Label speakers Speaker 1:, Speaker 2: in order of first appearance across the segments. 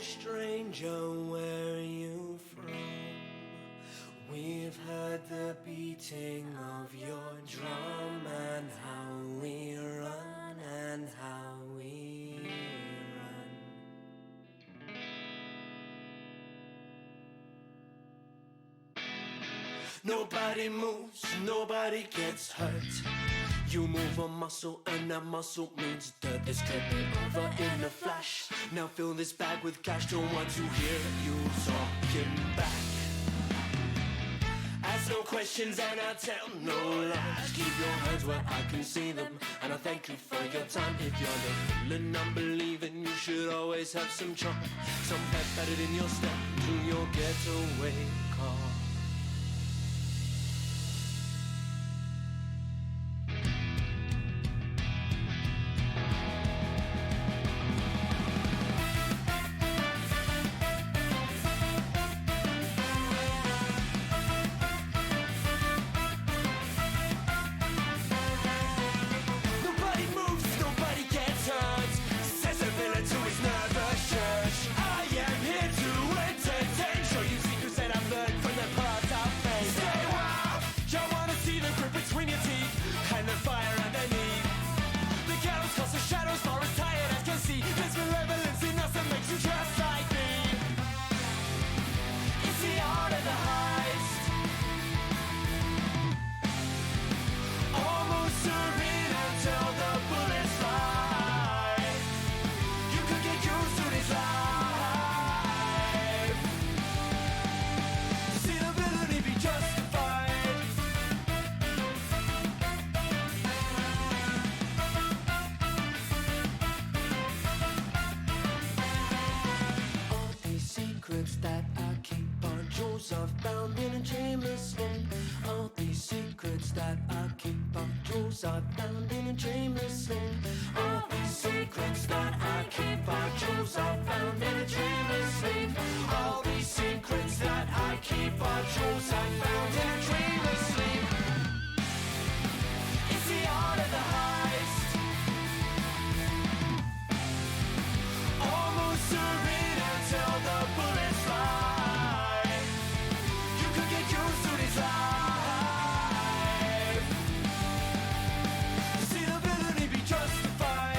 Speaker 1: stranger, where are you from? We've heard the beating of your drum and how we run and how we run. Nobody moves, nobody gets hurt. You move a muscle and that muscle means dirt. This could be over in a flash. Now fill this bag with cash. Don't want to hear you talking back. Ask no questions and I tell no lies. Keep your hands where I can see them, and I thank you for your time. If you're the feeling I'm believing, you should always have some charm, some pep added in your step to your getaway car. That I keep on jewels I've found in a dreamless land. All these secrets that I keep on jewels I've found in a dreamless land. All these secrets that I keep on jewels I've found in a dreamless land. All these secrets that I keep on jewels I've found in a dreamless land. It's the art of the heist. Almost serene until the bullets fly. You could get used to this life. See the villainy be justified.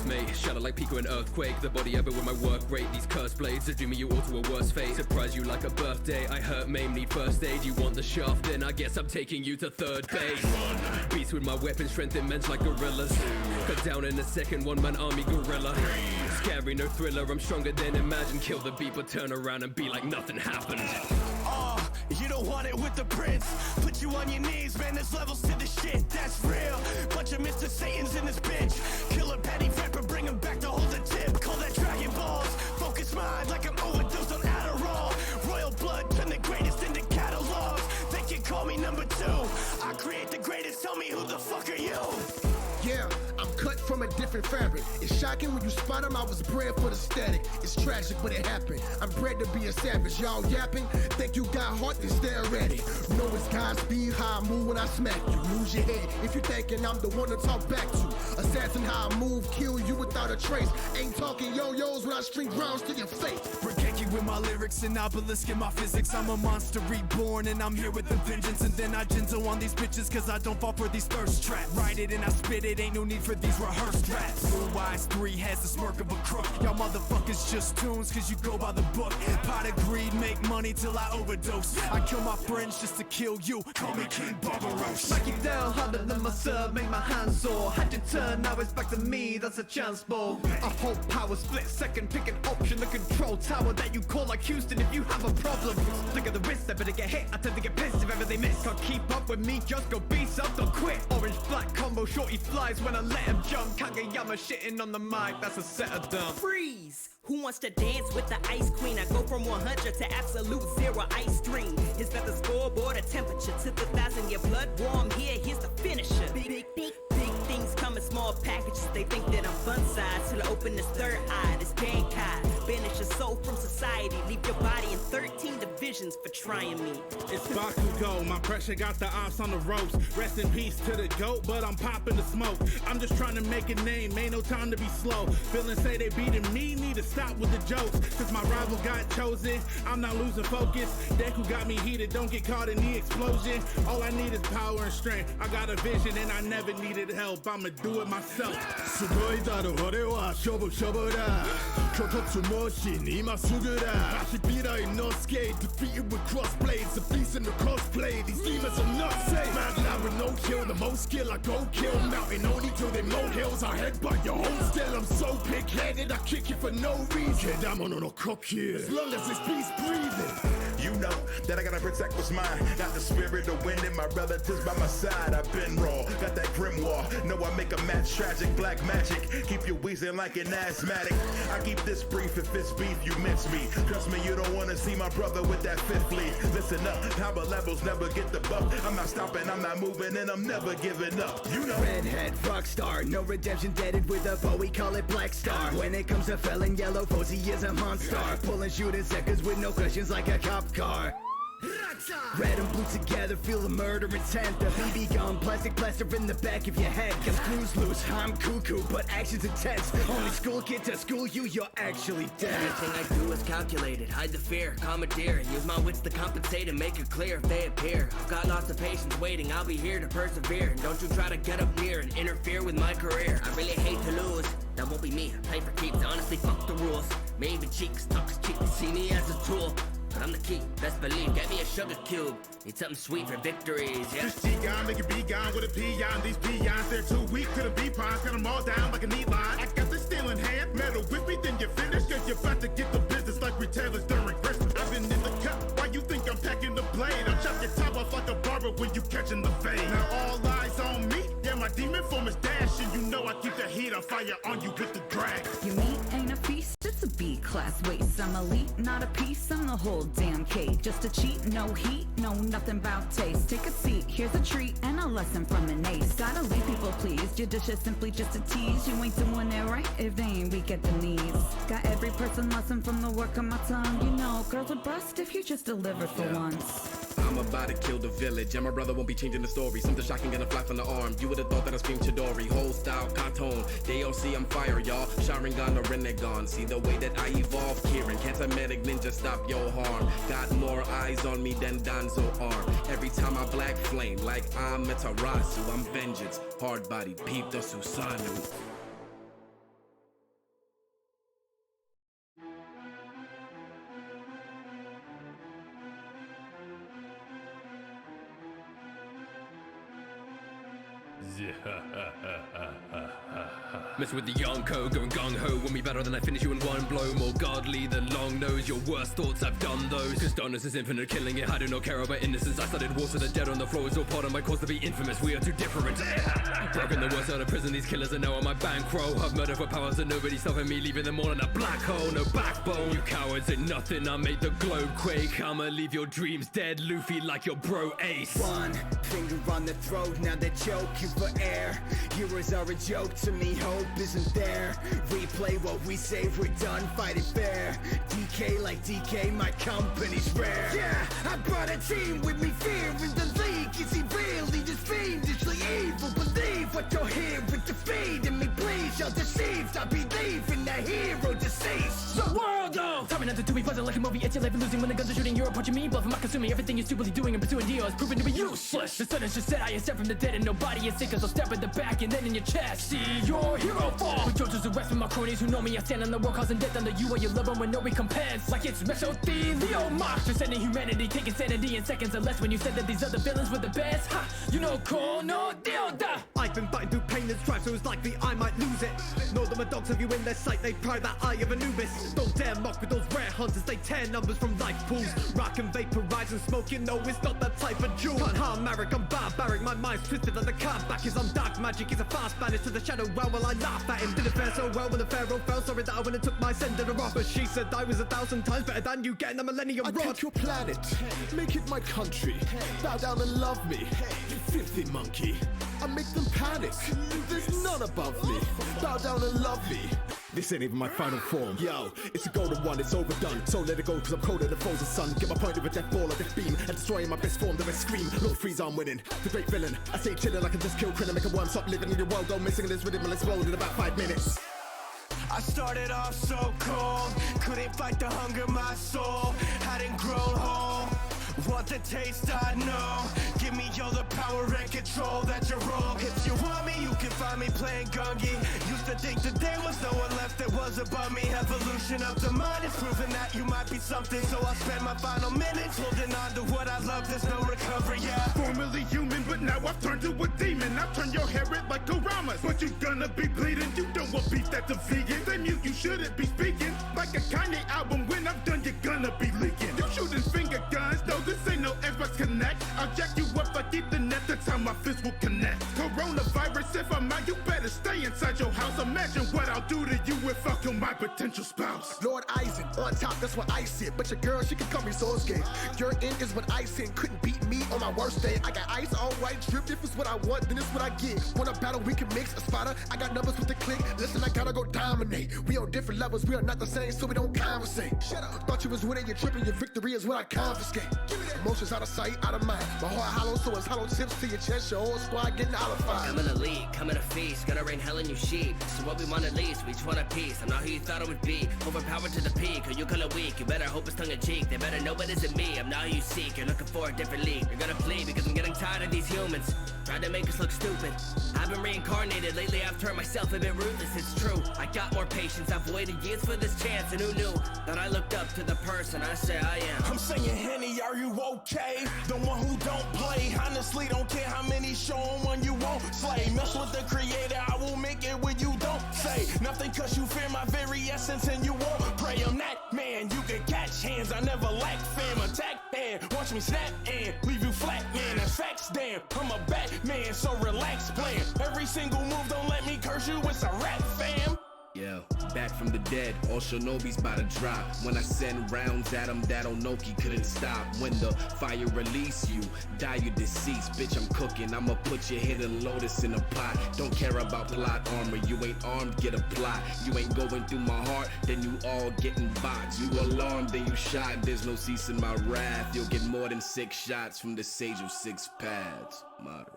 Speaker 2: Mate, shatter like Pico and earthquake. The body ever with my work rate. These cursed blades are dooming you all to a worse fate. Surprise you like a birthday. I hurt, maim, need first aid. You want the shaft? Then I guess I'm taking you to third base. Beats with my weapon strength immense like gorillas. Cut down in a second, one-man army gorilla. Scary, no thriller. I'm stronger than imagine. Kill the beat, but turn around and be like nothing happened.
Speaker 3: You don't want it with the prince. Put you on your knees, man, there's levels to this shit, that's real. Bunch of Mr. Satans in this bitch. Killer patty rapper, bring him back to hold the tip. Call that Dragon Balls. Focus mind like I'm overdosed on Adderall. Royal blood, turn the greatest into catalogs. They can call me number 2. I create the greatest, tell me who the fuck are you?
Speaker 4: Yeah, I'm cut from a different fabric. It's shocking when you spot him, I was bred for the static. It's tragic, but it happened. I'm bred to be a savage. Y'all yapping? Think you got heart, then stare at it. Know it's Godspeed, how I move when I smack you. Lose your head if you thinking I'm the one to talk back to. Assassin, how I move, kill you without without a trace. Ain't talking yo-yos when I string rounds to your face.
Speaker 3: Brigade with my lyrics and obelisk in my physics. I'm a monster reborn and I'm here with a vengeance. And then I gentle on these bitches cause I don't fall for these thirst traps. Write it and I spit it, ain't no need for these rehearsed raps. Blue eyes, 3 heads, the smirk of a crook. Y'all motherfuckers just tunes cause you go by the book. Pot of greed, make money till I overdose. I kill my friends just to kill you, call me King Barbaros.
Speaker 5: Knock you down harder than my serve, make my hands sore. Had your turn, now it's back to me, that's a chance ball. A whole power split second, pick an option. The control tower that you call like Houston if you have a problem. Look at the wrist, I better get hit, I tend to get pissed if ever they miss. Can't keep up with me, just go beast up, don't quit. Orange black combo, shorty flies when I let him jump. Kageyama shitting on the mic, that's a set of dumb.
Speaker 6: Freeze! Who wants to dance with the ice queen? I go from 100 to absolute 0 ice stream. Is that the scoreboard, a temperature to the 1,000? Your blood warm here, here's the finisher. Big things come in small packages. They think that I'm fun size till I open this third eye. This Bankai, banish your soul from society. Leave your body in 13 divisions for trying me.
Speaker 7: It's Bakugo, my pressure got the ops on the ropes. Rest in peace to the goat, but I'm popping the smoke. I'm just trying to make a name, ain't no time to be slow. Feelings say they beating me, need to stop with the jokes. Since my rival got chosen, I'm not losing focus. Deku got me heated, don't get caught in the explosion. All I need is power and strength. I got a vision and I never needed help, I'ma do it myself.
Speaker 3: すごいだろ俺は勝負だ虚骨猛進今すぐだ足未来 no skate defeated with crossblades a beast in the crossplay these demons are not safe mad lab with no kill the most skill I go kill mountain only till they molehills I headbutt your whole still I'm so pig-headed I kick you for no reason Kedamono no koku as long as this beast breathing.
Speaker 8: You know that I gotta protect what's mine. Got the spirit of wind and my relatives by my side. I've been raw, got that grimoire. Know I make a match tragic, black magic. Keep you wheezing like an asthmatic. I keep this brief if it's beef, you mince me. Trust me, you don't wanna see my brother with that fifth lead. Listen up, power levels never get the buff. I'm not stopping, I'm not moving, and I'm never giving up. You know.
Speaker 5: Redhead, rock star, no redemption, deaded with a bow, we call it Black Star. When it comes to felon yellow, Posey is a monster. Pulling shooting seconds with no questions like a cop car. Red and blue together, feel the murder intent. The BB gun, plastic plaster in the back of your head. Cause screws loose, I'm cuckoo, but action's intense. Only school kid to school you, you're actually dead.
Speaker 9: Everything I do is calculated, hide the fear, commandeer, and use my wits to compensate and make it clear if they appear. I've got lots of patience waiting, I'll be here to persevere. And don't you try to get up near and interfere with my career. I really hate to lose, that won't be me. I play for keeps, honestly fuck the rules. Maybe cheeks, talks cheap, see me as a tool. But I'm the key, best believe, get me a sugar cube. Need something sweet for victories, yeah.
Speaker 7: This G-Gon, make it be gone with a P-on. These P-ons, they're too weak to the B-pawns. Got them all down like a neat line. I got the steel in hand, metal with me, then you're finished. Cause you're about to get the business like retailers during Christmas. I've been in the cup, why you think I'm packing the blade? I'll chop your top off like a barber when you catching the fade. Now all eyes on me, yeah, my demon form is dashing. You know I keep the heat on fire on you with the drag.
Speaker 10: Your meat ain't a feast, it's a B-class waste. I'm elite, not a piece, I'm the whole damn cake. Just a cheat, no heat, no nothing about taste. Take a seat, here's a treat, and a lesson from an ace. Gotta leave people pleased, your dish is simply just a tease. You ain't doing it right if they ain't weak at the knees. Got every person lesson from the work of my tongue. You know, girls would bust if you just delivered for once.
Speaker 2: I'm about to kill the village, and my brother won't be changing the story. Something shocking gonna fly from the arm. You would've thought that I screamed Chidori. Whole style, Kanton, DOC, I'm fire, y'all. Sharingan or Renegon. See the way that I evolve, Kieran. Can't a medic ninja stop your harm. Got more eyes on me than Danzo arm. Every time I black flame, like I'm Metarasu. I'm vengeance, hard-bodied, peep the Susanoo. Mess with the Yonko, going gung-ho. Want me better than I finish you in one blow. More godly than long nose. Your worst thoughts, I've done those. Cause darkness is infinite, killing it. I do not care about innocence. I started wars to the dead on the floor. It's all part of my cause to be infamous. We are too different. Broken the worst out of prison. These killers are now on my bankroll. I've murdered for powers that nobody's stopping me. Leaving them all in a black hole. No backbone. You cowards ain't nothing. I made the globe quake. I'ma leave your dreams dead. Luffy like your bro Ace.
Speaker 5: One finger on the throat, now they choke you for air. Heroes are a joke to me, hope isn't there. Replay what we say, we're done, fight it fair. DK like DK, my company's rare. Yeah, I brought a team with me, fear in the league. Is he real? He just fiendishly evil, believe believe what you're hearing, defeating me, please. You're deceived, I believe in the hero deceased. The world, though! Timing not to be pleasant like a movie, it's your life and losing when the guns are shooting. You're approaching me, bluffing, not consuming everything you're stupidly doing and pursuing deals, proving to be useless. The sun has just set, I ascend from the dead, and nobody is sick, cause I'll step at the back and then in your chest. See your hero fall. With Jojo's arrest with my cronies who know me, I stand on the world causing death under you or your loved one with no recompense. Like it's mesothelioma. Transcending humanity, taking sanity in seconds or less when you said that these other villains were the best. Ha! You know, cool, no deal, da! I've been fighting through pain and strife, so it's likely I might lose it. Know that my dogs have you in their sight, they pry that eye of Anubis. Don't dare mock with those rare hunters, they tear numbers from life pools. Rock and vaporize and smoke, you know it's not that type of jewel. Can't harm Marek, I'm barbaric, my mind's twisted and the card back is on dark magic. He's a fast banished to the shadow realm while I laugh at him. Didn't fare so well when the pharaoh fell, sorry that I went and took my sender off. But she said I was 1,000 times better than you getting a millennium rod.
Speaker 11: I take your planet, make it my country. Bow down and love me, you filthy monkey. I make them panic, there's none above me. Bow down and love me. This ain't even my final form. Yo, it's a golden one, it's overdone. So let it go, cause I'm colder than frozen sun. Get my point of a death ball, a death beam, and destroying my best form, then I scream. Lord Freeze, I'm winning. The great villain. I say chillin' like I just killed Krillin. Make a worm stop living in your world, go missing in this rhythm and explode in about 5 minutes.
Speaker 3: I started off so cold, couldn't fight the hunger, my soul hadn't grown whole. Want the taste, I know. Give me all the power and control that you roll. If you want me, you can find me playing Gungi. Used to think that there was no one left that was above me. Evolution of the mind is proving that you might be something. So I'll spend my final minutes holding on to what I love. There's no recovery, yeah.
Speaker 7: Formerly human, but now I've turned to a demon. I've turned your hair red like Karamas, but you gonna be bleeding. You don't want beef that's a vegan. They mute, you shouldn't be speaking. Like a Kanye album, when I'm done, you're gonna be leaking. You shooting finger guns, no, this ain't no Xbox Connect. I'll jack you up like Ethernet, that's how my fist will connect. Coronavirus, if I'm out, you better stay inside your house. Imagine what I'll do to you if I kill my potential spouse.
Speaker 4: Lord Eisen, on top, that's what I said. But your girl, she can call me Sosuke. Your end is what I said, couldn't beat me on my worst day. I got ice, all white drip. If it's what I want, then it's what I get. Want a battle, we can mix a spotter. I got numbers with the click. Listen, I gotta go dominate. We on different levels, we are not the same, so we don't conversate. Shut up. Thought you was winning, you're tripping, your victory is what I confiscate. Emotions out of sight, out of mind. My heart hollow, so it's hollow tips to your chest. Your whole squad getting olified.
Speaker 9: I'm in the lead, coming to feast. Gonna rain hell in you sheep. So what we want at least, we just want a piece. I'm not who you thought it would be. Overpowered to the peak, or you call it weak. You better hope it's tongue in cheek. They better know it isn't me. I'm not who you seek. You're looking for a different league. You're gonna plead because I'm getting tired of these humans. Tried to make us look stupid. I've been reincarnated. Lately I've turned myself a bit ruthless, it's true. I got more patience. I've waited years for this chance. And who knew that I looked up to the person I say I am?
Speaker 3: I'm saying, Henny, are you okay? The one who don't play. Honestly, don't care how many show on one you won't slay. Mess with the creator, I will make it when you don't say nothing, cause you fear my very essence and you won't pray. I'm that man, you can catch hands, I never lack fam. Attack man, watch me snap and leave you flat, man. That's facts, damn. I'm a Batman, so relax, plan. Every single move, don't let me curse you, it's a rap, fam.
Speaker 2: Yo, back from the dead, all Shinobi's about to drop. When I send rounds at him, that Onoki couldn't stop. When the fire release you, die your deceased. Bitch, I'm cooking, I'ma put your hidden lotus in a pot. Don't care about plot armor, you ain't armed, get a plot. You ain't going through my heart, then you all getting boxed. You alarmed, then you shot, there's no ceasing my wrath. You'll get more than 6 shots from the sage of 6 paths. Motto.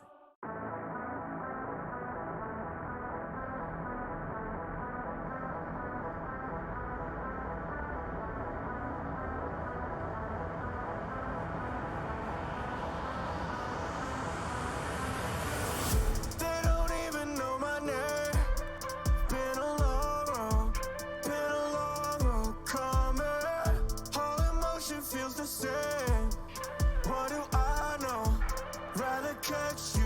Speaker 3: Feels the same. What do I know? Rather catch you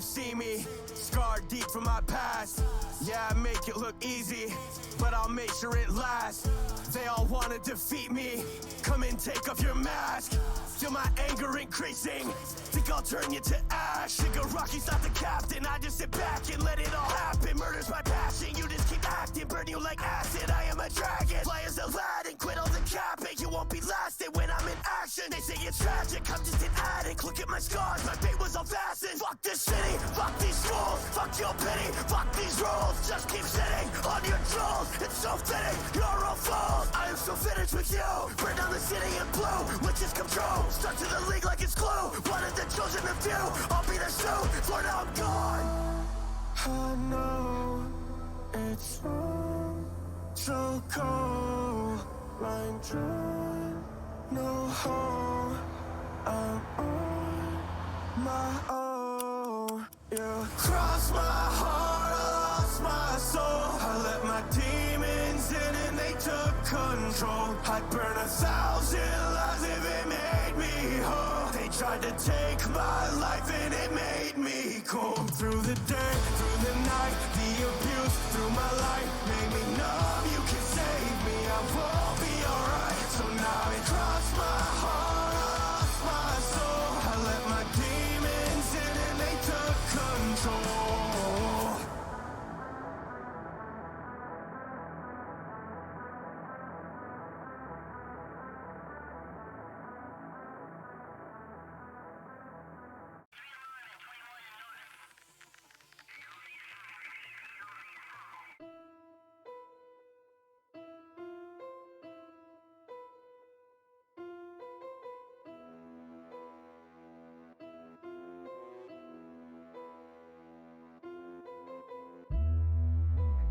Speaker 3: you see me, scarred deep from my past. Yeah, I make it look easy, but I'll make sure it lasts. They all wanna defeat me, come and take off your mask. Feel my anger increasing, think I'll turn you to ash. Rocky's not the captain, I just sit back and let it all happen. Murder's my passion, you just keep acting, burn you like acid. I am a dragon, fly as Aladdin, quit all the capping. You won't be lasting when I'm in action. They say it's tragic, I'm just an addict. Look at my scars, my fate was all fastened. Fuck this city, fuck these schools, fuck your pity, fuck these rules. Just keep sitting on your trolls, it's so fitting, you're all fools. I am so finished with you, burn down the city in blue. Witches control, stuck to the league like it's glue. One of the chosen of few, I'll be the shoe, for now I'm gone. I know it's wrong, so cold, line drawn, no hope, I'm on my own. You crossed my heart, I lost my soul. I let my demons in and they took control. I'd burn 1,000 lives if it made me whole. They tried to take my life and it made me cold. Through the day, through the night, the abuse through my life made me numb. You can save me, I won't be alright. So now it crossed my heart, I lost my soul. I let my demons in and they took control.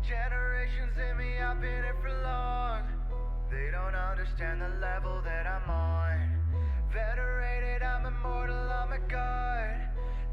Speaker 12: Generations in me, I've been here for long. They don't understand the level that I'm on. Venerated, I'm immortal, I'm a god.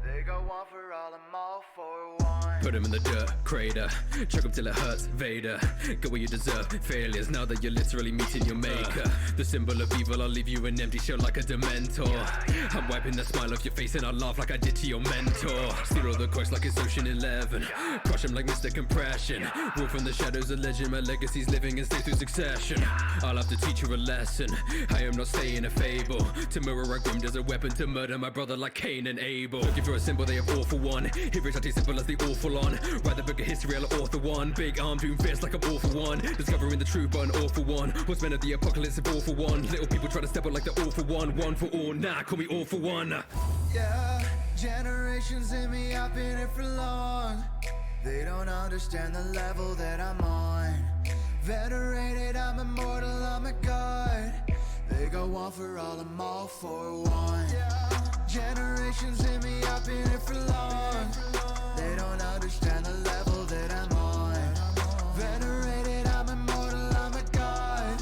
Speaker 12: They go one for all, I'm all for one.
Speaker 2: Put him in the dirt, crater, choke him till it hurts, Vader. Get what you deserve, failures, now that you're literally meeting your maker. The symbol of evil, I'll leave you an empty shell like a dementor. I'm wiping the smile off your face and I'll laugh like I did to your mentor. Steal all the quirks like it's Ocean 11. Crush him like Mr. Compression. Rule from the shadows, a legend, my legacy's living and stays through succession. I'll have to teach you a lesson, I am not saying a fable. To mirror a grim, there's a weapon to murder my brother like Cain and Abel. Looking for a symbol, they have all for one. Heroes are too simple as the awful on. Write the book of history, I'll author one. Big arm, doing fierce like I'm all for one. Discovering the truth, but an awful one. Horsemen of the apocalypse, if all for one. Little people try to step out like they're all for one. One for all, nah, call me all for one.
Speaker 12: Yeah, generations in me, I've been here for long. They don't understand the level that I'm on. Venerated, I'm immortal, I'm a god. They go one for all, I'm all for one. Generations in me, I've been here for long. They don't understand the level that I'm on. Venerated, I'm immortal, I'm a god.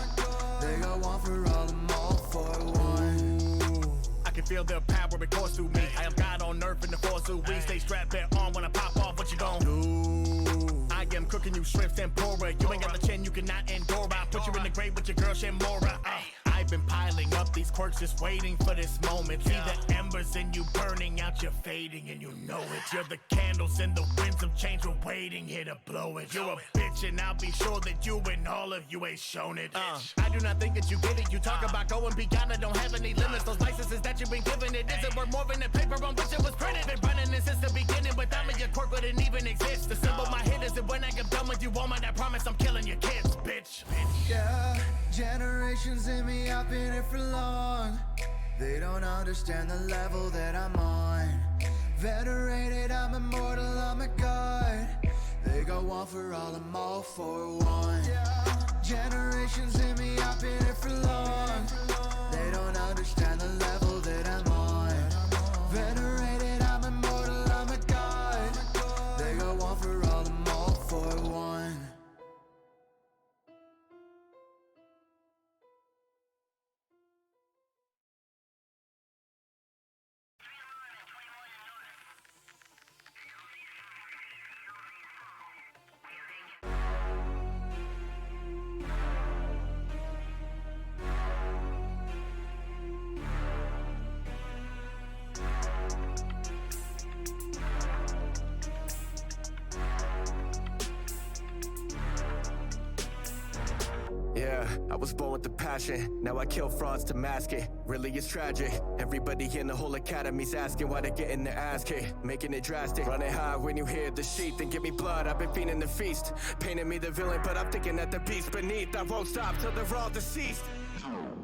Speaker 12: They go one for all, I'm all for one.
Speaker 3: I can feel their power, it course through me. I am God on earth in the force of we. Stay strapped bare on when I pop off, what you gon' do? I am cooking you shrimp tempura. You ain't got the chin, you cannot endure. I put you in the grave with your girl Shamora. I've been piling up these quirks, just waiting for this moment. See the embers in you burning out, you're fading and you know it. You're the candles in the winds of change, we're waiting here to blow it. You're a bitch and I'll be sure that you and all of you ain't shown it. I do not think that you get it. You talk about going beyond, I don't have any limits. Those licenses that you've been given, it isn't worth more than the paper on which it was printed. Been running this since the beginning, without me your quirk wouldn't even exist. The symbol my hit is that when I get done with you, woman, I promise I'm killing your kids, bitch.
Speaker 12: Yeah, generations in me, I've been here for long. They don't understand the level that I'm on. Venerated, I'm immortal, I'm a god. They go one for all, I'm all for one. Generations in me, I've been here for long. They don't understand the level that I'm on. Venerated, I'm immortal, I'm a god. They go one for all, I'm all for one.
Speaker 3: I was born with the passion, now I kill frauds to mask it. Really it's tragic, everybody in the whole academy's asking why they getting their ass kicked. Making it drastic, running high when you hear the sheet. Then give me blood, I've been feeding the feast. Painting me the villain, but I'm thinking that the beast beneath. I won't stop till they're all deceased.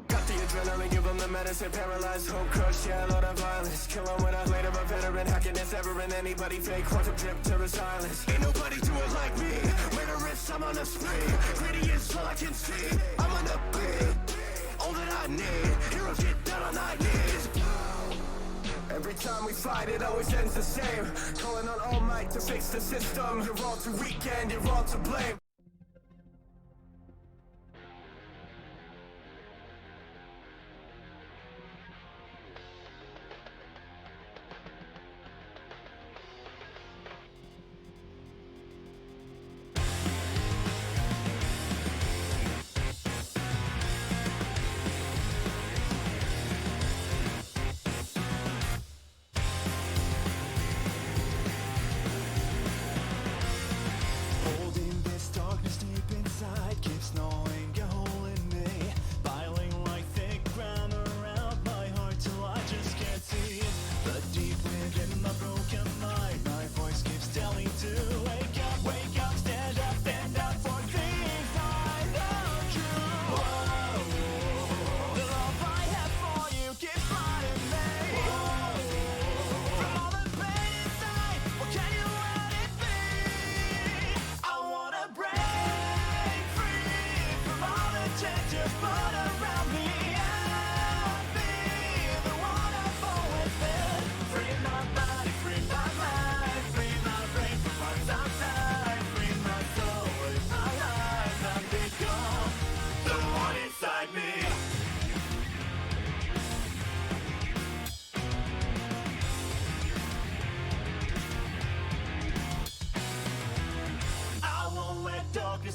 Speaker 3: Got the adrenaline, give them the medicine, paralyzed, home crush, yeah, a lot of violence. Kill them with a blade of a veteran, hacking and severing anybody fake, quantum drip to the silence. Ain't nobody do it like me, murderous, I'm on a spree. Greedy is all I can see, I'm on the beat. All that I need, heroes get down on their knees. Every time we fight, it always ends the same. Calling on all might to fix the system. You're all too weak and you're all to blame.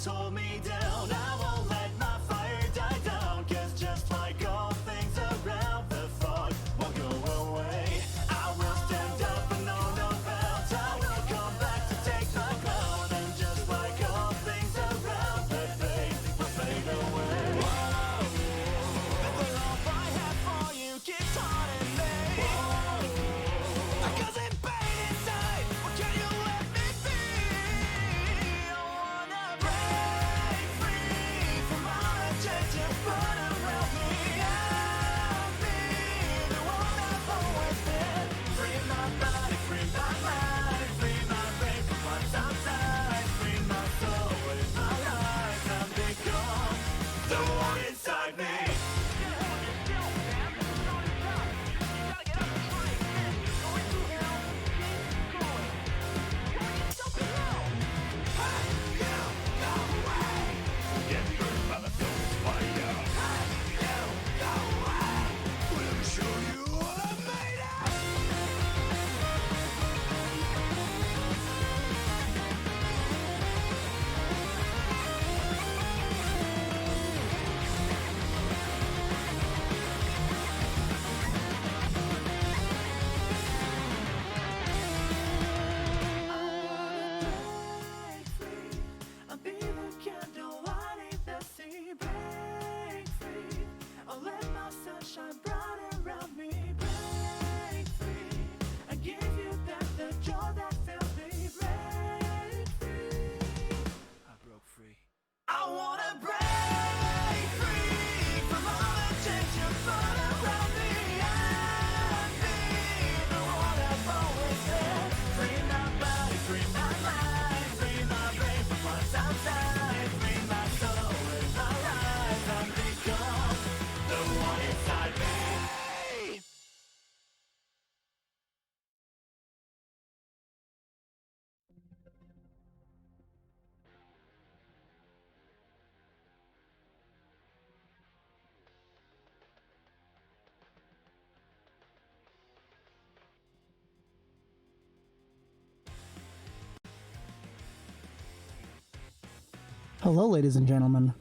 Speaker 3: Hold me down, I won't let my fire die down. Cause just like all things around, the fog won't go away. I will stand up and know no bounds. I will come back to take my crown. And just like all things around, the pain will fade away. Whoa, the love I have for you keeps haunting me. Whoa, cause it pain inside, well, can you let me be? I wanna break free from all the chains you put around me. I'll be the one I've always been. Free my body, free my mind, free my brain from what's outside. Free my soul with my life. I've become the one inside me.
Speaker 13: Hello, ladies and gentlemen.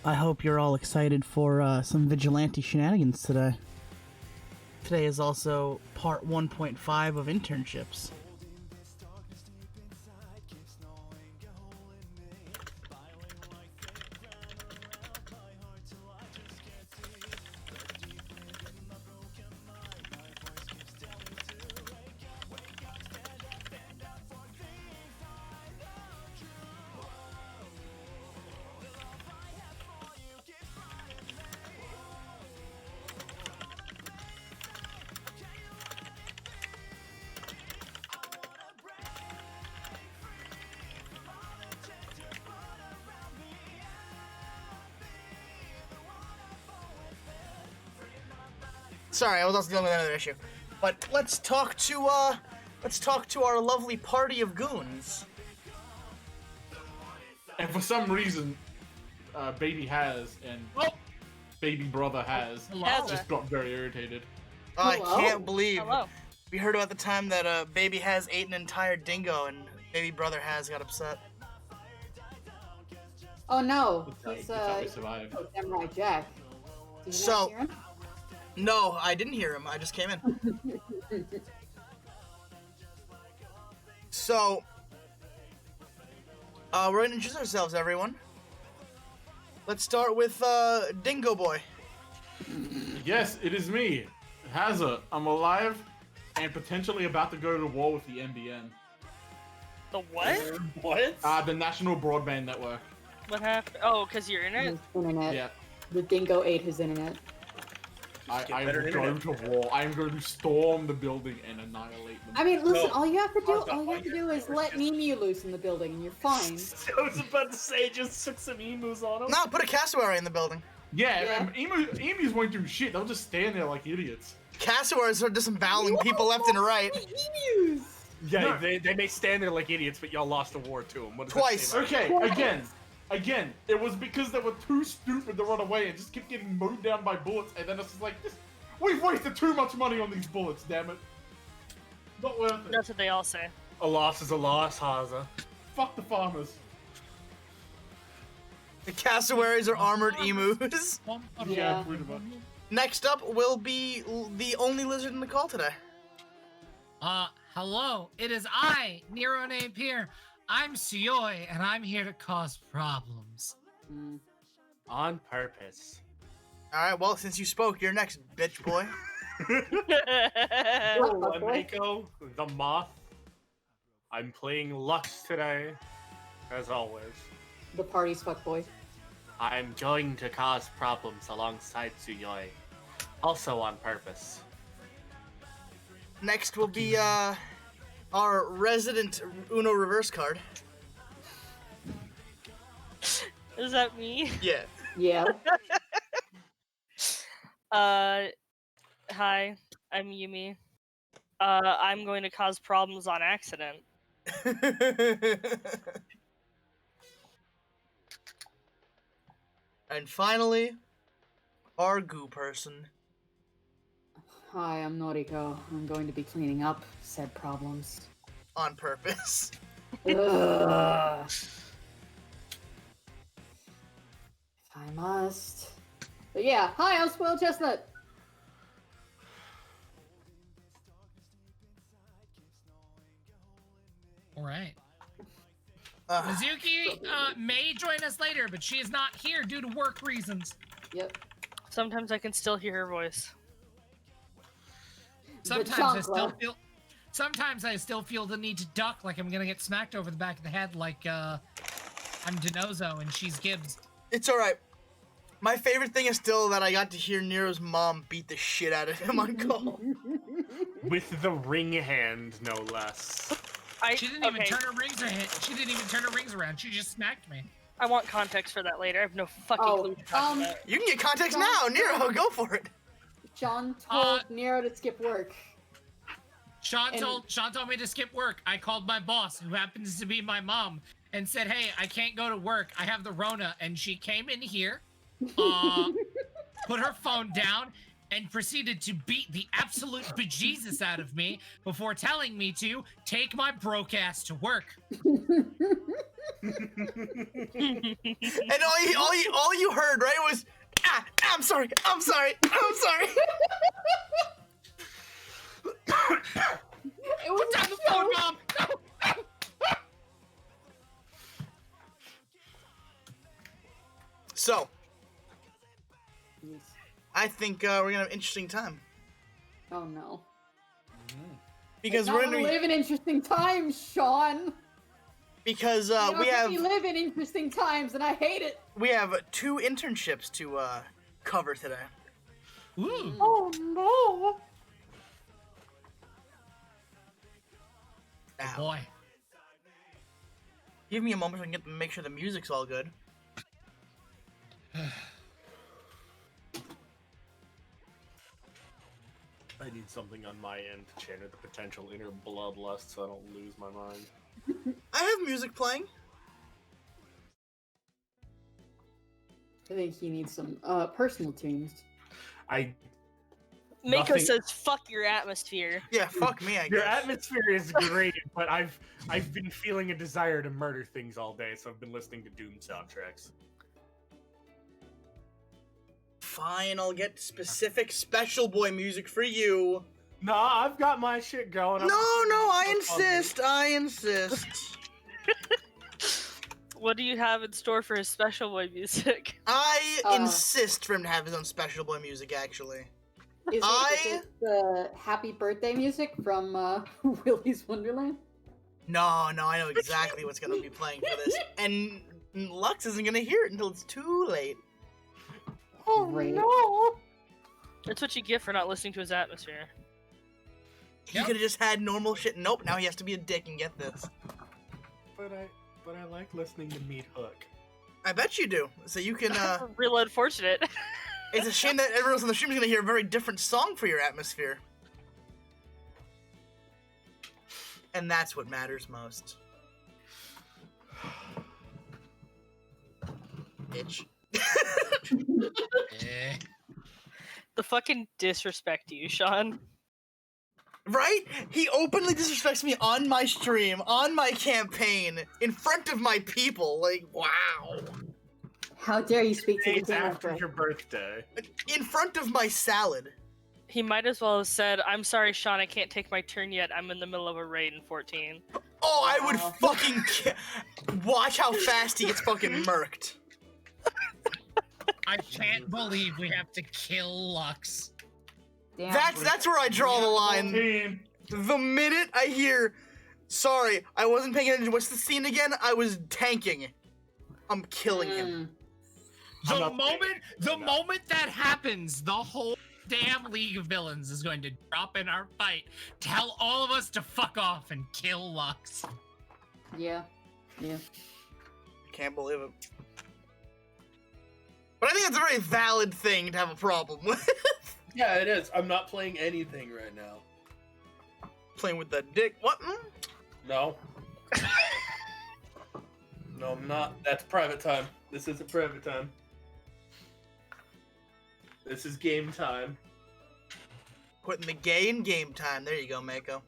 Speaker 13: I hope you're all excited for some vigilante shenanigans today. Today is also part 1.5 of internships. Sorry, I was also dealing with another issue. But let's talk to our lovely party of goons.
Speaker 14: And for some reason, Baby Has and Baby Brother Has just got very irritated.
Speaker 13: Oh, I can't believe we heard about the time that Baby Has ate an entire dingo and Baby Brother Has got upset.
Speaker 15: Oh no,
Speaker 14: That's how we survived.
Speaker 15: Samurai Jack. Did you
Speaker 13: So,
Speaker 15: not hear him?
Speaker 13: No, I didn't hear him. I just came in. So, we're gonna introduce ourselves, everyone. Let's start with Dingo Boy.
Speaker 14: Yes, it is me, Hazza. I'm alive and potentially about to go to war with the NBN.
Speaker 16: The what?
Speaker 14: What? The National Broadband Network.
Speaker 16: What happened? Oh, because your internet?
Speaker 15: His internet.
Speaker 14: Yeah.
Speaker 15: The dingo ate his internet.
Speaker 14: I'm going to war. I'm going to storm the building and annihilate them.
Speaker 15: I mean, listen, all you have to do is let an emu loose in the building and you're fine.
Speaker 16: I was about to say, just took some emus on him.
Speaker 13: No, put a cassowary in the building.
Speaker 14: Yeah. Emus won't do shit. They'll just stand there like idiots.
Speaker 13: Cassowaries are disemboweling people left and right.
Speaker 15: Emus!
Speaker 17: Yeah, they may stand there like idiots, but y'all lost a war to them. What does
Speaker 13: Twice.
Speaker 17: That say
Speaker 14: Okay,
Speaker 17: about
Speaker 14: again, it was because they were too stupid to run away and just kept getting mowed down by bullets, and then it's just like, we've wasted too much money on these bullets, damn it. Not worth it.
Speaker 16: That's what they all say.
Speaker 17: A loss is a loss, Haza.
Speaker 14: Fuck the farmers.
Speaker 13: The cassowaries are armored emus.
Speaker 14: Yeah, pretty much.
Speaker 13: Next up will be the only lizard in the call today.
Speaker 18: Hello. It is I, Nero named here. I'm Suyoi, and I'm here to cause problems.
Speaker 17: On purpose.
Speaker 13: Alright, well, since you spoke, you're next, bitch boy.
Speaker 17: Mako, the moth. I'm playing Lux today, as always.
Speaker 15: The party's fuckboy.
Speaker 17: I'm going to cause problems alongside Suyoi. Also on purpose.
Speaker 13: Next will be, our resident Uno reverse card.
Speaker 16: Is that me?
Speaker 13: Yeah.
Speaker 15: Yeah.
Speaker 16: Hi, I'm Yumi. I'm going to cause problems on accident.
Speaker 13: And finally, our goo person.
Speaker 15: Hi, I'm Noriko. I'm going to be cleaning up said problems.
Speaker 13: On purpose.
Speaker 15: Ugh. If I must. But yeah, hi, I'm Spoiled Chestnut.
Speaker 18: All right. Mizuki may join us later, but she is not here due to work reasons.
Speaker 15: Yep.
Speaker 16: Sometimes I can still hear her voice.
Speaker 18: Sometimes I still feel the need to duck, like I'm gonna get smacked over the back of the head, like I'm Denozo and she's Gibbs.
Speaker 13: It's alright. My favorite thing is still that I got to hear Nero's mom beat the shit out of him on call.
Speaker 17: With the ring hand, no less.
Speaker 18: She didn't even turn her rings around. She didn't even turn her rings around. She just smacked me.
Speaker 16: I want context for that later. I have no fucking clue what you're talking about.
Speaker 13: You can get context now, Nero. Go for it.
Speaker 15: John told Nero to skip work.
Speaker 18: Sean told me to skip work. I called my boss, who happens to be my mom, and said, "Hey, I can't go to work. I have the Rona." And she came in here, put her phone down, and proceeded to beat the absolute bejesus out of me before telling me to take my broke ass to work.
Speaker 13: And all you heard, right, was, I'm sorry.
Speaker 15: It was
Speaker 18: on the phone, Mom.
Speaker 13: So, I think we're gonna have an interesting time.
Speaker 15: Oh no.
Speaker 13: Because
Speaker 15: we're
Speaker 13: we're
Speaker 15: gonna
Speaker 13: gonna
Speaker 15: live in interesting times, Sean.
Speaker 13: Because
Speaker 15: we live in interesting times, and I hate it.
Speaker 13: We have 2 internships to cover today.
Speaker 18: Ooh.
Speaker 15: Oh no.
Speaker 13: Ow.
Speaker 18: Boy.
Speaker 13: Give me a moment so I can make sure the music's all good.
Speaker 17: I need something on my end to channel the potential inner bloodlust so I don't lose my mind.
Speaker 13: I have music playing.
Speaker 15: I think he needs some personal tunes.
Speaker 16: Mako says, "Fuck your atmosphere."
Speaker 13: Yeah, fuck me. I guess
Speaker 17: Your atmosphere is great, but I've been feeling a desire to murder things all day, so I've been listening to Doom soundtracks.
Speaker 13: Fine, I'll get specific Special Boy music for you.
Speaker 17: Nah, I've got my shit going.
Speaker 13: No, I insist. I insist.
Speaker 16: What do you have in store for his Special Boy music?
Speaker 13: I insist for him to have his own Special Boy music, actually.
Speaker 15: Is it the happy birthday music from Willy's Wonderland?
Speaker 13: No, I know exactly what's gonna be playing for this. And Lux isn't gonna hear it until it's too late.
Speaker 16: Oh no! That's what you get for not listening to his atmosphere.
Speaker 13: He could have just had normal shit. Nope, now he has to be a dick and get this.
Speaker 17: But I like listening to Meat Hook.
Speaker 13: I bet you do. So you can
Speaker 16: Real unfortunate.
Speaker 13: It's a shame that everyone else on the stream is gonna hear a very different song for your atmosphere. And that's what matters most. Bitch.
Speaker 16: The fucking disrespect to you, Sean.
Speaker 13: Right? He openly disrespects me on my stream, on my campaign, in front of my people. Like, wow.
Speaker 15: How dare you speak to the
Speaker 17: Days
Speaker 15: king
Speaker 17: after your birthday.
Speaker 13: In front of my salad.
Speaker 16: He might as well have said, "I'm sorry, Sean, I can't take my turn yet. I'm in the middle of a raid in 14."
Speaker 13: Oh, I would fucking watch how fast he gets fucking murked.
Speaker 18: I can't believe we have to kill Lux.
Speaker 15: Damn.
Speaker 13: That's where I draw the line. The minute I hear, sorry, I wasn't paying attention. What's the scene again? I was tanking. I'm killing him.
Speaker 18: The moment that happens, the whole damn League of Villains is going to drop in our fight, tell all of us to fuck off and kill Lux.
Speaker 15: Yeah.
Speaker 13: Can't believe it. But I think it's a very valid thing to have a problem with.
Speaker 17: Yeah, it is. I'm not playing anything right now.
Speaker 13: Playing with the dick. What?
Speaker 17: No. No, I'm not. That's private time. This isn't private time. This is game time.
Speaker 13: Putting the gay in game time. There you go, Mako.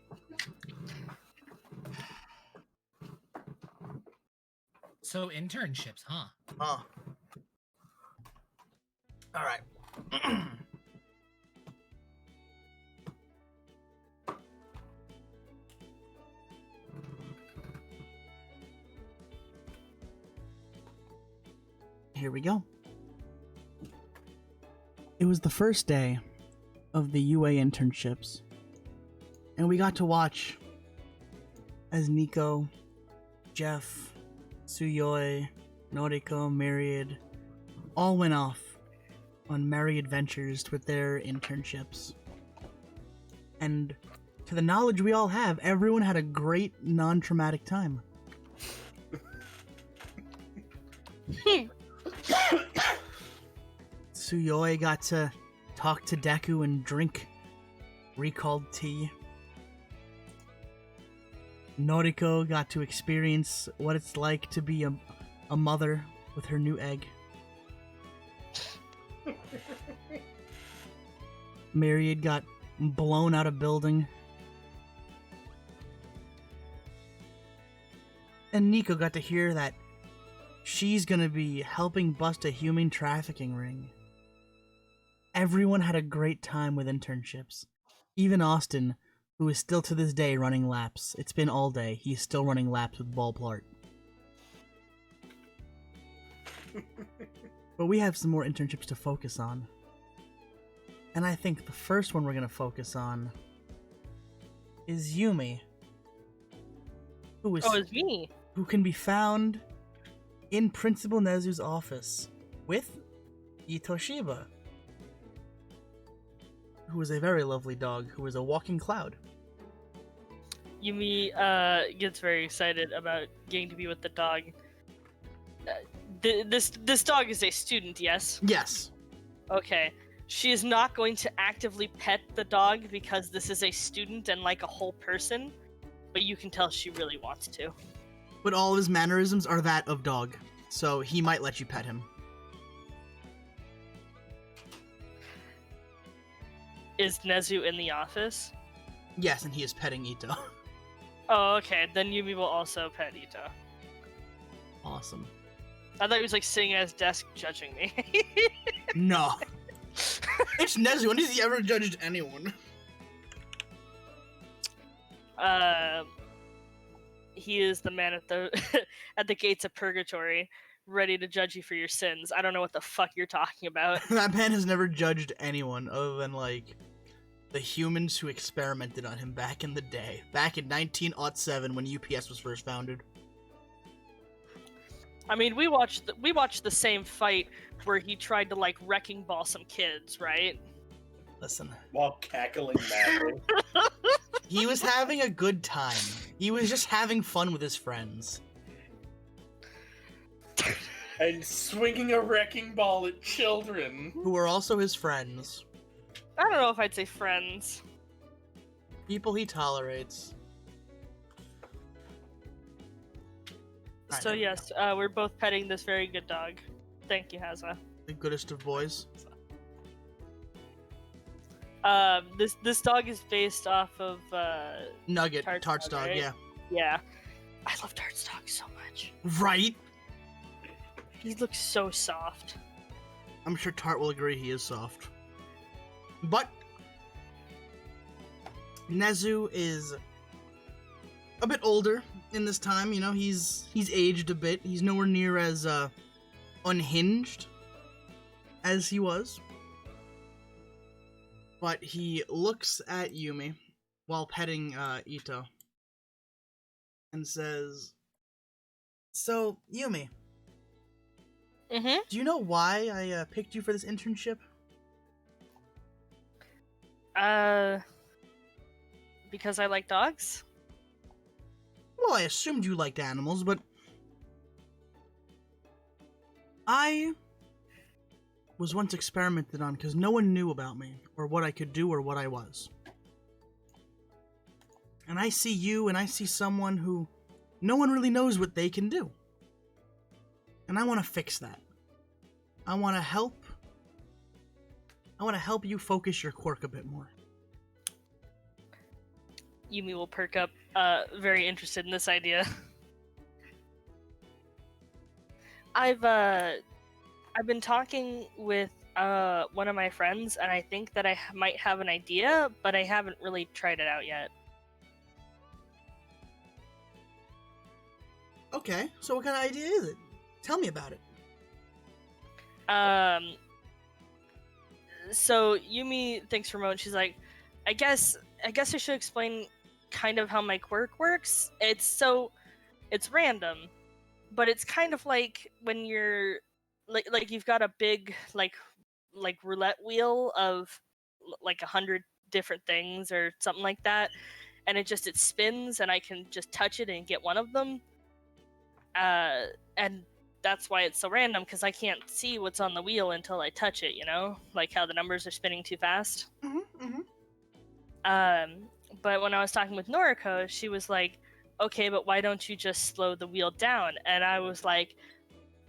Speaker 18: So internships, huh?
Speaker 13: Alright. Here we go. It was the first day of the UA internships, and we got to watch as Nico, Jeff, Suyoi, Noriko, Myriad all went off on merry adventures with their internships. And to the knowledge we all have, everyone had a great non-traumatic time. Suyoi got to talk to Deku and drink recalled tea. Noriko got to experience what it's like to be a mother with her new egg. Myriad got blown out of building. And Nico got to hear that she's gonna be helping bust a human trafficking ring. Everyone had a great time with internships. Even Austin, who is still to this day running laps. It's been all day. He's still running laps with Ballplart. But we have some more internships to focus on. And I think the first one we're going to focus on is Yumi.
Speaker 16: It's me.
Speaker 13: Who can be found in Principal Nezu's office with Itoshiba, who is a very lovely dog, who is a walking cloud.
Speaker 16: Yumi gets very excited about getting to be with the dog. This dog is a student, yes?
Speaker 13: Yes.
Speaker 16: Okay. She is not going to actively pet the dog because this is a student and like a whole person, but you can tell she really wants to.
Speaker 13: But all of his mannerisms are that of dog, so he might let you pet him.
Speaker 16: Is Nezu in the office?
Speaker 13: Yes, and he is petting Ito.
Speaker 16: Oh, okay. Then Yumi will also pet Ito.
Speaker 13: Awesome.
Speaker 16: I thought he was like sitting at his desk judging me.
Speaker 13: No. It's Nezu. When has he ever judged anyone?
Speaker 16: He is the man at the at the gates of purgatory, ready to judge you for your sins. I don't know what the fuck you're talking about.
Speaker 13: That man has never judged anyone other than, like, the humans who experimented on him back in the day. Back in 1907 when UPS was first founded.
Speaker 16: I mean, we watched the same fight where he tried to like wrecking ball some kids, right?
Speaker 13: Listen.
Speaker 17: While cackling madly.
Speaker 13: He was having a good time. He was just having fun with his friends.
Speaker 17: And swinging a wrecking ball at children.
Speaker 13: Who were also his friends.
Speaker 16: I don't know if I'd say friends.
Speaker 13: People he tolerates.
Speaker 16: So yes, we're both petting this very good dog. Thank you, Hazza.
Speaker 13: The goodest of boys.
Speaker 16: This dog is based off of
Speaker 13: Nugget, Tart's dog,
Speaker 16: right?
Speaker 13: yeah.
Speaker 16: Yeah. I love Tart's dog so much.
Speaker 13: Right?
Speaker 16: He looks so soft.
Speaker 13: I'm sure Tart will agree he is soft. But Nezu is a bit older in this time, you know, he's aged a bit. He's nowhere near as unhinged as he was. But he looks at Yumi while petting Ito and says, "So, Yumi, do you know why I picked you for this internship?"
Speaker 16: Because I like dogs?
Speaker 13: Well, I assumed you liked animals, but I was once experimented on because no one knew about me, or what I could do, or what I was. And I see you, and I see someone who no one really knows what they can do. And I want to fix that. I want to help you focus your quirk a bit more.
Speaker 16: Yumi will perk up, very interested in this idea. I've been talking with one of my friends, and I think that I might have an idea, but I haven't really tried it out yet.
Speaker 13: Okay, so what kind of idea is it? Tell me about it.
Speaker 16: So Yumi thinks for a moment. She's like, I guess I should explain kind of how my quirk works. It's random, but it's kind of like when you're like you've got a big like roulette wheel of like 100 different things or something like that, and it spins, and I can just touch it and get one of them. And that's why it's so random, because I can't see what's on the wheel until I touch it, you know? Like how the numbers are spinning too fast. But when I was talking with Noriko, she was like, okay, but why don't you just slow the wheel down? And I was like,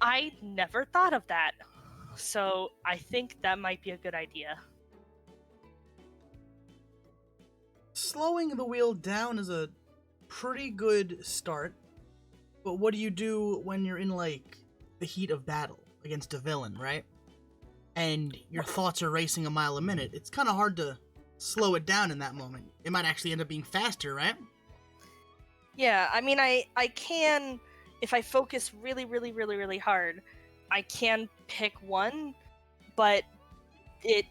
Speaker 16: I never thought of that. So I think that might be a good idea.
Speaker 13: Slowing the wheel down is a pretty good start. But what do you do when you're in, like, the heat of battle against a villain, right? And your thoughts are racing a mile a minute. It's kind of hard to slow it down in that moment. It might actually end up being faster, right?
Speaker 16: Yeah, I mean, I can, if I focus really, really, really, really hard, I can pick one, but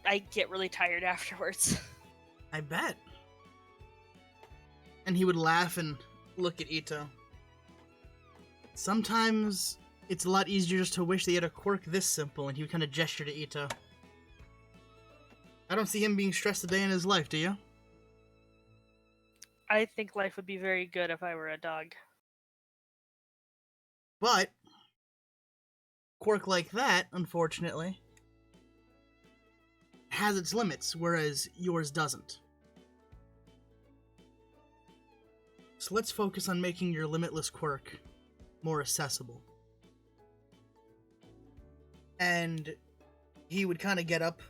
Speaker 16: I get really tired afterwards.
Speaker 13: I bet. And he would laugh and look at Ito. Sometimes it's a lot easier just to wish they had a quirk this simple, and he would kind of gesture to Ito. I don't see him being stressed a day in his life, do you?
Speaker 16: I think life would be very good if I were a dog.
Speaker 13: But quirk like that, unfortunately, has its limits, whereas yours doesn't. So let's focus on making your limitless quirk more accessible. And he would kind of get up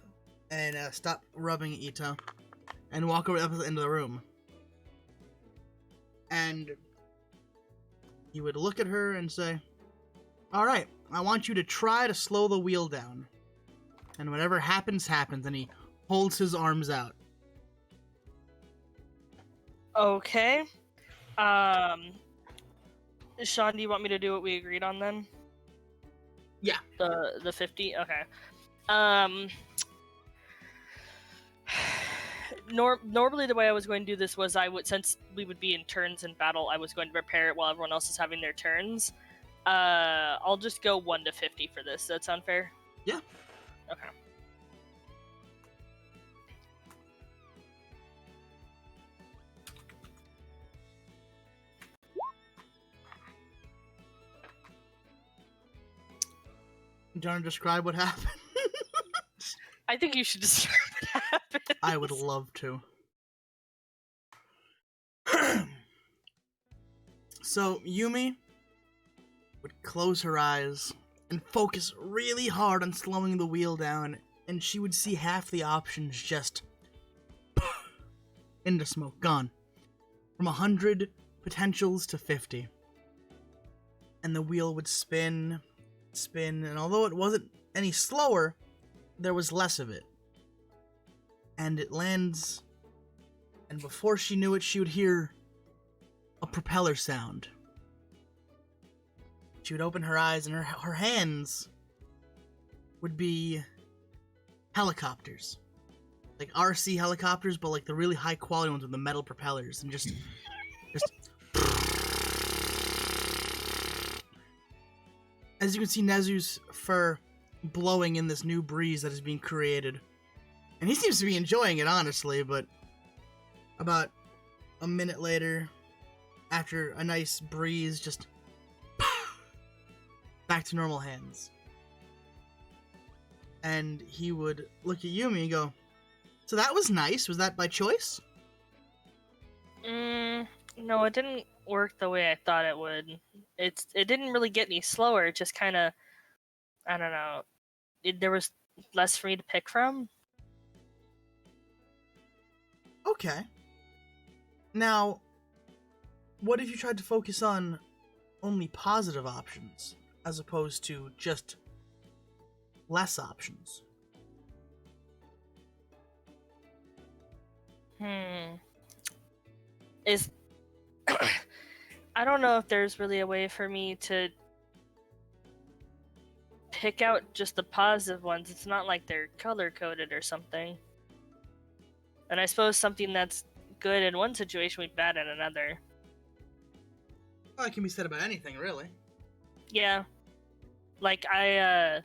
Speaker 13: and stop rubbing Ito and walk over up into the room. And he would look at her and say, "Alright, I want you to try to slow the wheel down. And whatever happens, happens." And he holds his arms out.
Speaker 16: Okay. Sean, do you want me to do what we agreed on then?
Speaker 13: Yeah.
Speaker 16: The 50? Okay. Normally the way I was going to do this was since we would be in turns in battle, I was going to prepare it while everyone else is having their turns. I'll just go 1 to 50 for this. Does that sound fair?
Speaker 13: Yeah.
Speaker 16: Okay.
Speaker 13: Do you want to describe what happened?
Speaker 16: I think you should describe what happened.
Speaker 13: I would love to. So, Yumi would close her eyes and focus really hard on slowing the wheel down, and she would see half the options just into smoke, gone. From 100 potentials to 50. And the wheel would spin, and although it wasn't any slower, there was less of it. And it lands, and before she knew it, she would hear a propeller sound. She would open her eyes, and her hands would be helicopters. Like RC helicopters, but like the really high quality ones with the metal propellers, and just as you can see Nezu's fur blowing in this new breeze that is being created. And he seems to be enjoying it, honestly, but about a minute later, after a nice breeze, just back to normal hands. And he would look at Yumi and go, "So that was nice. Was that by choice?"
Speaker 16: No, it didn't work the way I thought it would. It didn't really get any slower. It just kind of, I don't know. There was less for me to pick from.
Speaker 13: Okay. Now, what if you tried to focus on only positive options, as opposed to just less options?
Speaker 16: I don't know if there's really a way for me to pick out just the positive ones. It's not like they're color-coded or something. And I suppose something that's good in one situation would be bad in another.
Speaker 13: Well, that can be said about anything, really.
Speaker 16: Yeah. Like, the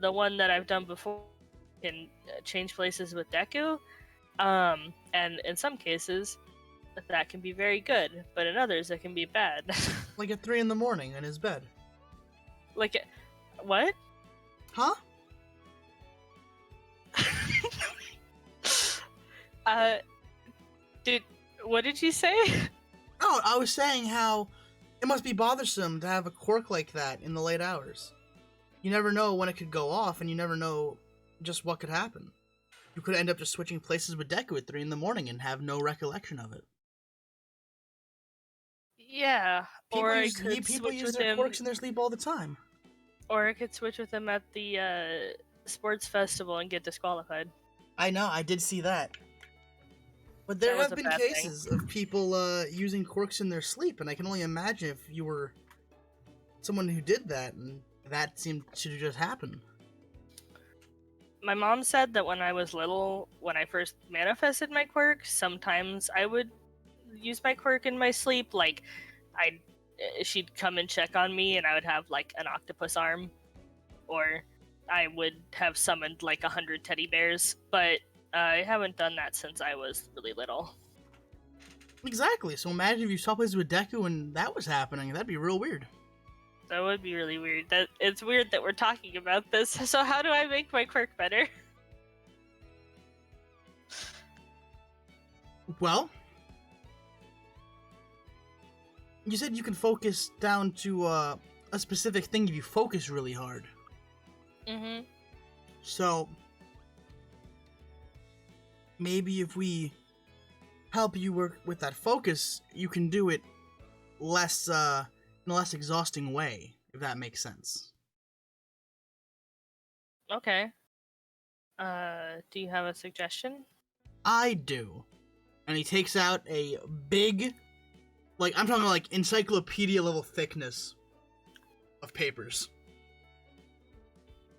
Speaker 16: one that I've done before can change places with Deku. And in some cases, that can be very good, but in others, it can be bad.
Speaker 13: Like at 3 a.m. in his bed.
Speaker 16: Like, what?
Speaker 13: Huh?
Speaker 16: Dude, what did you say?
Speaker 13: Oh, I was saying how it must be bothersome to have a quirk like that in the late hours. You never know when it could go off, and you never know just what could happen. You could end up just switching places with Deku at 3 a.m. and have no recollection of it.
Speaker 16: Yeah,
Speaker 13: People use their quirks in their sleep all the time.
Speaker 16: Or I could switch with him at the sports festival and get disqualified.
Speaker 13: I know, I did see that. But there have been cases of people using quirks in their sleep, and I can only imagine if you were someone who did that, and that seemed to just happen.
Speaker 16: My mom said that when I was little, when I first manifested my quirk, sometimes I would use my quirk in my sleep. Like, she'd come and check on me, and I would have like an octopus arm, or I would have summoned like 100 teddy bears. But I haven't done that since I was really little.
Speaker 13: Exactly. So imagine if you saw places with Deku and that was happening. That'd be real weird.
Speaker 16: That would be really weird. It's weird that we're talking about this. So how do I make my quirk better?
Speaker 13: Well, you said you can focus down to a specific thing if you focus really hard.
Speaker 16: Mm-hmm.
Speaker 13: So, maybe if we help you work with that focus, you can do it less, in a less exhausting way, if that makes sense.
Speaker 16: Okay. Do you have a suggestion?
Speaker 13: I do. And he takes out a big, like, I'm talking like encyclopedia level thickness of papers.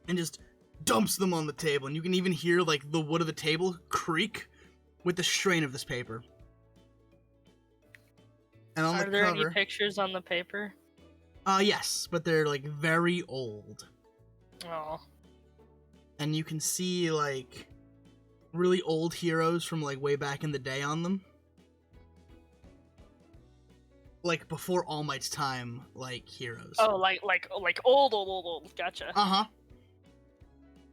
Speaker 13: And just dumps them on the table, and you can even hear, like, the wood of the table creak with the strain of this paper. And on
Speaker 16: Are
Speaker 13: the
Speaker 16: there
Speaker 13: cover,
Speaker 16: any pictures on the paper?
Speaker 13: yes, but they're, like, very old.
Speaker 16: Oh.
Speaker 13: And you can see, like, really old heroes from, like, way back in the day on them. Like, before All Might's time, like, heroes.
Speaker 16: Oh, like old. Gotcha.
Speaker 13: Uh-huh.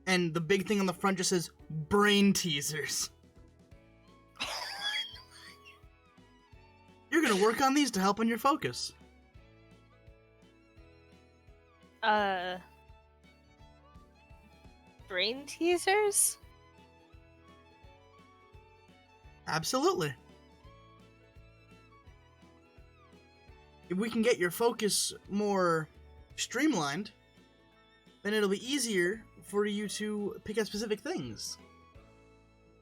Speaker 13: And the big thing on the front just says, brain teasers. You're gonna work on these to help on your focus.
Speaker 16: Brain teasers?
Speaker 13: Absolutely. If we can get your focus more streamlined, then it'll be easier for you to pick out specific things.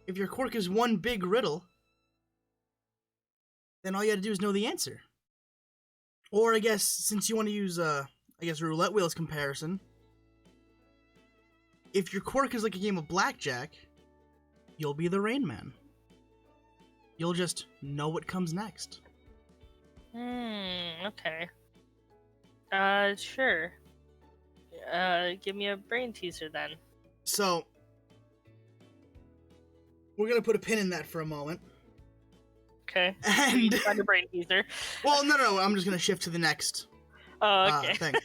Speaker 13: If your quirk is one big riddle, then all you have to do is know the answer. Or I guess, since you want to use, roulette wheels comparison, if your quirk is like a game of blackjack, you'll be the Rain Man. You'll just know what comes next.
Speaker 16: Okay. Sure. Give me a brain teaser then.
Speaker 13: So, we're gonna put a pin in that for a moment.
Speaker 16: Okay.
Speaker 13: And
Speaker 16: find a brain teaser.
Speaker 13: Well, no, I'm just gonna shift to the next
Speaker 16: okay.
Speaker 13: thing.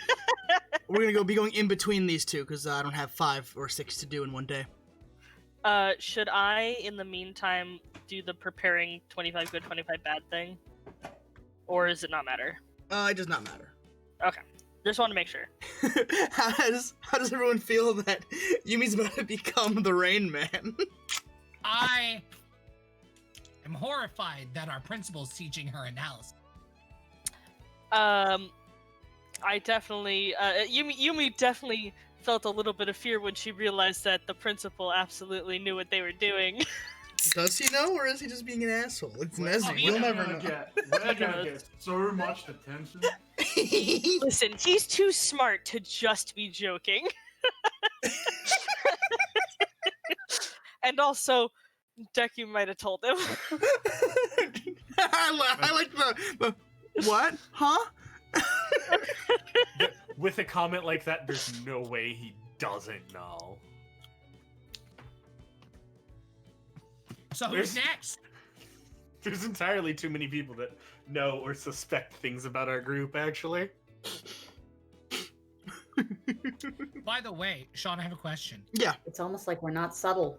Speaker 13: We're gonna be going in between these two, because I don't have 5 or 6 to do in one day.
Speaker 16: Should I, in the meantime, do the preparing 25 good, 25 bad thing? Or does it not matter?
Speaker 13: It does not matter.
Speaker 16: Okay. Just want to make sure.
Speaker 13: How does everyone feel that Yumi's about to become the Rain Man?
Speaker 18: I am horrified that our principal's teaching her analysis.
Speaker 16: I definitely, Yumi definitely felt a little bit of fear when she realized that the principal absolutely knew what they were doing.
Speaker 13: Does he know, or is he just being an asshole? It's Nezzy. We'll never know.
Speaker 14: We're gonna get so much attention.
Speaker 16: Listen, he's too smart to just be joking. And also, Deku might have told him.
Speaker 13: I like the what? Huh?
Speaker 17: With a comment like that, there's no way he doesn't know.
Speaker 18: So who's next?
Speaker 17: There's entirely too many people that know or suspect things about our group, actually.
Speaker 18: By the way, Sean, I have a question.
Speaker 13: Yeah.
Speaker 15: It's almost like we're not subtle.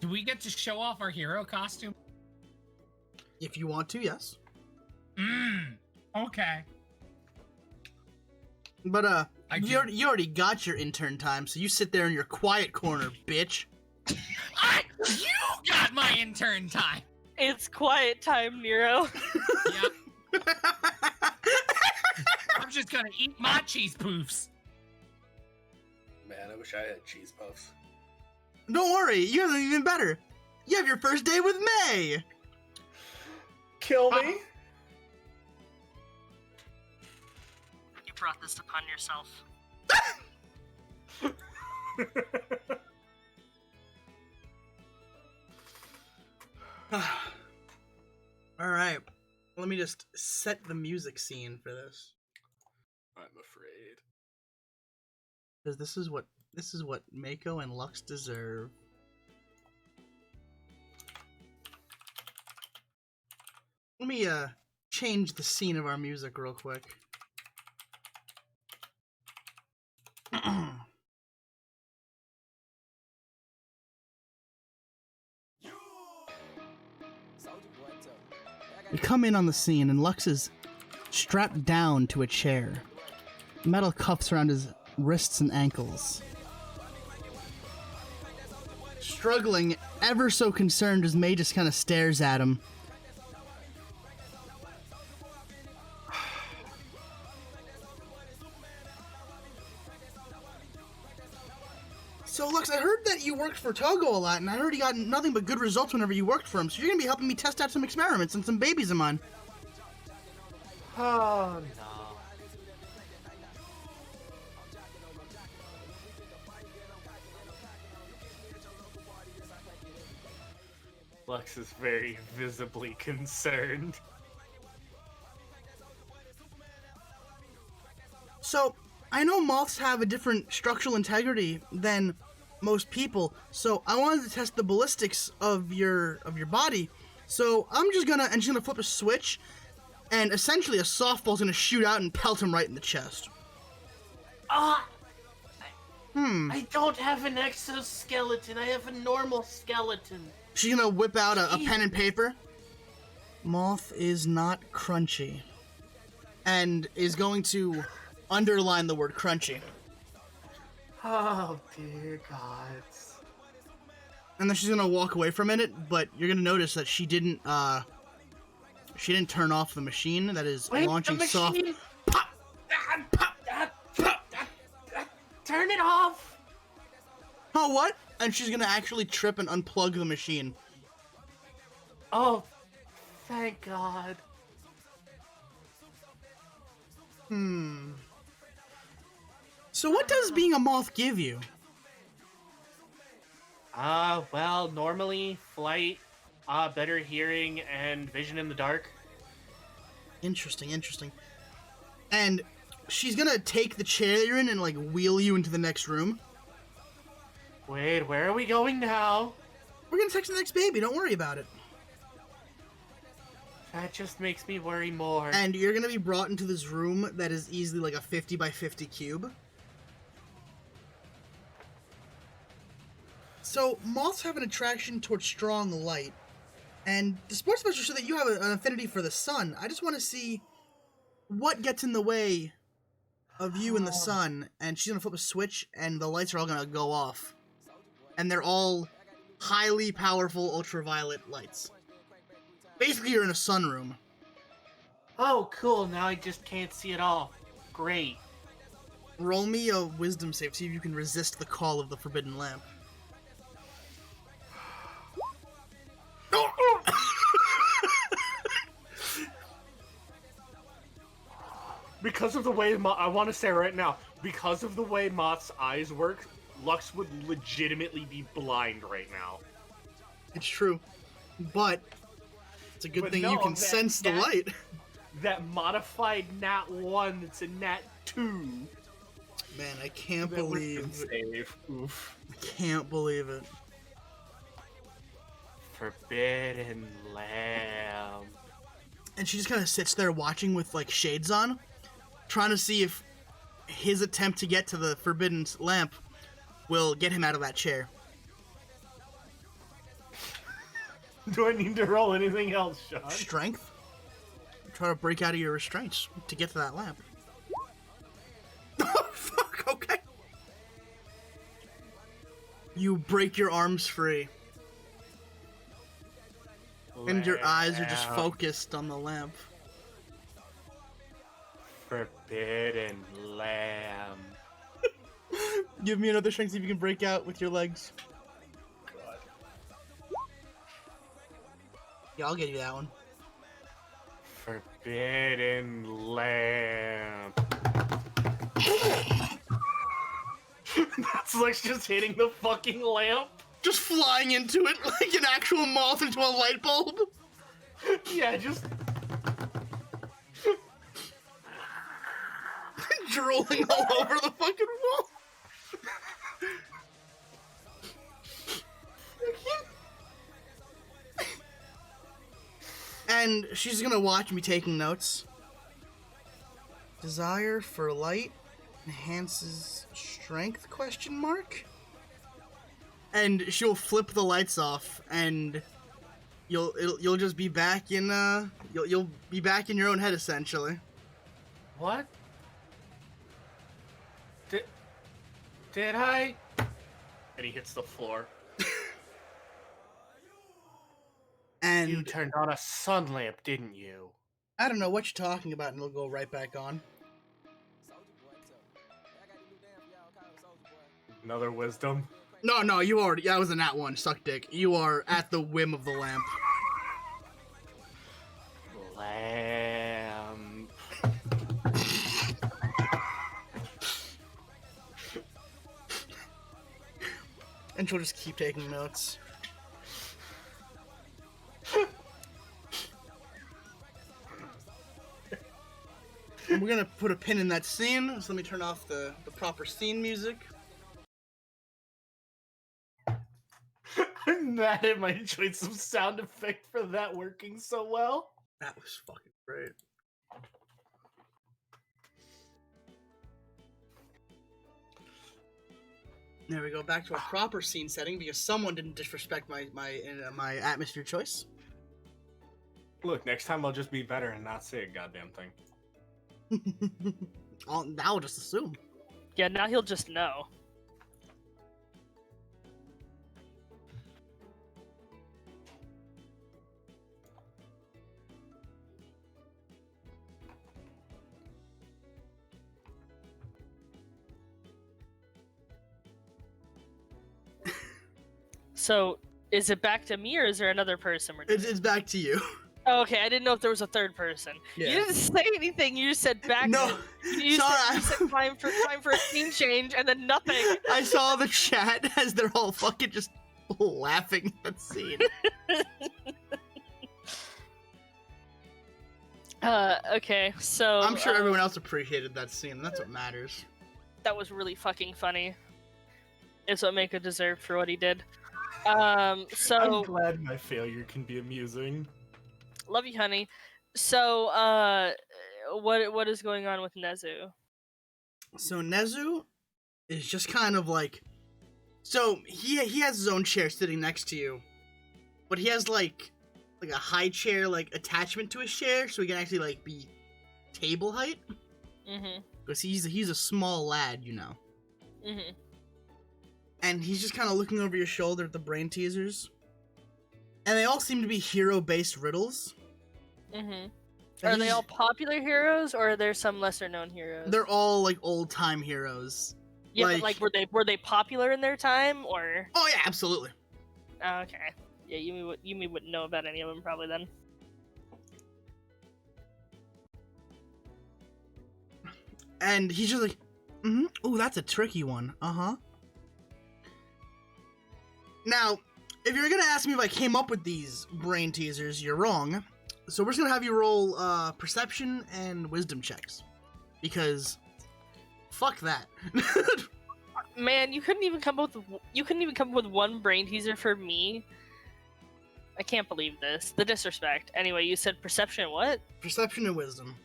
Speaker 18: Do we get to show off our hero costume?
Speaker 13: If you want to, yes.
Speaker 18: Okay.
Speaker 13: But, you already got your intern time, so you sit there in your quiet corner, bitch.
Speaker 18: You got my intern time!
Speaker 16: It's quiet time, Nero.
Speaker 18: Yep. I'm just gonna eat my cheese poofs.
Speaker 19: Man, I wish I had cheese puffs.
Speaker 13: Don't worry, you have them even better. You have your first day with May!
Speaker 17: Kill me?
Speaker 16: You brought this upon yourself.
Speaker 13: Alright. Let me just set the music scene for this.
Speaker 19: I'm afraid.
Speaker 13: Because this is what Mako and Lux deserve. Let me change the scene of our music real quick.
Speaker 1: Soldier boy tough.
Speaker 13: You come in on the scene, and Lux is strapped down to a chair. Metal cuffs around his wrists and ankles. Struggling, ever so concerned, as May just kind of stares at him. So, Lux, I heard that you worked for Togo a lot, and I heard you got nothing but good results whenever you worked for him, so you're gonna be helping me test out some experiments and some babies of mine.
Speaker 17: Oh, no. Lux is very visibly concerned.
Speaker 13: So, I know moths have a different structural integrity than most people, so I wanted to test the ballistics of your body. So I'm just gonna flip a switch, and essentially a softball's gonna shoot out and pelt him right in the chest.
Speaker 17: I don't have an exoskeleton. I have a normal skeleton.
Speaker 13: She's gonna whip out a pen and paper. Moth is not crunchy. And is going to underline the word crunchy.
Speaker 17: Oh, dear gods.
Speaker 13: And then she's gonna walk away for a minute, but you're gonna notice that she didn't turn off the machine that is launching soft.
Speaker 17: Pop! Turn it off!
Speaker 13: Oh, what? And she's gonna actually trip and unplug the machine.
Speaker 17: Oh, thank God.
Speaker 13: So what does being a moth give you?
Speaker 17: Well, normally flight, better hearing, and vision in the dark.
Speaker 13: Interesting. And she's gonna take the chair that you're in and, like, wheel you into the next room.
Speaker 17: Wait, where are we going now?
Speaker 13: We're gonna text the next baby, don't worry about it.
Speaker 17: That just makes me worry more.
Speaker 13: And you're gonna be brought into this room that is easily like a 50 by 50 cube. So, moths have an attraction towards strong light. And the sports specialist said that you have an affinity for the sun. I just want to see what gets in the way of you and the sun. And she's gonna flip a switch, and the lights are all gonna go off. And they're all highly powerful ultraviolet lights. Basically, you're in a sunroom.
Speaker 17: Oh, cool. Now I just can't see it all. Great.
Speaker 13: Roll me a wisdom save, see if you can resist the call of the forbidden lamp.
Speaker 17: Because of the way I want to say right now, because of the way Moth's eyes work, Lux would legitimately be blind right now.
Speaker 13: It's true, but it's a good thing you can sense the light.
Speaker 17: That modified nat 1, it's a nat 2.
Speaker 13: Man, I can't believe
Speaker 17: it. Oof.
Speaker 13: I can't believe it.
Speaker 17: Forbidden lamp.
Speaker 13: And she just kind of sits there watching with, like, shades on, trying to see if his attempt to get to the forbidden lamp will get him out of that chair.
Speaker 17: Do I need to roll anything else, Sean?
Speaker 13: Strength. Try to break out of your restraints to get to that lamp. Oh, fuck, okay. You break your arms free. And your eyes are just focused on the lamp.
Speaker 17: Forbidden lamp.
Speaker 13: Give me another strength, see if you can break out with your legs.
Speaker 19: God.
Speaker 13: Yeah, I'll get you that one.
Speaker 17: Forbidden lamp. That's like just hitting the fucking lamp.
Speaker 13: Just flying into it like an actual moth into a light bulb.
Speaker 17: Yeah, just
Speaker 13: drooling all over the fucking wall. And she's gonna watch me taking notes. Desire for light enhances strength, question mark? And she'll flip the lights off, and You'll just be back in you'll be back in your own head essentially.
Speaker 17: What? Did I? And he hits the floor.
Speaker 13: And
Speaker 17: you turned on a sun lamp, didn't you?
Speaker 13: I don't know what you're talking about, and it'll go right back on.
Speaker 17: Another wisdom.
Speaker 13: No, you already. That was a nat 1. Suck dick. You are at the whim of the lamp.
Speaker 17: Lamp.
Speaker 13: And she'll just keep taking notes. And we're gonna put a pin in that scene, so let me turn off the proper scene music.
Speaker 17: I'm mad at my choice of sound effect for that working so well.
Speaker 13: That was fucking great. There we go, back to our proper scene setting because someone didn't disrespect my atmosphere choice.
Speaker 17: Look, next time I'll just be better and not say a goddamn thing.
Speaker 13: Now I'll just assume.
Speaker 16: Yeah, now he'll just know. So, is it back to me or is there another person?
Speaker 13: It's back to you.
Speaker 16: Oh, okay, I didn't know if there was a third person.
Speaker 13: Yeah.
Speaker 16: You didn't say anything. You just said back.
Speaker 13: No,
Speaker 16: you said time for a scene change, and then nothing.
Speaker 13: I saw the chat as they're all fucking just laughing at that scene.
Speaker 16: Okay, so
Speaker 13: I'm sure everyone else appreciated that scene. That's what matters.
Speaker 16: That was really fucking funny. It's what Mako deserved for what he did. So
Speaker 17: I'm glad my failure can be amusing.
Speaker 16: Love you, honey. So, what is going on with Nezu?
Speaker 13: So Nezu is just kind of like, so he has his own chair sitting next to you, but he has like a high chair like attachment to his chair, so he can actually like be table height.
Speaker 16: Mhm.
Speaker 13: Because he's a small lad, you know.
Speaker 16: Mhm.
Speaker 13: And he's just kind of looking over your shoulder at the brain teasers. And they all seem to be hero-based riddles.
Speaker 16: Mhm. Are they all popular heroes, or are there some lesser-known heroes?
Speaker 13: They're all like old-time heroes.
Speaker 16: Yeah, but like were they popular in their time, or?
Speaker 13: Oh yeah, absolutely.
Speaker 16: Oh, okay. Yeah, you wouldn't know about any of them probably then.
Speaker 13: And he's just like, ooh, that's a tricky one. Uh-huh. Now, if you're gonna ask me if I came up with these brain teasers, you're wrong. So we're just gonna have you roll perception and wisdom checks. Because fuck that.
Speaker 16: Man, you couldn't even come up with one brain teaser for me. I can't believe this. The disrespect. Anyway, you said perception what?
Speaker 13: Perception and wisdom.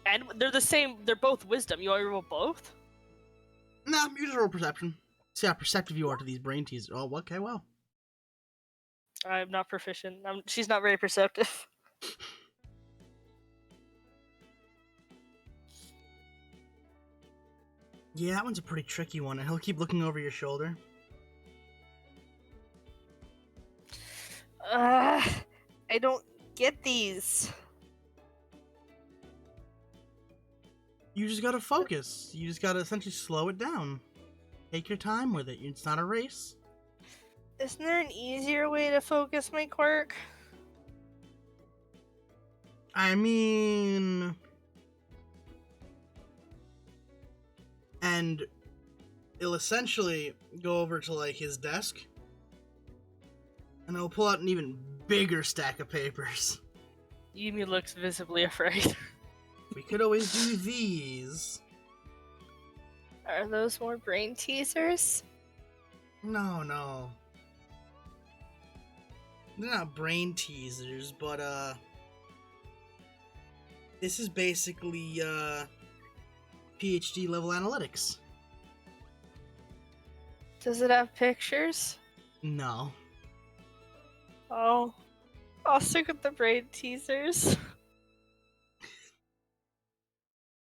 Speaker 16: And they're the same. They're both wisdom. You want to roll both?
Speaker 13: Nah, you just roll perception. See how perceptive you are to these brain teasers. Oh, okay, well.
Speaker 16: I'm not proficient. She's not very perceptive.
Speaker 13: Yeah, that one's a pretty tricky one, and he'll keep looking over your shoulder.
Speaker 16: I don't get these.
Speaker 13: You just gotta focus. You just gotta essentially slow it down. Take your time with it. It's not a race.
Speaker 16: Isn't there an easier way to focus my quirk?
Speaker 13: I mean... And it'll essentially go over to, like, his desk. And it'll pull out an even bigger stack of papers.
Speaker 16: Yumi looks visibly afraid.
Speaker 13: We could always do these.
Speaker 16: Are those more brain teasers?
Speaker 13: No. They're not brain teasers, but, this is basically, PhD level analytics.
Speaker 16: Does it have pictures?
Speaker 13: No.
Speaker 16: Oh, I'll stick with the brain teasers.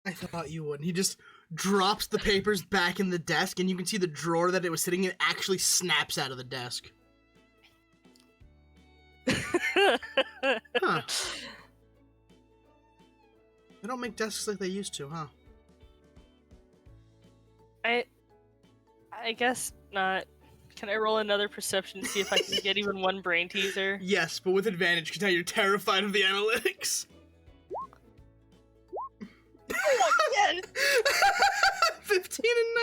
Speaker 13: I thought you would. He just drops the papers back in the desk, and you can see the drawer that it was sitting in actually snaps out of the desk. Huh. They don't make desks like they used to, huh?
Speaker 16: I guess not. Can I roll another perception to see if I can get even one brain teaser?
Speaker 13: Yes, but with advantage, because now you're terrified of the analytics.
Speaker 16: Oh, again!
Speaker 13: 15 and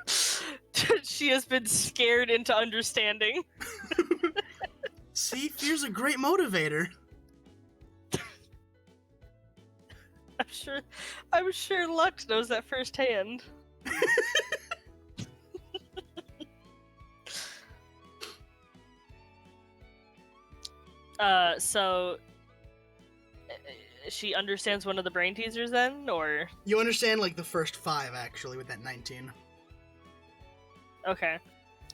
Speaker 16: 19. She has been scared into understanding.
Speaker 13: See, fear's a great motivator.
Speaker 16: I'm sure Lux knows that firsthand. So she understands one of the brain teasers then, or?
Speaker 13: You understand, like, the first 5, actually, with that 19.
Speaker 16: Okay.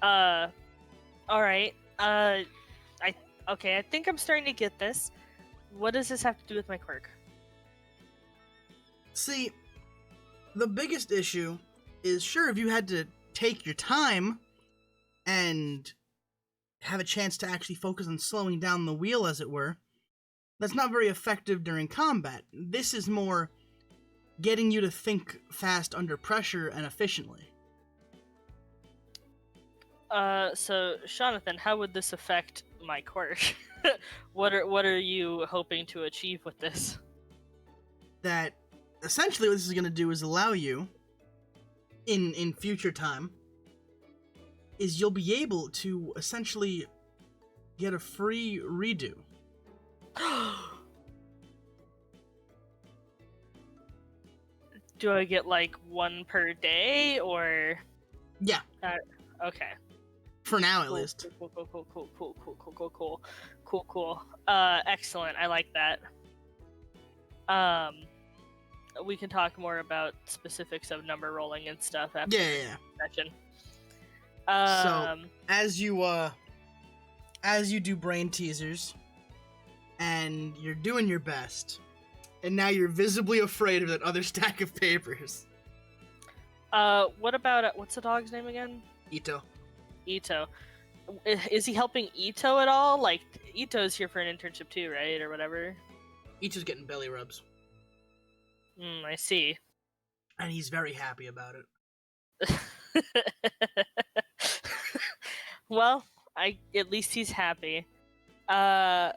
Speaker 16: Alright. I think I'm starting to get this. What does this have to do with my quirk?
Speaker 13: See, the biggest issue is, sure, if you had to take your time and have a chance to actually focus on slowing down the wheel, as it were, that's not very effective during combat. This is more getting you to think fast under pressure and efficiently.
Speaker 16: So, Jonathan, how would this affect my quirk? What are you hoping to achieve with this?
Speaker 13: That, essentially what this is going to do is allow you, in future time, is you'll be able to essentially get a free redo.
Speaker 16: Do I get like one per day, or?
Speaker 13: Yeah.
Speaker 16: Okay.
Speaker 13: For now, at
Speaker 16: Cool,
Speaker 13: least.
Speaker 16: Cool. Excellent. I like that. We can talk more about specifics of number rolling and stuff after
Speaker 13: Yeah.
Speaker 16: session.
Speaker 13: So, as you do brain teasers, and you're doing your best, and now you're visibly afraid of that other stack of papers.
Speaker 16: What about, what's the dog's name again?
Speaker 13: Ito.
Speaker 16: Ito. Is he helping Ito at all? Like, Ito's here for an internship too, right? Or whatever?
Speaker 13: Ito's getting belly rubs.
Speaker 16: I see.
Speaker 13: And he's very happy about it.
Speaker 16: Well, at least he's happy. I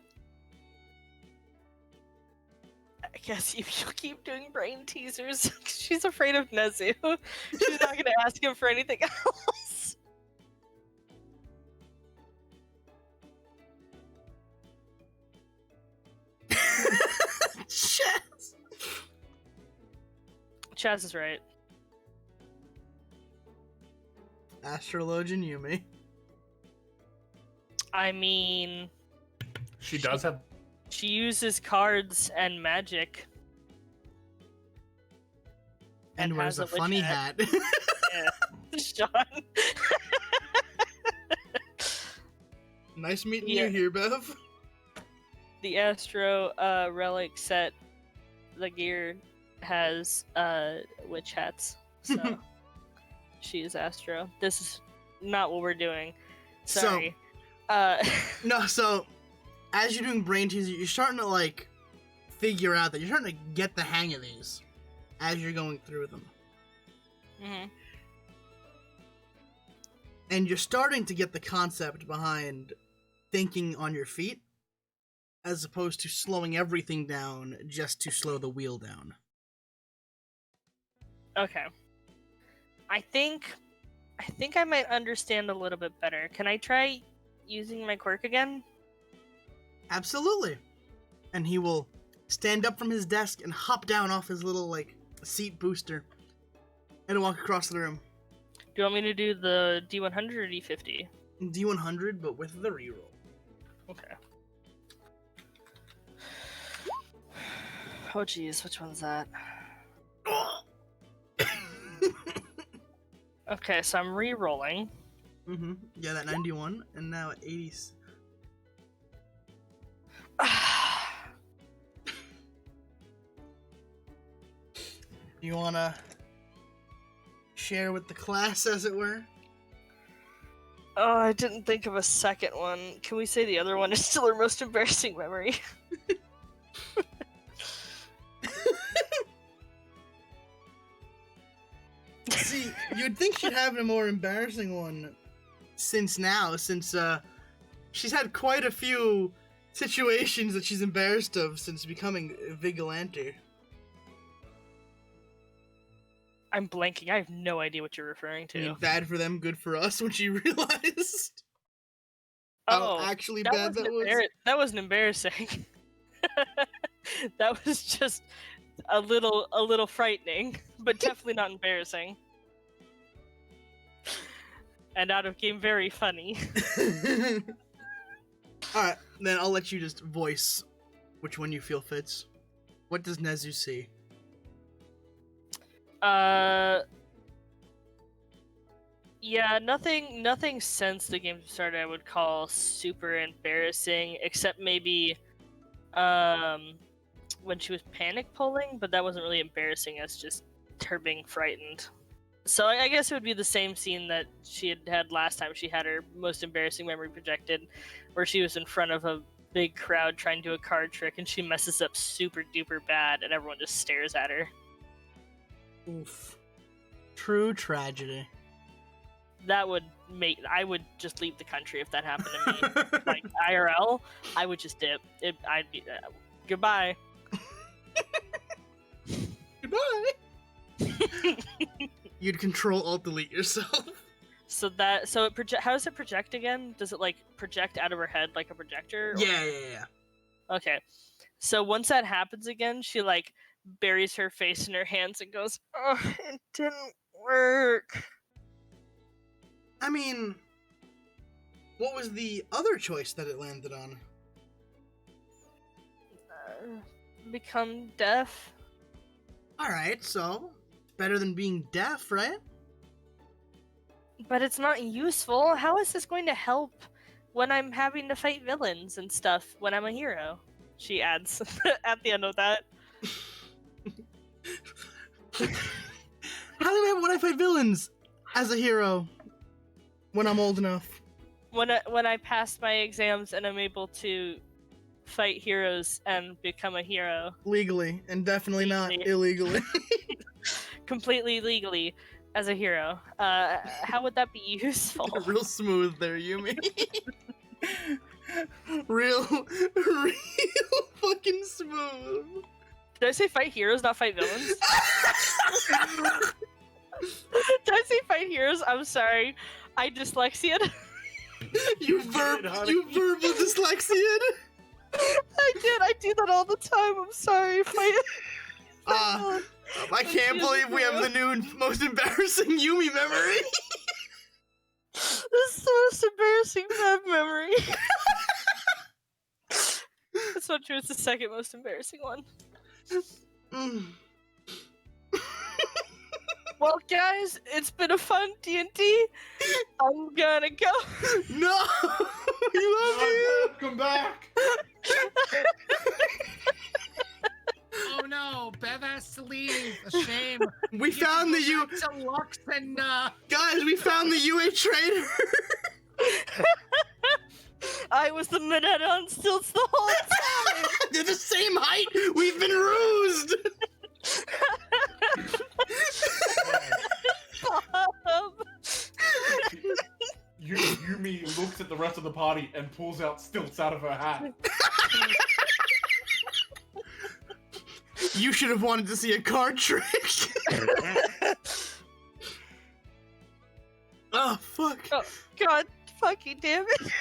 Speaker 16: guess if you keep doing brain teasers, she's afraid of Nezu. She's not gonna ask him for anything else. Chaz is right.
Speaker 13: Astrologian Yumi.
Speaker 16: I mean...
Speaker 17: She does have...
Speaker 16: She uses cards and magic.
Speaker 13: And wears
Speaker 16: has
Speaker 13: a
Speaker 16: witch
Speaker 13: funny hat.
Speaker 16: Yeah. Sean.
Speaker 13: Nice meeting you here, Bev.
Speaker 16: The Astro relic set, the gear has witch hats, so she is Astro. This is not what we're doing. Sorry.
Speaker 13: So as you're doing brain teasers, you're starting to like figure out that you're starting to get the hang of these as you're going through them.
Speaker 16: Mm-hmm.
Speaker 13: And you're starting to get the concept behind thinking on your feet, as opposed to slowing everything down just to slow the wheel down.
Speaker 16: Okay. I think I might understand a little bit better. Can I try using my quirk again?
Speaker 13: Absolutely. And he will stand up from his desk and hop down off his little, like, seat booster and walk across the room.
Speaker 16: Do you want me to do the D100 or D50?
Speaker 13: D100, but with the reroll.
Speaker 16: Okay. Oh geez, which one's that? Okay, so I'm re-rolling.
Speaker 13: Yeah, that 91, and now at 80. You wanna share with the class, as it were?
Speaker 16: Oh, I didn't think of a second one. Can we say the other one is still our most embarrassing memory?
Speaker 13: See, you'd think she'd have a more embarrassing one since she's had quite a few situations that she's embarrassed of since becoming a vigilante.
Speaker 16: I'm blanking. I have no idea what you're referring to.
Speaker 13: I mean, bad for them, good for us when she realized how actually bad that was.
Speaker 16: That wasn't embarrassing. That was just a little frightening, but definitely not embarrassing. And out of game, very funny.
Speaker 13: Alright, then I'll let you just voice which one you feel fits. What does Nezu see?
Speaker 16: Yeah, nothing since the game started I would call super embarrassing, except maybe, when she was panic pulling, but that wasn't really embarrassing as just her being frightened. So I guess it would be the same scene that she had last time she had her most embarrassing memory projected, where she was in front of a big crowd trying to do a card trick and she messes up super duper bad and everyone just stares at her.
Speaker 13: Oof. True tragedy.
Speaker 16: That would I would just leave the country if that happened to me. Like IRL, I would just dip. I'd be goodbye.
Speaker 13: Goodbye. You'd control alt delete yourself.
Speaker 16: So how does it project again? Does it like project out of her head like a projector? Or...
Speaker 13: Yeah.
Speaker 16: Okay. So once that happens again, she like buries her face in her hands and goes, "Oh, it didn't work."
Speaker 13: I mean, what was the other choice that it landed on?
Speaker 16: Become deaf.
Speaker 13: Alright, so better than being deaf, right?
Speaker 16: But it's not useful. How is this going to help when I'm having to fight villains and stuff when I'm a hero? She adds at the end of that.
Speaker 13: How do I fight villains as a hero when I'm old enough?
Speaker 16: When I pass my exams and I'm able to fight heroes and become a hero.
Speaker 13: Legally, and definitely not illegally.
Speaker 16: Completely legally as a hero. How would that be useful?
Speaker 13: Real smooth there, Yumi. real fucking smooth.
Speaker 16: Did I say fight heroes, not fight villains? Did I say fight heroes? I'm sorry. I dyslexia.
Speaker 13: You verbal dyslexia.
Speaker 16: I do that all the time. I'm sorry.
Speaker 13: I can't believe we have the new most embarrassing Yumi memory.
Speaker 16: This is the most embarrassing memory. That's not true. It's the second most embarrassing one. Well, guys, it's been a fun D&D. I'm gonna go.
Speaker 13: No! We love you!
Speaker 14: Come back!
Speaker 18: Oh no, Bev has to leave. A shame.
Speaker 13: We found the U.
Speaker 18: Lux and
Speaker 13: guys, we found the UA trader.
Speaker 16: I was the minute on stilts the whole time.
Speaker 13: They're the same height. We've been rused.
Speaker 14: Yumi looks at the rest of the party and pulls out stilts out of her hat.
Speaker 13: You should have wanted to see a card trick. Oh, fuck.
Speaker 16: Oh, God fucking damn it.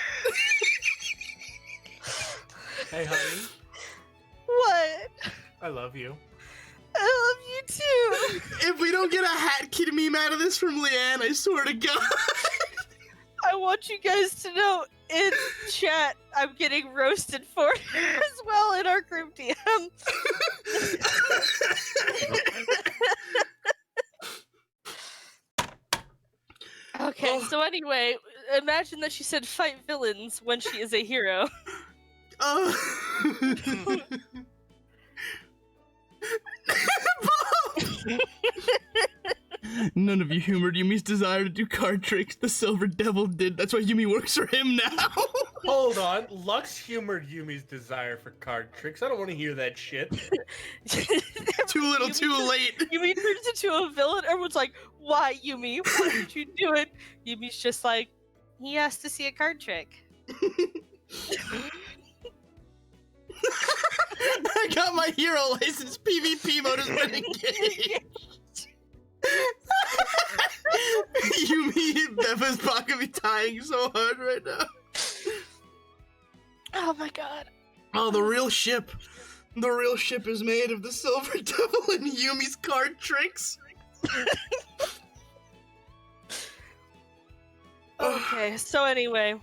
Speaker 17: Hey, honey.
Speaker 16: What?
Speaker 17: I love you.
Speaker 16: I love you too.
Speaker 13: If we don't get a hat kid meme out of this from Leanne, I swear to God.
Speaker 16: I want you guys to know in chat I'm getting roasted for it as well in our group DM. Okay, so anyway, imagine that she said fight villains when she is a hero.
Speaker 13: Bob! None of you humored Yumi's desire to do card tricks. The Silver Devil did. That's why Yumi works for him now.
Speaker 17: Hold on. Lux humored Yumi's desire for card tricks. I don't want to hear that shit.
Speaker 13: Too little, too late.
Speaker 16: Yumi turns into a villain. Everyone's like, why, Yumi? Why did you do it? Yumi's just like, he has to see a card trick.
Speaker 13: I got my hero license. PvP mode has been engaged. Yumi and Beva's pocket be tying so hard right now.
Speaker 16: Oh my god.
Speaker 13: Oh, the real ship. The real ship is made of the Silver Devil and Yumi's card tricks.
Speaker 16: Okay, so anyway,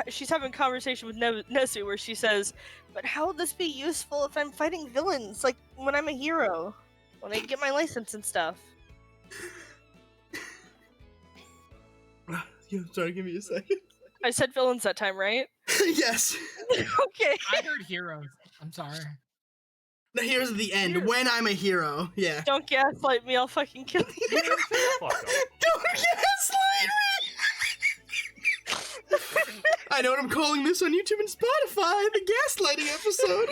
Speaker 16: she's having a conversation with Nezu where she says, but how would this be useful if I'm fighting villains, like when I'm a hero? When I get my license and stuff.
Speaker 13: Sorry, give me a second.
Speaker 16: I said villains that time, right?
Speaker 13: Yes.
Speaker 16: Okay.
Speaker 18: I heard heroes. I'm sorry.
Speaker 13: Now here's the end. When I'm a hero. Yeah.
Speaker 16: Don't gaslight me, I'll fucking kill you.
Speaker 13: Don't gaslight me! I know what I'm calling this on YouTube and Spotify, the gaslighting episode.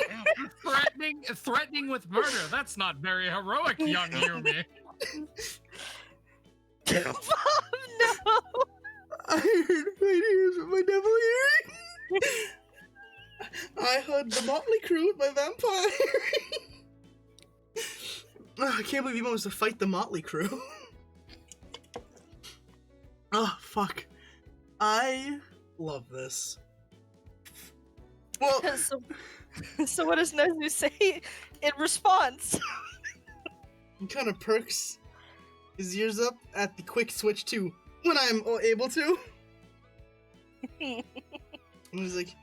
Speaker 18: Threatening with murder. That's not very heroic, young Yumi.
Speaker 16: No!
Speaker 13: I heard right ears with my devil hearing. I heard the Motley Crew with my vampire. Oh, I can't believe he wants to fight the Motley Crew. Oh, fuck. I love this. Well,
Speaker 16: so what does Nezu say in response?
Speaker 13: He kind of perks his ears up at the quick switch to when I'm able to. And he's like,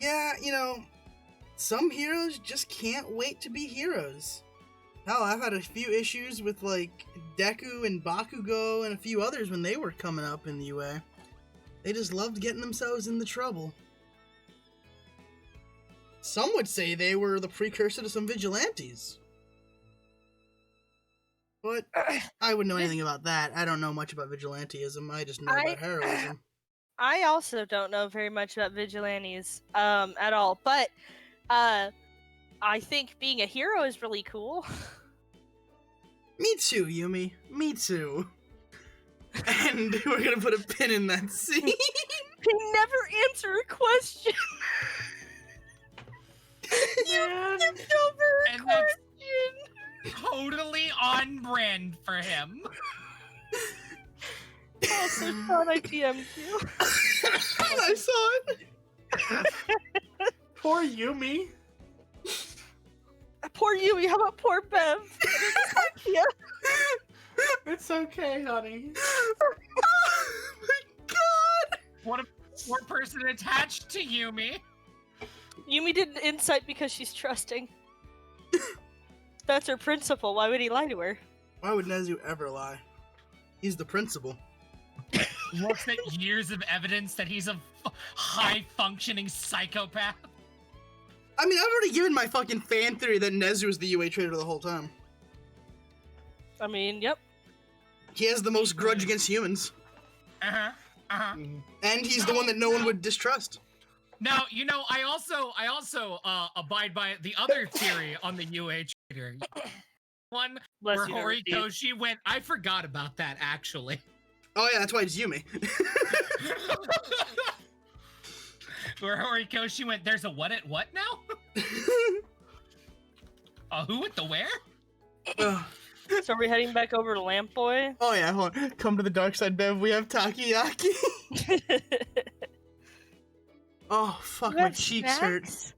Speaker 13: yeah, you know, some heroes just can't wait to be heroes. Hell, I've had a few issues with, like, Deku and Bakugo and a few others when they were coming up in the UA. They just loved getting themselves into trouble. Some would say they were the precursor to some vigilantes. But I wouldn't know anything about that. I don't know much about vigilantism. I just know about heroism.
Speaker 16: I also don't know very much about vigilantes at all, but I think being a hero is really cool.
Speaker 13: Me too, Yumi. Me too. And we're gonna put a pin in that scene.
Speaker 16: They never answer a question.
Speaker 18: Yeah.
Speaker 16: You skipped over a question.
Speaker 18: Totally on brand for him.
Speaker 16: Also, Sean, I DM'd you.
Speaker 13: I saw it.
Speaker 17: Poor Yumi.
Speaker 16: Poor Yumi. How about poor Bev? Yeah.
Speaker 17: It's okay, honey.
Speaker 13: Oh my god!
Speaker 18: What a poor person attached to Yumi.
Speaker 16: Yumi did an insight because she's trusting. That's her principal. Why would he lie to her?
Speaker 13: Why would Nezu ever lie? He's the principal.
Speaker 18: Looks at years of evidence that he's a high-functioning psychopath.
Speaker 13: I mean, I've already given my fucking fan theory that Nezu was the UA traitor the whole time.
Speaker 16: I mean, yep.
Speaker 13: He has the most grudge against humans. And he's the one that no one would distrust.
Speaker 18: Now, you know, I also abide by the other theory on the UA traitor. One where Horikoshi went, I forgot about that, actually.
Speaker 13: Oh yeah, that's why it's Yumi.
Speaker 18: Where Horikoshi went, there's a what at what now? A who at the where?
Speaker 16: So are we heading back over to Lamp Boy?
Speaker 13: Oh yeah, hold on. Come to the dark side, Bev. We have Takoyaki. Oh, fuck, my cheeks hurt.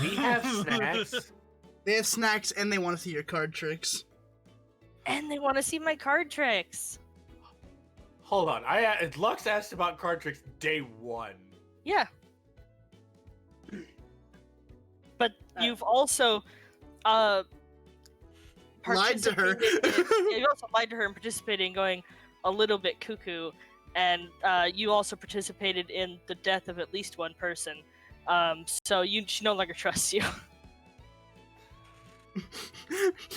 Speaker 17: We have snacks.
Speaker 13: They have snacks and they want to see your card tricks.
Speaker 16: And they want to see my card tricks.
Speaker 17: Hold on. Lux asked about card tricks day one.
Speaker 16: Yeah. But you've also
Speaker 13: lied to her.
Speaker 16: You also lied to her and participated in going a little bit cuckoo, and you also participated in the death of at least one person. So she no longer trusts you.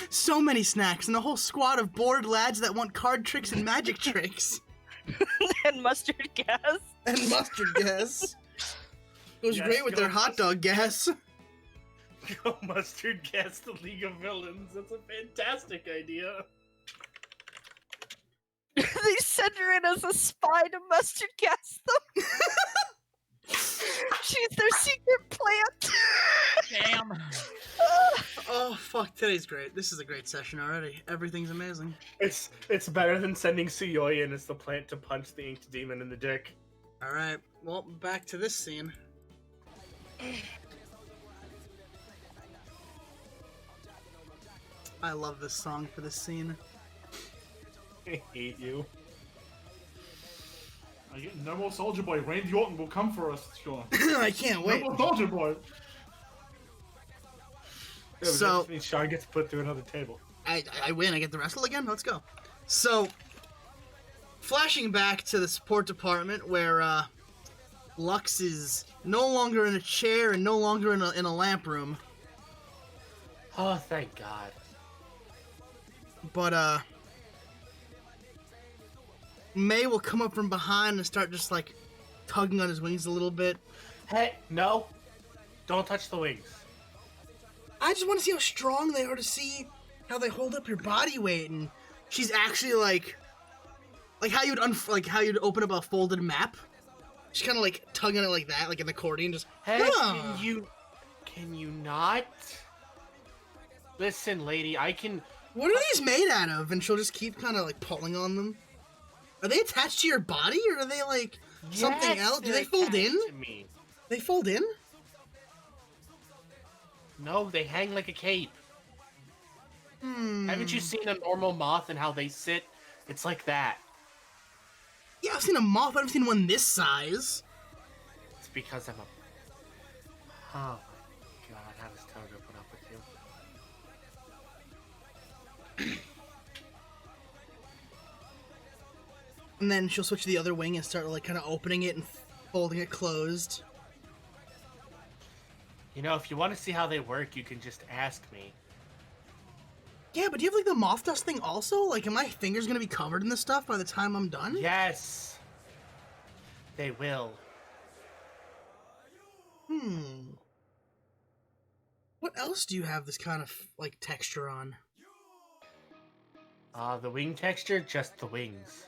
Speaker 13: So many snacks and a whole squad of bored lads that want card tricks and magic tricks.
Speaker 16: And mustard gas.
Speaker 13: And mustard gas. Goes
Speaker 17: Yes,
Speaker 13: great with
Speaker 17: go
Speaker 13: their hot dog gas.
Speaker 17: Go mustard gas the League of Villains. That's a fantastic idea.
Speaker 16: They send her in as a spy to mustard gas them. She's their secret plant.
Speaker 18: Damn.
Speaker 13: Oh fuck! Today's great. This is a great session already. Everything's amazing.
Speaker 17: It's better than sending Suyoi in as the plant to punch the Inked Demon in the dick.
Speaker 13: All right. Well, back to this scene. I love this song for this scene.
Speaker 17: I hate you.
Speaker 14: No more Soldier Boy. Randy Orton will come for us, Sean.
Speaker 13: I can't wait.
Speaker 14: No more Soldier Boy.
Speaker 17: Yeah,
Speaker 13: So-
Speaker 17: that just means Sean gets put through another table.
Speaker 13: I win. I get to wrestle again. Let's go. So, flashing back to the support department where Lux is no longer in a chair and no longer in a lamp room.
Speaker 17: Oh, thank God.
Speaker 13: But May will come up from behind and start just like tugging on his wings a little bit.
Speaker 17: Hey, no. Don't touch the wings.
Speaker 13: I just want to see how strong they are, to see how they hold up your body weight, and she's actually like how you'd open up a folded map. She's kind of like tugging it like that, like an accordion, just.
Speaker 17: Hey,
Speaker 13: "Ah."
Speaker 17: can you not? Listen, lady, I can.
Speaker 13: What are these made out of? And she'll just keep kind of like pulling on them. Are they attached to your body, or are they like something
Speaker 17: Yes,
Speaker 13: else? Do
Speaker 17: they're
Speaker 13: they fold in?
Speaker 17: attached to me.
Speaker 13: They fold in?
Speaker 17: No, they hang like a cape.
Speaker 13: Hmm.
Speaker 17: Haven't you seen a normal moth and how they sit? It's like that.
Speaker 13: Yeah, I've seen a moth, but I've seen one this size.
Speaker 17: It's because I'm a. Oh my God, how does Togo put up with you?
Speaker 13: And then she'll switch to the other wing and start like kind of opening it and folding it closed.
Speaker 17: You know, if you want to see how they work, you can just ask me.
Speaker 13: Yeah, but do you have like the moth dust thing also? Like, are my fingers gonna be covered in this stuff by the time I'm done?
Speaker 17: Yes, they will.
Speaker 13: What else do you have this kind of like texture on?
Speaker 17: The wing texture, just the wings.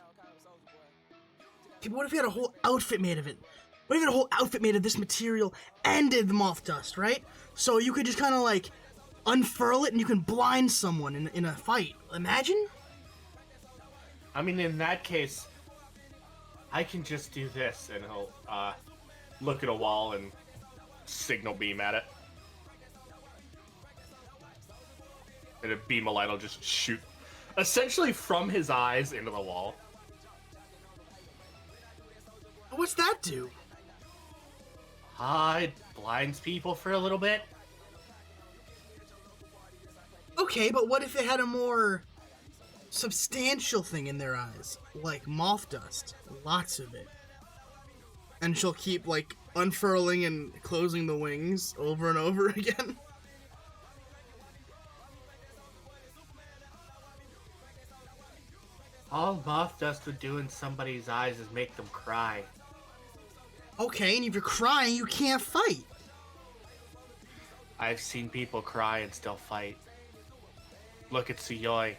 Speaker 13: Okay, but what if you had a whole outfit made of it? What if you had a whole outfit made of this material and did the moth dust, right? So you could just kind of like unfurl it and you can blind someone in a fight. Imagine?
Speaker 17: I mean, in that case, I can just do this and he'll look at a wall and signal beam at it. And a beam of light will just shoot essentially from his eyes into the wall.
Speaker 13: What's that do?
Speaker 17: It blinds people for a little bit.
Speaker 13: Okay, but what if it had a more substantial thing in their eyes? Like moth dust. Lots of it. And she'll keep, like, unfurling and closing the wings over and over again.
Speaker 17: All moth dust would do in somebody's eyes is make them cry.
Speaker 13: Okay, and if you're crying, you can't fight.
Speaker 17: I've seen people cry and still fight. Look at Suyoi.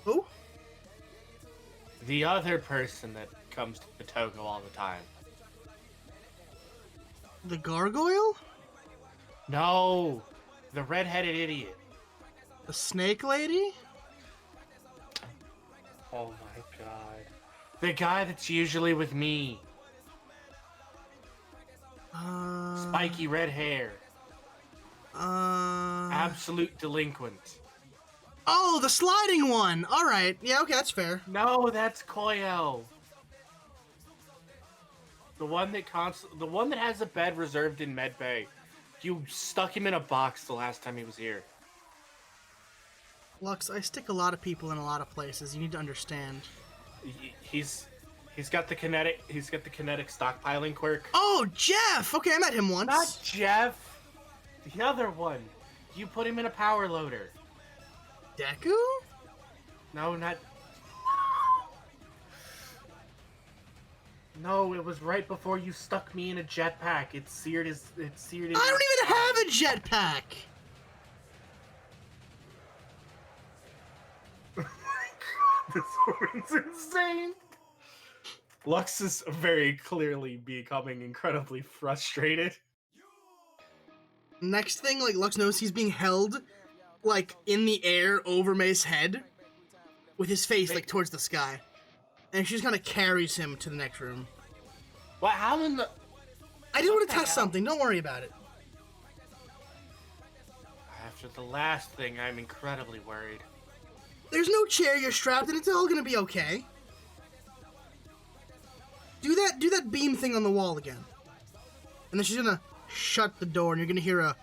Speaker 13: Who?
Speaker 17: The other person that comes to Togo all the time.
Speaker 13: The gargoyle?
Speaker 17: No, the red-headed idiot.
Speaker 13: The snake lady?
Speaker 17: Oh my God. The guy that's usually with me. Spiky red hair. Absolute delinquent.
Speaker 13: Oh, the sliding one! Alright, yeah, okay, that's fair.
Speaker 17: No, that's Koyo. The one that has a bed reserved in Med Bay. You stuck him in a box the last time he was here.
Speaker 13: Lux, I stick a lot of people in a lot of places. You need to understand.
Speaker 17: He's got the kinetic stockpiling quirk.
Speaker 13: Oh, Jeff! Okay, I met him once.
Speaker 17: Not Jeff. The other one. You put him in a power loader.
Speaker 13: Deku?
Speaker 17: No, not... No, it was right before you stuck me in a jetpack. It's seared in...
Speaker 13: I don't even have a jetpack!
Speaker 17: This woman's insane. Lux is very clearly becoming incredibly frustrated.
Speaker 13: Next thing, like, Lux knows he's being held, like, in the air over May's head, with his face, like, towards the sky. And she just kind of carries him to the next room.
Speaker 17: What? How in the...
Speaker 13: I just want to test something, don't worry about it.
Speaker 17: After the last thing, I'm incredibly worried.
Speaker 13: There's no chair, you're strapped, and it's all gonna be okay. Do that beam thing on the wall again. And then she's gonna shut the door, and you're gonna hear a...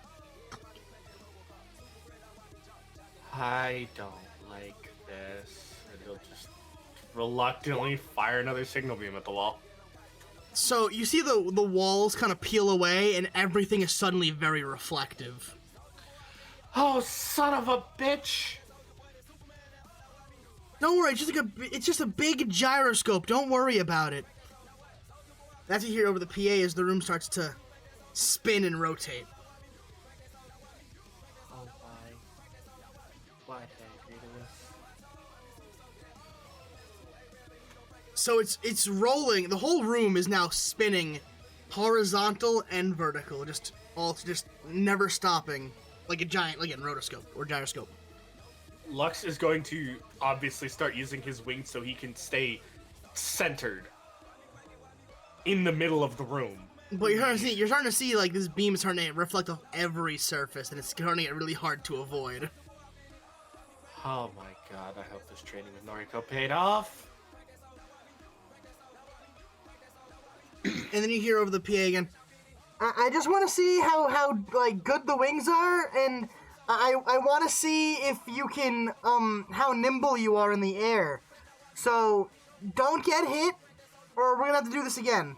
Speaker 17: I don't like this. And he'll just reluctantly fire another signal beam at the wall.
Speaker 13: So, you see the walls kind of peel away, and everything is suddenly very reflective.
Speaker 17: Oh, son of a bitch!
Speaker 13: Don't worry, it's just a big gyroscope. Don't worry about it. That's what you hear over the PA as the room starts to spin and rotate.
Speaker 17: Oh, why did I agree to this?
Speaker 13: So it's rolling. The whole room is now spinning, horizontal and vertical, just never stopping, like a rotoscope or gyroscope.
Speaker 17: Lux is going to obviously start using his wings so he can stay centered in the middle of the room.
Speaker 13: But you're starting to see like this beam is starting to reflect off every surface, and it's starting to get really hard to avoid.
Speaker 17: Oh my god, I hope this training with Noriko paid off.
Speaker 13: And then you hear over the PA again, I just want to see how like good the wings are, and I want to see if you can, how nimble you are in the air. So, don't get hit, or we're gonna have to do this again.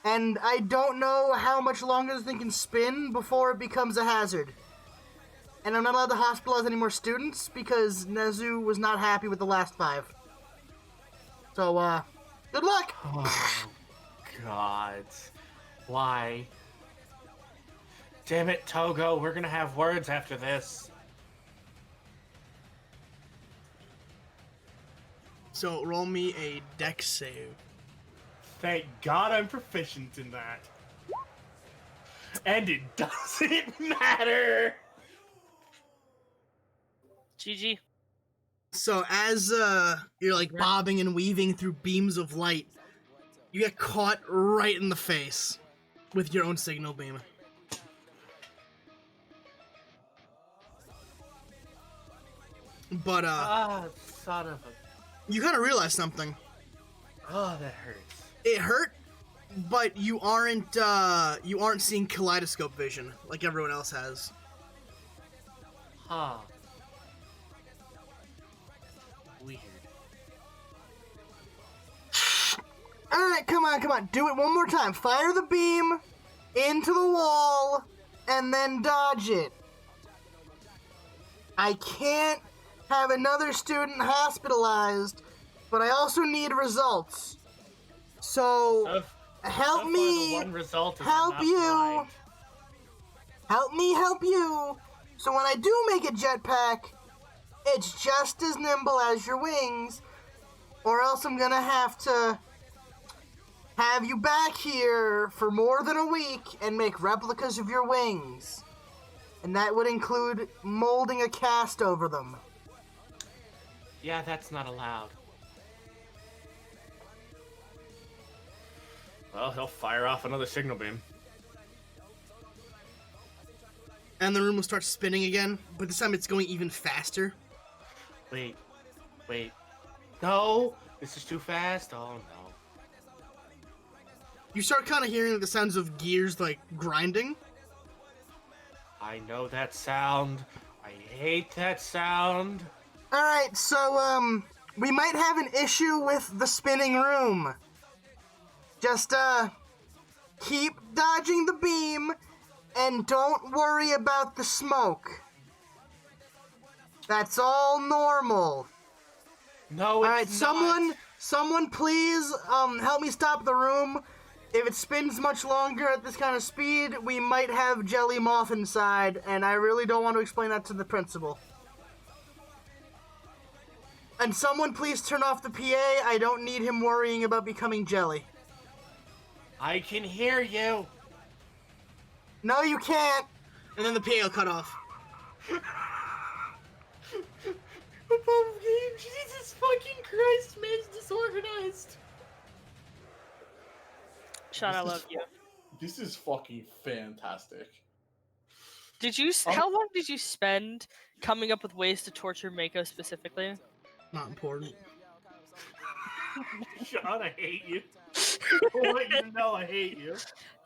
Speaker 13: And I don't know how much longer this thing can spin before it becomes a hazard. And I'm not allowed to hospitalize any more students, because Nezu was not happy with the last 5. So, good luck!
Speaker 17: Oh, God. Why? Damn it, Togo, we're gonna have words after this.
Speaker 13: So, roll me a dex save.
Speaker 17: Thank God I'm proficient in that. And it doesn't matter!
Speaker 16: GG.
Speaker 13: So, as, you're, like, bobbing and weaving through beams of light, you get caught right in the face with your own signal beam. But,
Speaker 17: son of a...
Speaker 13: you kind of realize something.
Speaker 17: Oh, that hurts.
Speaker 13: It hurt, but you aren't seeing kaleidoscope vision like everyone else has.
Speaker 17: Huh. Weird.
Speaker 13: Alright, come on. Do it one more time. Fire the beam into the wall and then dodge it. I can't have another student hospitalized, but I also need results. So, help me help you. Help me help you. So when I do make a jetpack, it's just as nimble as your wings, or else I'm gonna have to have you back here for more than a week and make replicas of your wings. And that would include molding a cast over them.
Speaker 17: Yeah, that's not allowed. Well, he'll fire off another signal beam.
Speaker 13: And the room will start spinning again, but this time it's going even faster.
Speaker 17: Wait. No! This is too fast. Oh, no.
Speaker 13: You start kind of hearing the sounds of gears, like, grinding.
Speaker 17: I know that sound. I hate that sound.
Speaker 13: Alright, so, we might have an issue with the spinning room. Just, keep dodging the beam, And don't worry about the smoke. That's all normal.
Speaker 17: No, it's
Speaker 13: Alright,
Speaker 17: not.
Speaker 13: someone please, help me stop the room. If it spins much longer at this kind of speed, we might have Jelly Moth inside, and I really don't want to explain that to the principal. And someone please turn off the PA. I don't need him worrying about becoming jelly.
Speaker 17: I can hear you.
Speaker 13: No, you can't. And then the PA will cut off.
Speaker 18: Jesus fucking Christ, man's disorganized.
Speaker 16: Sean, I love you.
Speaker 14: This is fucking fantastic.
Speaker 16: How long did you spend coming up with ways to torture Mako specifically?
Speaker 13: Not important.
Speaker 17: Sean, I hate you. I'll let you know I hate you.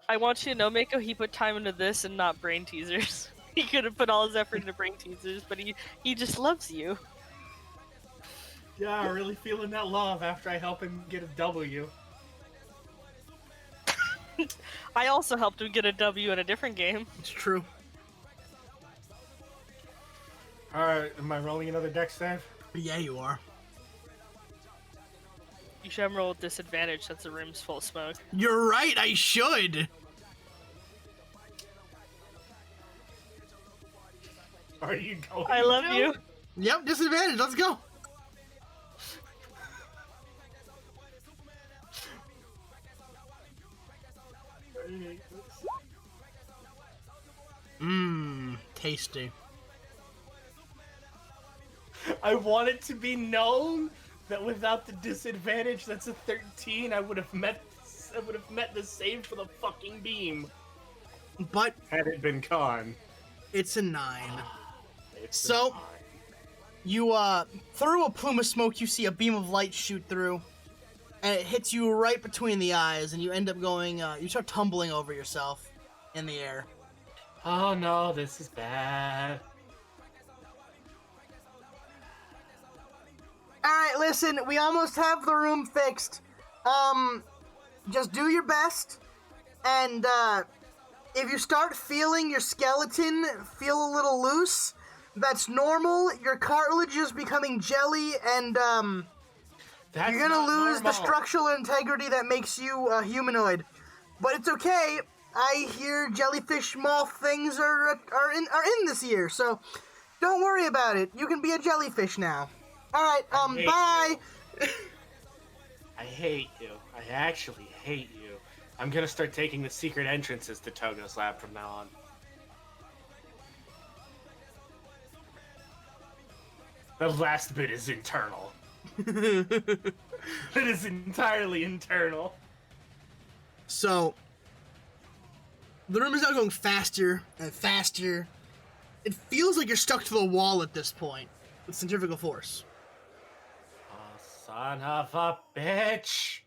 Speaker 16: I want you to know, Mako, he put time into this and not brain teasers. He could have put all his effort into brain teasers, but he just loves you.
Speaker 17: Yeah, I'm really feeling that love after I help him get a W.
Speaker 16: I also helped him get a W in a different game.
Speaker 13: It's true.
Speaker 17: Alright, am I rolling another dex save?
Speaker 13: Yeah, you are.
Speaker 16: You should have rolled with disadvantage since the room's full of smoke.
Speaker 13: You're right, I should!
Speaker 17: Are you going
Speaker 16: I love you.
Speaker 13: Yep, disadvantage, let's go! Mmm, tasty.
Speaker 17: I want it to be known that without the disadvantage, that's a 13. I would have met the save for the fucking beam.
Speaker 13: But
Speaker 17: had it been con.
Speaker 13: It's a 9. So, you through a plume of smoke, you see a beam of light shoot through, and it hits you right between the eyes, and you end up going, you start tumbling over yourself in the air.
Speaker 17: Oh no, this is bad.
Speaker 13: Alright, listen, we almost have the room fixed. Just do your best, and, if you start feeling your skeleton feel a little loose, that's normal. Your cartilage is becoming jelly, and, you're gonna lose the structural integrity that makes you humanoid. But it's okay. I hear jellyfish moth things are in this year, so don't worry about it. You can be a jellyfish now. Alright, bye!
Speaker 17: I hate you. I actually hate you. I'm gonna start taking the secret entrances to Togo's lab from now on. The last bit is internal. It is entirely internal.
Speaker 13: So, the room is now going faster and faster. It feels like you're stuck to the wall at this point with centrifugal force.
Speaker 17: Oh, son of a bitch!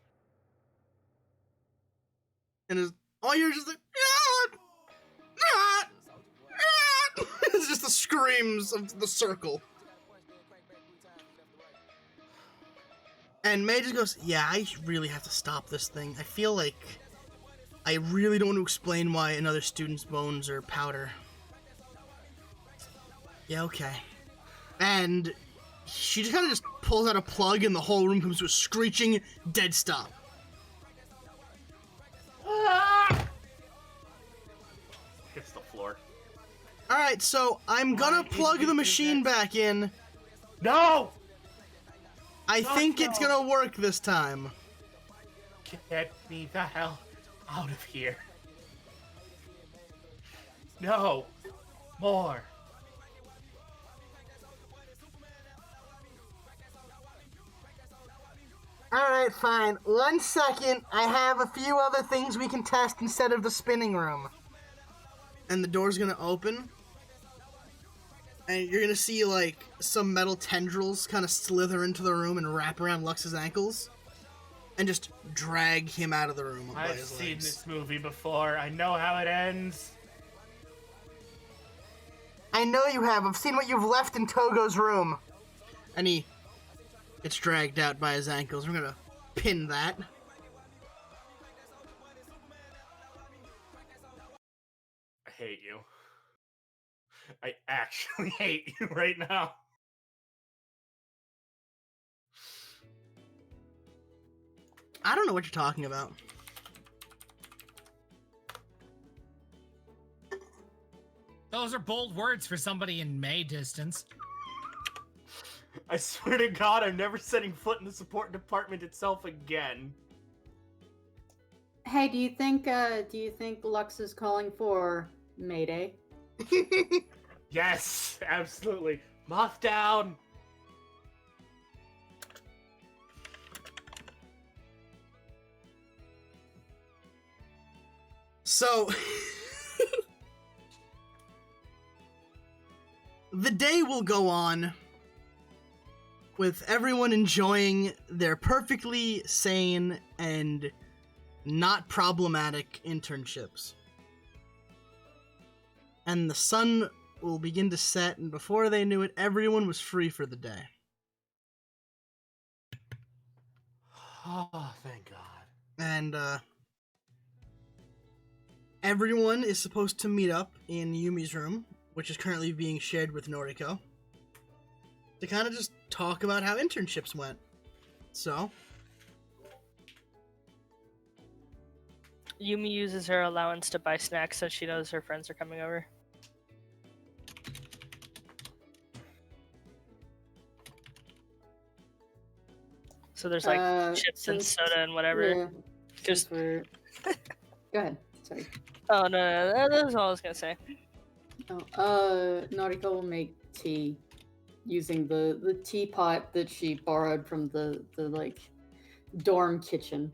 Speaker 13: And all you're just like, it's just the screams of the circle. And May just goes, yeah, I really have to stop this thing. I feel like I really don't want to explain why another student's bones are powder. Yeah, okay. And she just kind of just pulls out a plug and the whole room comes to a screeching dead stop.
Speaker 17: Hits the floor.
Speaker 13: Alright, so I'm gonna plug the machine back in.
Speaker 17: No!
Speaker 13: I think it's gonna work this time.
Speaker 17: Get me the hell out of here. No. More.
Speaker 13: Alright, fine. 1 second. I have a few other things we can test instead of the spinning room. And the door's gonna open. And you're gonna see, like, some metal tendrils kind of slither into the room and wrap around Lux's ankles. And just drag him out of the room by
Speaker 17: I've
Speaker 13: his
Speaker 17: seen
Speaker 13: legs.
Speaker 17: this movie before. I know how it ends.
Speaker 13: I know you have. I've seen what you've left in Togo's room. And he gets dragged out by his ankles. We're gonna pin that.
Speaker 17: I hate you. I actually hate you right now.
Speaker 13: I don't know what you're talking about.
Speaker 18: Those are bold words for somebody in May distance.
Speaker 17: I swear to God, I'm never setting foot in the support department itself again.
Speaker 15: Hey, do you think Lux is calling for Mayday?
Speaker 17: Yes, absolutely. Moth down.
Speaker 13: So, the day will go on with everyone enjoying their perfectly sane and not problematic internships. And the sun will begin to set, and before they knew it, everyone was free for the day.
Speaker 17: Oh, thank God.
Speaker 13: And, everyone is supposed to meet up in Yumi's room, which is currently being shared with Noriko, to kind of just talk about how internships went. So,
Speaker 16: Yumi uses her allowance to buy snacks so she knows her friends are coming over. So there's like chips and soda and whatever.
Speaker 15: Yeah.
Speaker 16: Just
Speaker 15: Go ahead. Sorry.
Speaker 16: Oh no, that's all I was gonna say.
Speaker 15: Noriko will make tea using the teapot that she borrowed from the like dorm kitchen.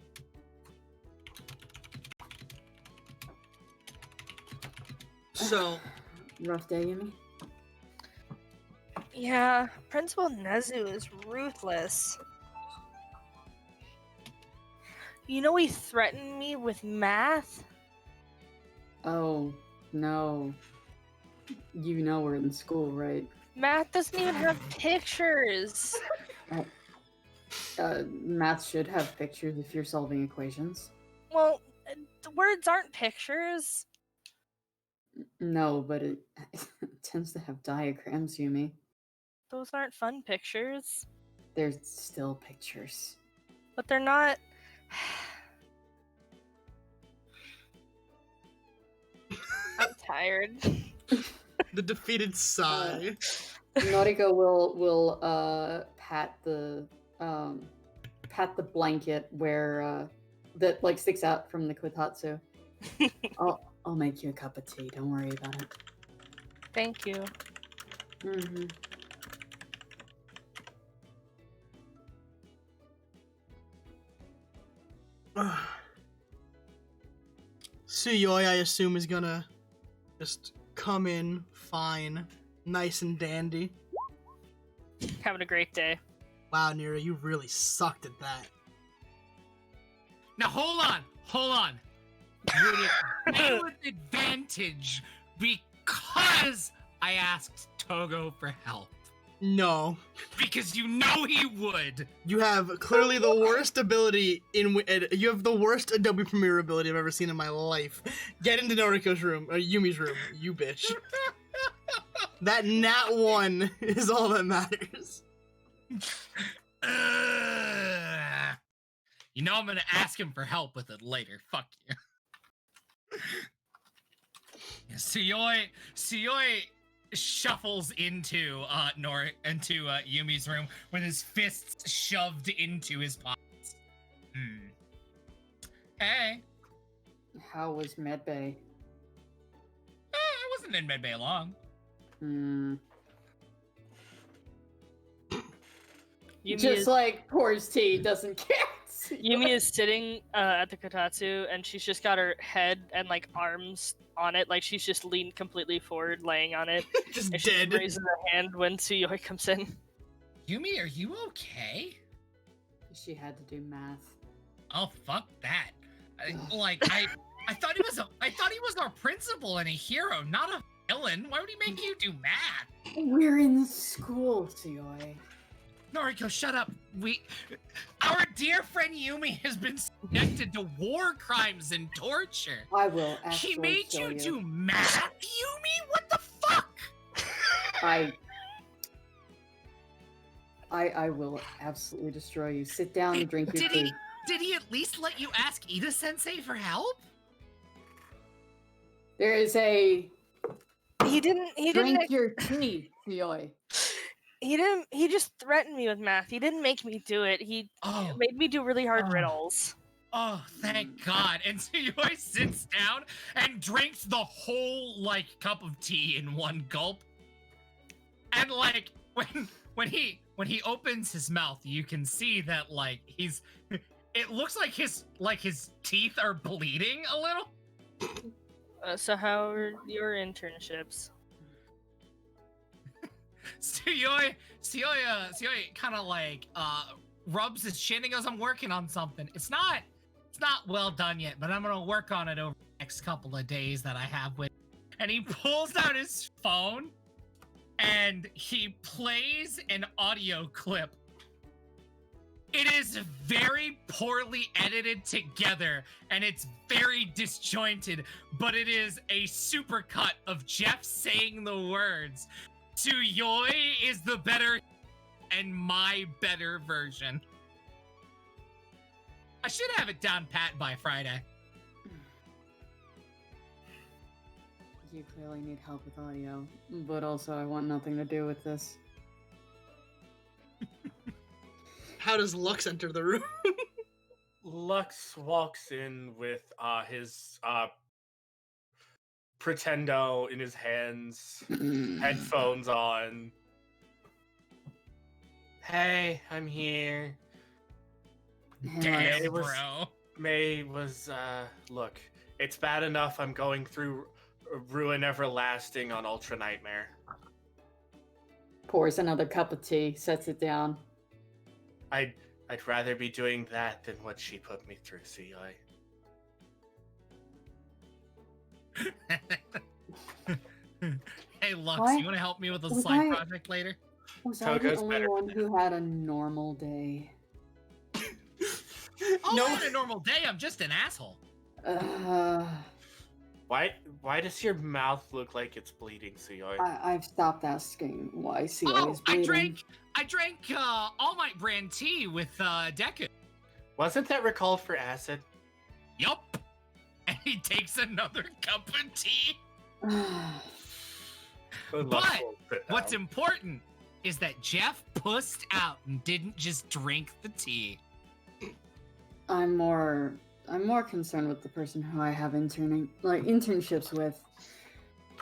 Speaker 13: So
Speaker 15: rough day, Yumi?
Speaker 16: Yeah, Principal Nezu is ruthless. You know he threatened me with math?
Speaker 15: Oh, no. You know we're in school, right?
Speaker 16: Math doesn't even have pictures.
Speaker 15: Math should have pictures if you're solving equations.
Speaker 16: Well, the words aren't pictures.
Speaker 15: No, but it tends to have diagrams, Yumi.
Speaker 16: Those aren't fun pictures.
Speaker 15: They're still pictures.
Speaker 16: But they're not... I'm tired.
Speaker 13: The defeated sigh.
Speaker 15: Noriko will pat the blanket where that like sticks out from the kotatsu. I'll make you a cup of tea. Don't worry about it.
Speaker 16: Thank you.
Speaker 15: Mm-hmm.
Speaker 13: Suyoi, I assume, is gonna just come in fine, nice and dandy.
Speaker 16: Having a great day.
Speaker 13: Wow, Nira, you really sucked at that.
Speaker 18: Now hold on. Would it be with advantage because I asked Togo for help?
Speaker 13: No.
Speaker 18: Because you know he would.
Speaker 13: You have clearly the worst ability you have the worst Adobe Premiere ability I've ever seen in my life. Get into Noriko's room, or Yumi's room, you bitch. That nat 1 is all that matters.
Speaker 18: You know I'm gonna ask him for help with it later. Fuck you. Suyoi shuffles into Yumi's room with his fists shoved into his pockets. Hey.
Speaker 15: How was medbay?
Speaker 18: I wasn't in medbay long.
Speaker 15: Just like pours tea, doesn't care.
Speaker 16: Yumi is sitting at the kotatsu, and she's just got her head and like arms on it, like she's just leaned completely forward, laying on it.
Speaker 13: Just
Speaker 16: and
Speaker 13: dead.
Speaker 16: She raises her hand when Suyoi comes in.
Speaker 18: Yumi, are you okay?
Speaker 15: She had to do math.
Speaker 18: Oh fuck that! I thought he was our principal and a hero, not a villain. Why would he make you do math?
Speaker 15: We're in school, Suyoi.
Speaker 18: Noriko, shut up. Our dear friend Yumi has been subjected to war crimes and torture.
Speaker 15: I will actually
Speaker 18: He made
Speaker 15: show
Speaker 18: you
Speaker 15: you.
Speaker 18: do math, Yumi? What the fuck?
Speaker 15: I will absolutely destroy you. Sit down and drink your tea.
Speaker 18: Did he at least let you ask Ida Sensei for help?
Speaker 15: There is a.
Speaker 16: He didn't.
Speaker 15: Drink your tea, Fioi.
Speaker 16: He just threatened me with math. He didn't make me do it. He made me do really hard riddles.
Speaker 18: Oh, thank God. And Tsuyoi sits down and drinks the whole, cup of tea in one gulp. And, when he opens his mouth, you can see that, it looks like his teeth are bleeding a little.
Speaker 16: So how are your internships?
Speaker 18: Tsuyoi kind of rubs his chin and goes, I'm working on something. It's not well done yet, but I'm gonna work on it over the next couple of days that I have with. And he pulls out his phone and he plays an audio clip. It is very poorly edited together and it's very disjointed, but it is a supercut of Jeff saying the words, Tsuyoi is the better and my better version. I should have it down pat by Friday.
Speaker 15: You clearly need help with audio, but also I want nothing to do with this.
Speaker 13: How does Lux enter the room?
Speaker 17: Lux walks in with his Pretendo in his hands, headphones on. Hey, I'm here.
Speaker 18: Damn, bro.
Speaker 17: May was, look, it's bad enough I'm going through Ruin Everlasting on Ultra Nightmare.
Speaker 15: Pours another cup of tea, sets it down.
Speaker 17: I'd rather be doing that than what she put me through, Tsuyoi.
Speaker 18: Hey, Lux,
Speaker 15: What?
Speaker 18: you want to help me with a
Speaker 15: Was
Speaker 18: side
Speaker 15: I-
Speaker 18: project later?
Speaker 15: Was I the only one who had a normal day?
Speaker 18: Oh, no. I had a normal day. I'm just an asshole.
Speaker 17: Why does your mouth look like it's bleeding, Tsuyoi?
Speaker 15: I've stopped asking why Fioi is bleeding.
Speaker 18: I drank All Might brand tea with Deku.
Speaker 17: Wasn't that recalled for acid?
Speaker 18: Yup. And he takes another cup of tea. But what's important is that Jeff pussed out and didn't just drink the tea.
Speaker 15: I'm more concerned with the person who I have internships with.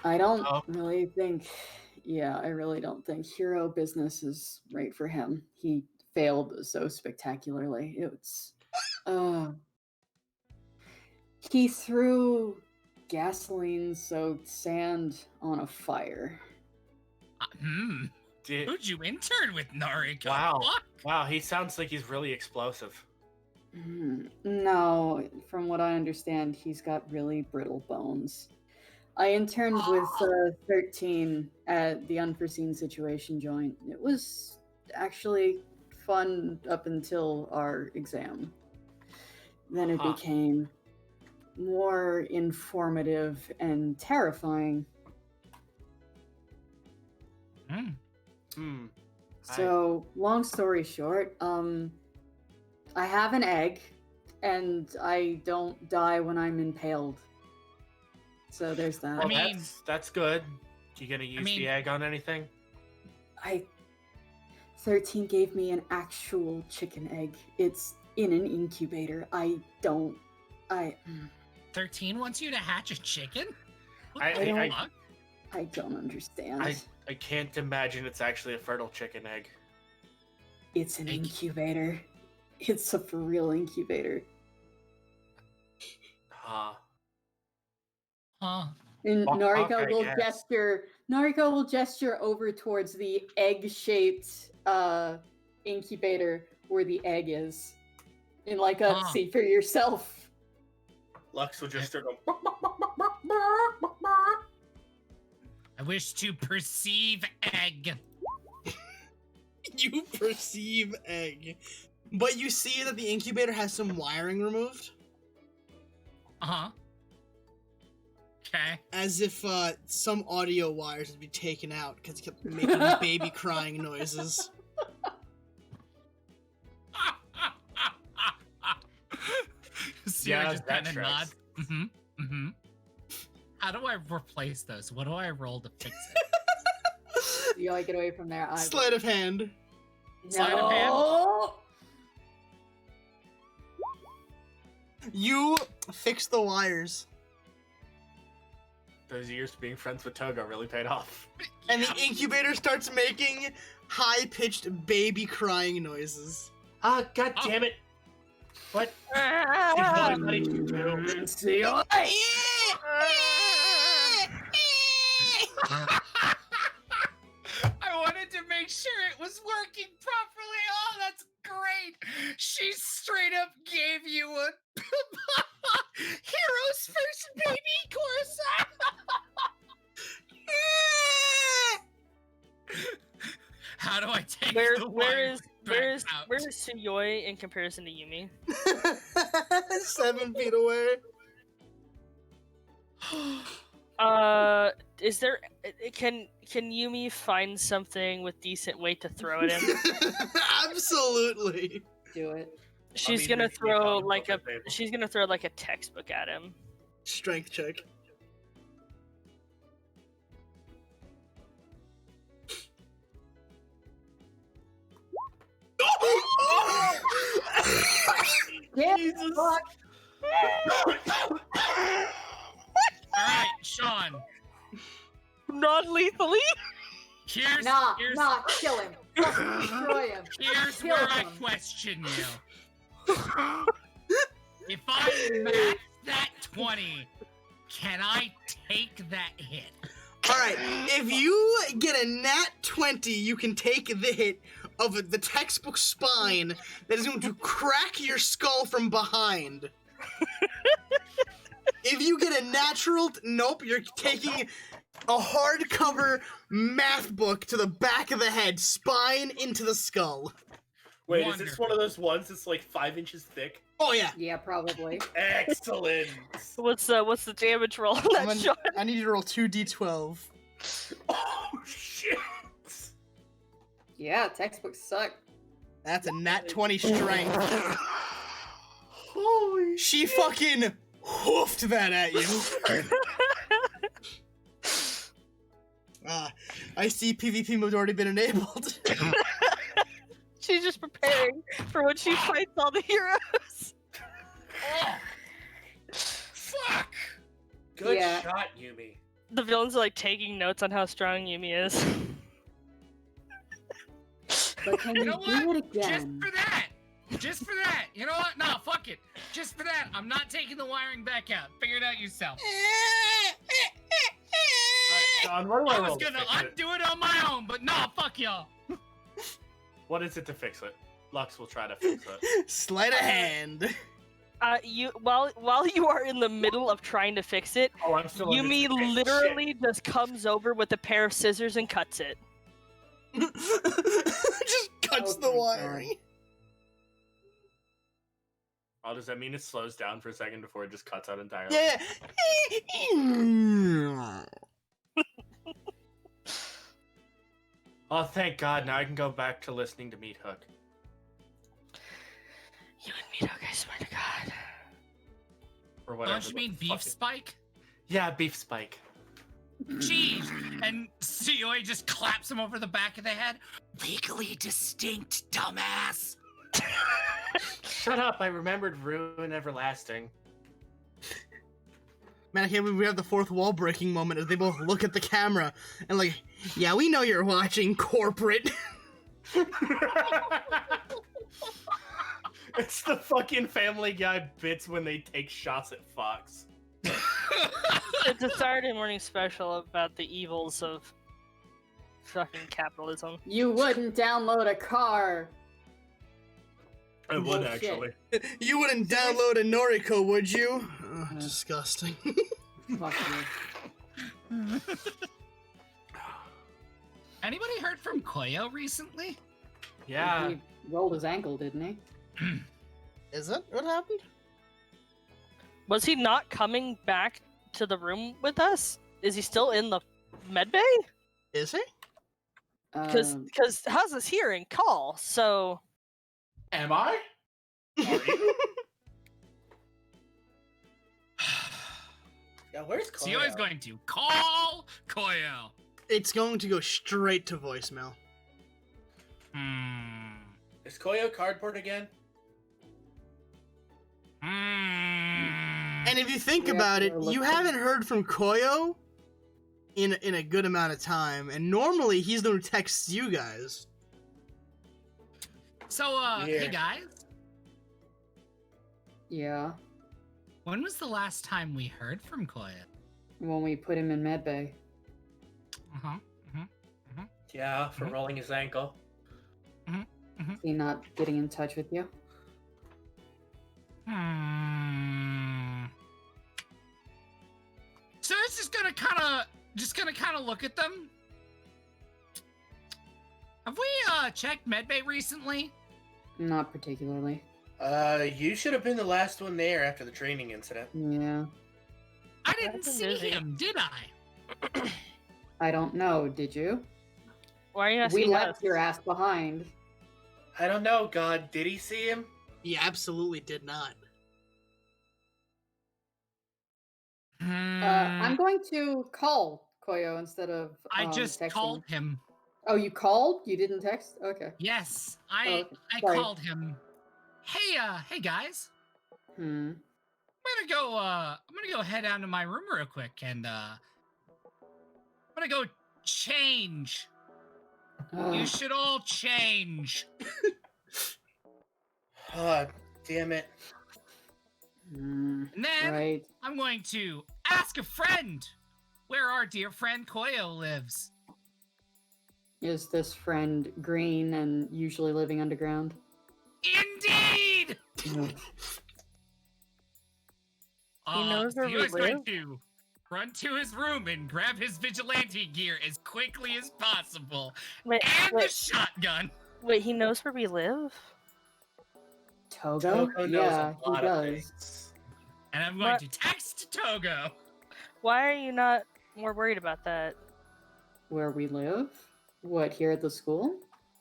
Speaker 15: I don't really think, I really don't think hero business is right for him. He failed so spectacularly. It's, he threw gasoline-soaked sand on a fire.
Speaker 18: Who'd you intern with, Noriko?
Speaker 17: Wow.
Speaker 18: Fuck.
Speaker 17: Wow, he sounds like he's really explosive.
Speaker 15: No, from what I understand, he's got really brittle bones. I interned with 13 at the Unforeseen Situation joint. It was actually fun up until our exam. Then it became more informative and terrifying. So, long story short, I have an egg, and I don't die when I'm impaled. So there's that.
Speaker 17: Well, that's good. You gonna use the egg on anything?
Speaker 15: 13 gave me an actual chicken egg. It's in an incubator.
Speaker 18: 13 wants you to hatch a chicken?
Speaker 15: I don't understand.
Speaker 17: I can't imagine it's actually a fertile chicken egg.
Speaker 15: It's an incubator. It's a for real incubator. And Noriko will gesture over towards the egg-shaped incubator where the egg is. In like a see for yourself.
Speaker 17: Lux will just start going.
Speaker 18: I wish to perceive egg.
Speaker 13: You perceive egg. But you see that the incubator has some wiring removed.
Speaker 18: Uh-huh. Okay.
Speaker 13: As if some audio wires would be taken out because it kept making baby crying noises.
Speaker 18: Sierra just kind of nods. Mm-hmm. Mm-hmm. How do I replace those? What do I roll to fix it?
Speaker 15: You gotta get away from there.
Speaker 13: Sleight of hand.
Speaker 18: Sleight of hand?
Speaker 13: You fix the wires.
Speaker 17: Those years being friends with Togo really paid off.
Speaker 13: And the incubator starts making high-pitched baby crying noises.
Speaker 17: Ah, god damn it. What?
Speaker 15: See you.
Speaker 18: I wanted to make sure it was working properly. Oh, that's great. She straight up gave you a hero's first baby course. How do I take the
Speaker 16: where is Suyoi in comparison to Yumi?
Speaker 13: 7 feet away.
Speaker 16: Is there? Can Yumi find something with decent weight to throw it in?
Speaker 13: Absolutely.
Speaker 15: Do it.
Speaker 16: She's gonna throw like a textbook at him.
Speaker 13: Strength check.
Speaker 15: Jesus.
Speaker 18: Alright, Sean.
Speaker 16: Non-lethally?
Speaker 18: Here's
Speaker 15: kill him. Destroy him.
Speaker 18: Here's
Speaker 15: Kill
Speaker 18: where
Speaker 15: him.
Speaker 18: I question you. If I match that 20, can I take that hit?
Speaker 13: Alright, if you get a nat 20, you can take the hit of the textbook spine that is going to crack your skull from behind. If you get a natural, nope, you're taking a hardcover math book to the back of the head, spine into the skull.
Speaker 17: Wait, is this one of those ones that's like 5 inches thick?
Speaker 13: Oh yeah.
Speaker 15: Yeah, probably.
Speaker 17: Excellent.
Speaker 16: What's the damage roll on that shot?
Speaker 13: I need you to roll 2d12.
Speaker 17: Oh shit.
Speaker 15: Yeah, textbooks suck.
Speaker 13: That's a nat 20 strength.
Speaker 17: Holy
Speaker 13: She fucking hoofed that at you. I see PvP mode already been enabled.
Speaker 16: She's just preparing for when she fights all the heroes.
Speaker 18: Fuck!
Speaker 17: Good
Speaker 15: Yeah.
Speaker 17: shot, Yumi.
Speaker 16: The villains are like taking notes on how strong Yumi is.
Speaker 15: But can
Speaker 18: You
Speaker 15: you
Speaker 18: know
Speaker 15: do
Speaker 18: what?
Speaker 15: it again?
Speaker 18: Just for that. You know what? No, fuck it. Just for that. I'm not taking the wiring back out. Figure it out yourself.
Speaker 17: John, what do
Speaker 18: I
Speaker 17: roll
Speaker 18: was
Speaker 17: to
Speaker 18: gonna
Speaker 17: fix it?
Speaker 18: undo it on my own, but no, fuck y'all.
Speaker 17: What is it to fix it? Lux will try to fix it.
Speaker 13: Sleight of hand.
Speaker 16: You while you are in the middle of trying to fix it,
Speaker 17: Oh, I'm still under
Speaker 16: Yumi
Speaker 17: some
Speaker 16: literally just comes over with a pair of scissors and cuts it.
Speaker 13: Just cuts the wiring.
Speaker 17: Oh, does that mean it slows down for a second before it just cuts out entirely?
Speaker 13: Yeah.
Speaker 17: Oh, thank God. Now I can go back to listening to Meat Hook.
Speaker 16: You and Meat Hook, I swear to God.
Speaker 17: Or whatever.
Speaker 18: Don't you mean
Speaker 17: the
Speaker 18: beef
Speaker 17: fuck it-
Speaker 18: spike?
Speaker 17: Yeah, Beef Spike.
Speaker 18: Jeez! And Suyoi just claps him over the back of the head. Legally distinct, dumbass!
Speaker 17: Shut up, I remembered Ruin Everlasting.
Speaker 13: Man, I can't believe we have the fourth wall breaking moment as they both look at the camera and like, yeah, we know you're watching, corporate.
Speaker 17: It's the fucking Family Guy bits when they take shots at Fox.
Speaker 16: It's a Saturday morning special about the evils of fucking capitalism.
Speaker 15: You wouldn't download a car.
Speaker 17: I would,
Speaker 15: Bullshit.
Speaker 17: actually.
Speaker 13: You wouldn't download a Noriko, would you? Disgusting.
Speaker 15: Fuck you.
Speaker 18: Anybody heard from Koyo recently?
Speaker 17: Yeah.
Speaker 15: He rolled his ankle, didn't he?
Speaker 13: Is it? What happened?
Speaker 16: Was he not coming back to the room with us? Is he still in the med bay?
Speaker 13: Is he?
Speaker 16: Because Haz is here in call, so...
Speaker 14: Am I?
Speaker 19: Are you? Yeah, where's Koyo?
Speaker 18: Sio is going to call Koyo.
Speaker 13: It's going to go straight to voicemail.
Speaker 19: Is Koyo cardboard again?
Speaker 13: And if you think about it, you haven't heard from Koyo in a good amount of time, and normally he's the one who texts you guys.
Speaker 18: So, hey guys.
Speaker 15: Yeah.
Speaker 18: When was the last time we heard from Koyo?
Speaker 15: When we put him in medbay.
Speaker 19: Yeah, for rolling his ankle.
Speaker 15: Is he not getting in touch with you?
Speaker 18: So it's just gonna kind of look at them. Have we checked medbay recently?
Speaker 15: Not particularly.
Speaker 19: You should have been the last one there after the training incident.
Speaker 15: Yeah.
Speaker 18: I didn't see him, did I?
Speaker 15: I don't know. Did you?
Speaker 16: Why are you asking
Speaker 15: We left
Speaker 16: us?
Speaker 15: your ass behind.
Speaker 19: I don't know, God. Did he see him?
Speaker 13: He absolutely did not.
Speaker 15: I'm going to call Koyo instead of.
Speaker 18: I just
Speaker 15: texting.
Speaker 18: called him.
Speaker 15: Oh, you called? You didn't text? Okay.
Speaker 18: Yes,
Speaker 15: Oh,
Speaker 18: I
Speaker 15: okay. Sorry.
Speaker 18: called him. Hey guys.
Speaker 15: Hmm.
Speaker 18: I'm gonna go head down to my room real quick and I'm gonna go change. You should all change.
Speaker 19: Damn it.
Speaker 18: And then I'm going to ask a friend where our dear friend Koyo lives.
Speaker 15: Is this friend green and usually living underground?
Speaker 18: Indeed!
Speaker 16: He knows where we
Speaker 18: Theo's going
Speaker 16: live?
Speaker 18: to run to his room and grab his vigilante gear as quickly as possible.
Speaker 16: Wait,
Speaker 18: and the shotgun.
Speaker 16: Wait, he knows where we live?
Speaker 15: Togo?
Speaker 19: Togo knows
Speaker 15: Yeah,
Speaker 19: a lot
Speaker 15: he
Speaker 19: of
Speaker 15: does.
Speaker 18: And I'm going to text Togo.
Speaker 16: Why are you not more worried about that?
Speaker 15: Where we live? What, here at the school?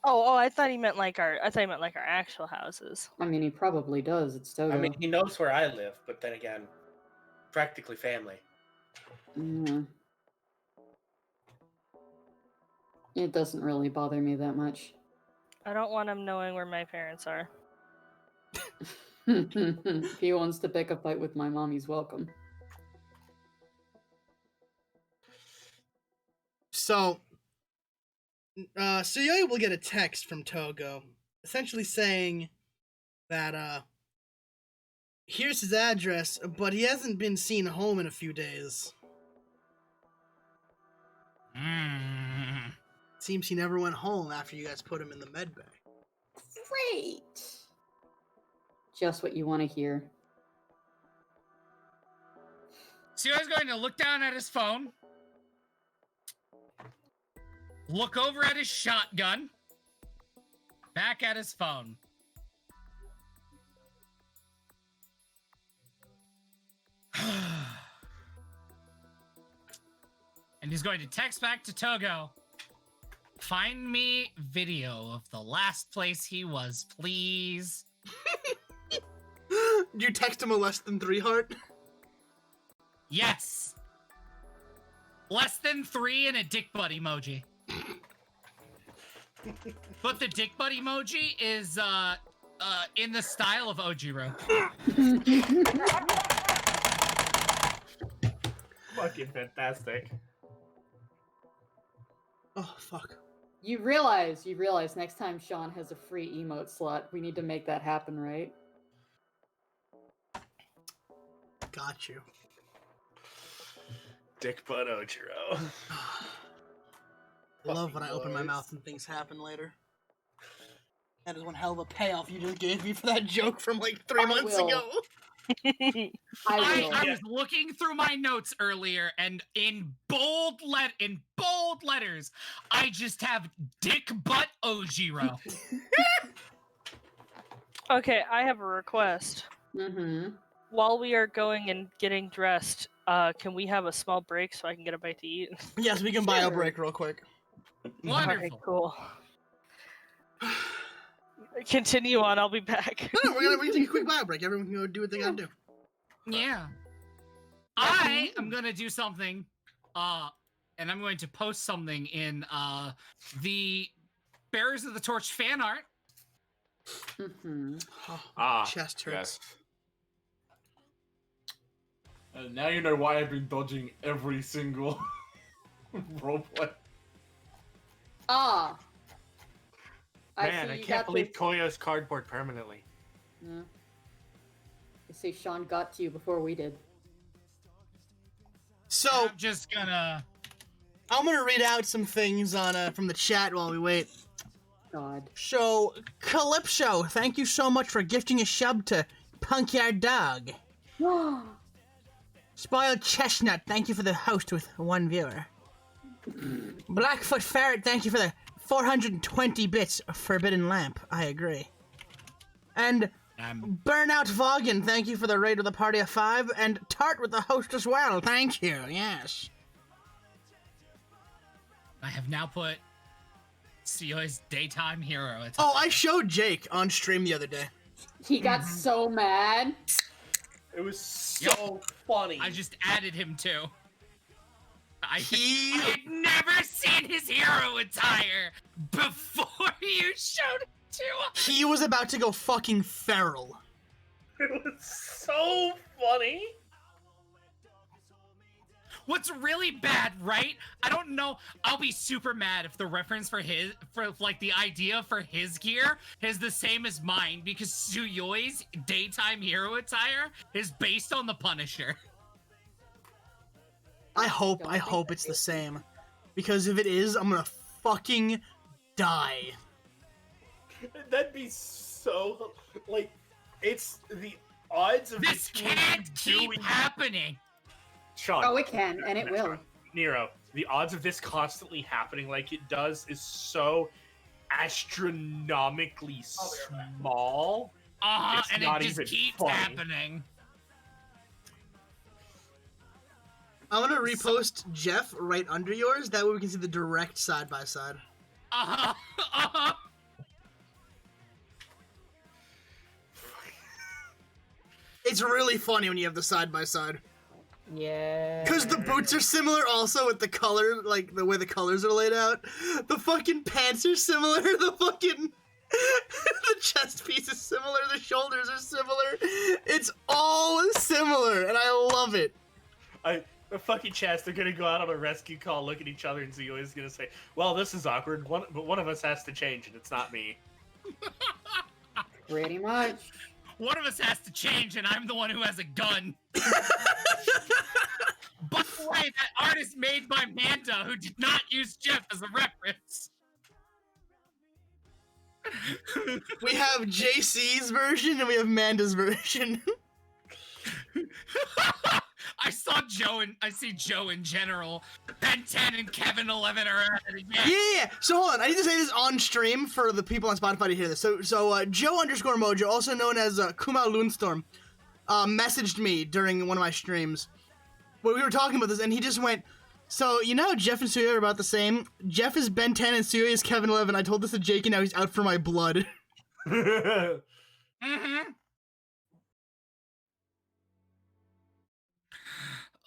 Speaker 16: Oh, I thought he meant like our actual houses.
Speaker 15: I mean, he probably does. It's Togo.
Speaker 19: I mean, he knows where I live, but then again, practically family.
Speaker 15: It doesn't really bother me that much.
Speaker 16: I don't want him knowing where my parents are.
Speaker 15: If he wants to pick a fight with my mom, he's welcome.
Speaker 13: So, Suyoi will get a text from Togo, essentially saying that, here's his address, but he hasn't been seen home in a few days. Seems he never went home after you guys put him in the med bay.
Speaker 15: Great! Just what you want to hear.
Speaker 18: Sio's going to look down at his phone, look over at his shotgun, back at his phone. And he's going to text back to Togo. Find me video of the last place he was, please.
Speaker 13: Did you text him a less than 3 heart?
Speaker 18: Yes. Less than 3 and a dick butt emoji. But the dick butt emoji is in the style of Ojiro.
Speaker 17: Fucking fantastic.
Speaker 13: Oh, fuck.
Speaker 15: You realize next time Sean has a free emote slot, we need to make that happen, right?
Speaker 13: Got you.
Speaker 19: Dick butt Ojiro.
Speaker 13: I love when I open my mouth and things happen later. That is one hell of a payoff you just gave me for that joke from like 3 months ago.
Speaker 18: I was looking through my notes earlier, and in bold letters, I just have Dick Butt Ojiro.
Speaker 16: Okay, I have a request.
Speaker 15: Mm-hmm.
Speaker 16: While we are going and getting dressed, can we have a small break so I can get a bite to eat?
Speaker 13: Yes, we can buy a break real quick.
Speaker 16: Wonderful. Alright, cool. Continue on, I'll be back.
Speaker 13: No, we're gonna take a quick bio break. Everyone can go do what they gotta do.
Speaker 18: Yeah. I am gonna do something, and I'm going to post something in the Bearers of the Torch fan art.
Speaker 15: Mm-hmm.
Speaker 13: Chest hurts.
Speaker 14: And now you know why I've been dodging every single roleplay.
Speaker 17: Man,
Speaker 15: see
Speaker 17: I
Speaker 15: you
Speaker 17: can't
Speaker 15: got
Speaker 17: believe
Speaker 15: this.
Speaker 17: Koyo's cardboard permanently.
Speaker 15: Yeah. I say Sean got to you before we did.
Speaker 13: So
Speaker 18: I'm just gonna.
Speaker 13: I'm gonna read out some things on from the chat while we wait.
Speaker 15: God.
Speaker 13: So Calypso, thank you so much for gifting a sub to Punkyard Dog. Spoiled Chestnut, thank you for the host with one viewer. Blackfoot Ferret, thank you for the 420 bits of Forbidden Lamp. I agree. And Burnout Vogan, thank you for the raid with a party of 5. And Tart with the host as well, thank you, yes.
Speaker 18: I have now put Sio's daytime hero.
Speaker 13: Oh, I showed Jake on stream the other day.
Speaker 15: He got so mad.
Speaker 17: It was so funny.
Speaker 18: I just added him too. I had never seen his hero attire before you showed it to us.
Speaker 13: He was about to go fucking feral.
Speaker 17: It was so funny.
Speaker 18: What's really bad, right? I don't know. I'll be super mad if the reference for the idea for his gear is the same as mine, because Tsuyoi's daytime hero attire is based on the Punisher.
Speaker 13: I hope it's the same. Because if it is, I'm gonna fucking die.
Speaker 17: That'd be so, like, it's the odds of
Speaker 18: this can't keep happening.
Speaker 17: Sean.
Speaker 15: Oh, it can, and it will.
Speaker 17: Nero, the odds of this constantly happening like it does is so astronomically small. It's
Speaker 18: and
Speaker 17: not
Speaker 18: it just
Speaker 17: even
Speaker 18: keeps
Speaker 17: funny.
Speaker 18: happening.
Speaker 13: I'm gonna repost Jeff right under yours, that way we can see the direct side by side. It's really funny when you have the side by side.
Speaker 15: Yeah.
Speaker 13: Because the boots are similar also with the color, like the way the colors are laid out. The fucking pants are similar, the fucking... the chest piece is similar, the shoulders are similar. It's all similar, and I love it.
Speaker 17: The fucking chest, they're gonna go out on a rescue call, look at each other, and Zio is gonna say, well, this is awkward, but one of us has to change, and it's not me.
Speaker 15: Pretty much.
Speaker 18: One of us has to change, and I'm the one who has a gun. By the way, that art is made by Manda, who did not use Jeff as a reference.
Speaker 13: We have JC's version, and we have Manda's version.
Speaker 18: I see Joe in general. Ben 10 and Kevin 11 are at it again.
Speaker 13: Yeah. So hold on, I need to say this on stream for the people on Spotify to hear this. So Joe_Mojo, also known as Kuma Loonstorm, messaged me during one of my streams where we were talking about this, and he just went, so you know Jeff and Suya are about the same? Jeff is Ben 10 and Suya is Kevin 11. I told this to Jake, and now he's out for my blood.
Speaker 18: Mm-hmm.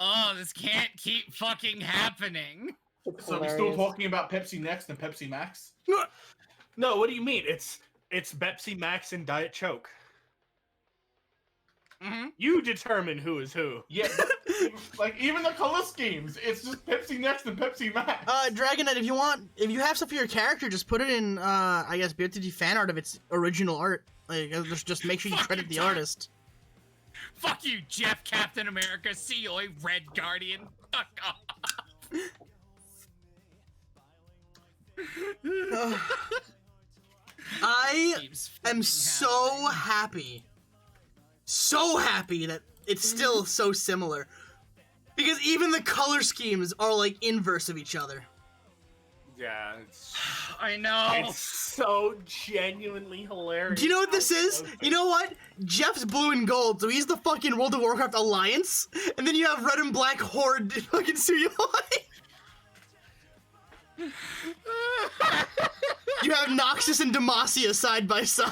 Speaker 18: Oh, this can't keep fucking happening.
Speaker 14: So we're still talking about Pepsi Next and Pepsi Max?
Speaker 17: No, what do you mean? It's Pepsi Max and Diet Choke.
Speaker 18: Mm-hmm.
Speaker 17: You determine who is who.
Speaker 14: Yeah, like even the color schemes, it's just Pepsi Next and Pepsi Max.
Speaker 13: Dragon Knight, if you have stuff for your character, just put it in, I guess, BFTG fan art of its original art. Like, just make sure you credit the artist.
Speaker 18: Fuck you, Jeff, Captain America, Seoy, Red Guardian. Fuck
Speaker 13: off. I am so happy so happy that it's still so similar. Because even the color schemes are like inverse of each other.
Speaker 17: Yeah, it's...
Speaker 18: I know.
Speaker 17: It's so genuinely hilarious.
Speaker 13: Do you know what this is? You know what? Jeff's blue and gold, so he's the fucking World of Warcraft Alliance, and then you have red and black Horde fucking Suyoi. You have Noxus and Demacia side by side.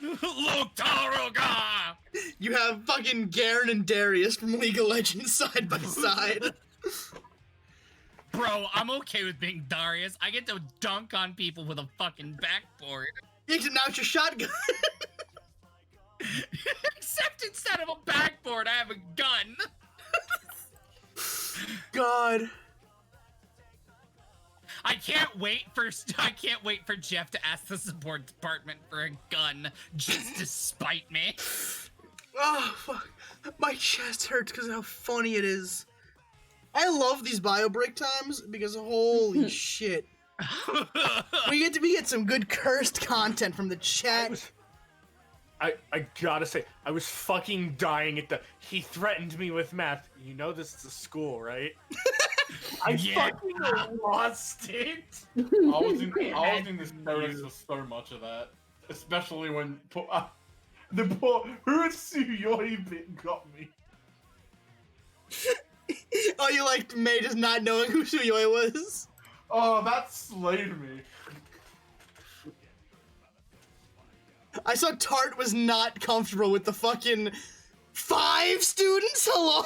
Speaker 18: Look, Taruga!
Speaker 13: You have fucking Garen and Darius from League of Legends side by side.
Speaker 18: Bro, I'm okay with being Darius. I get to dunk on people with a fucking backboard.
Speaker 13: Except now it's your shotgun.
Speaker 18: Except instead of a backboard, I have a gun.
Speaker 13: God.
Speaker 18: I can't wait for Jeff to ask the support department for a gun just to spite me.
Speaker 13: Oh, fuck. My chest hurts because of how funny it is. I love these bio break times because holy shit. We get some good cursed content from the chat.
Speaker 17: I gotta say, I was fucking dying at he threatened me with math. You know this is a school, right? I fucking lost it.
Speaker 14: I was in this notice for so much of that. Especially when the poor Suyoi bit got me.
Speaker 13: Oh, you liked May just not knowing who Suyoi was?
Speaker 14: Oh, that slayed me.
Speaker 13: I saw Tart was not comfortable with the fucking 5 students? Hello?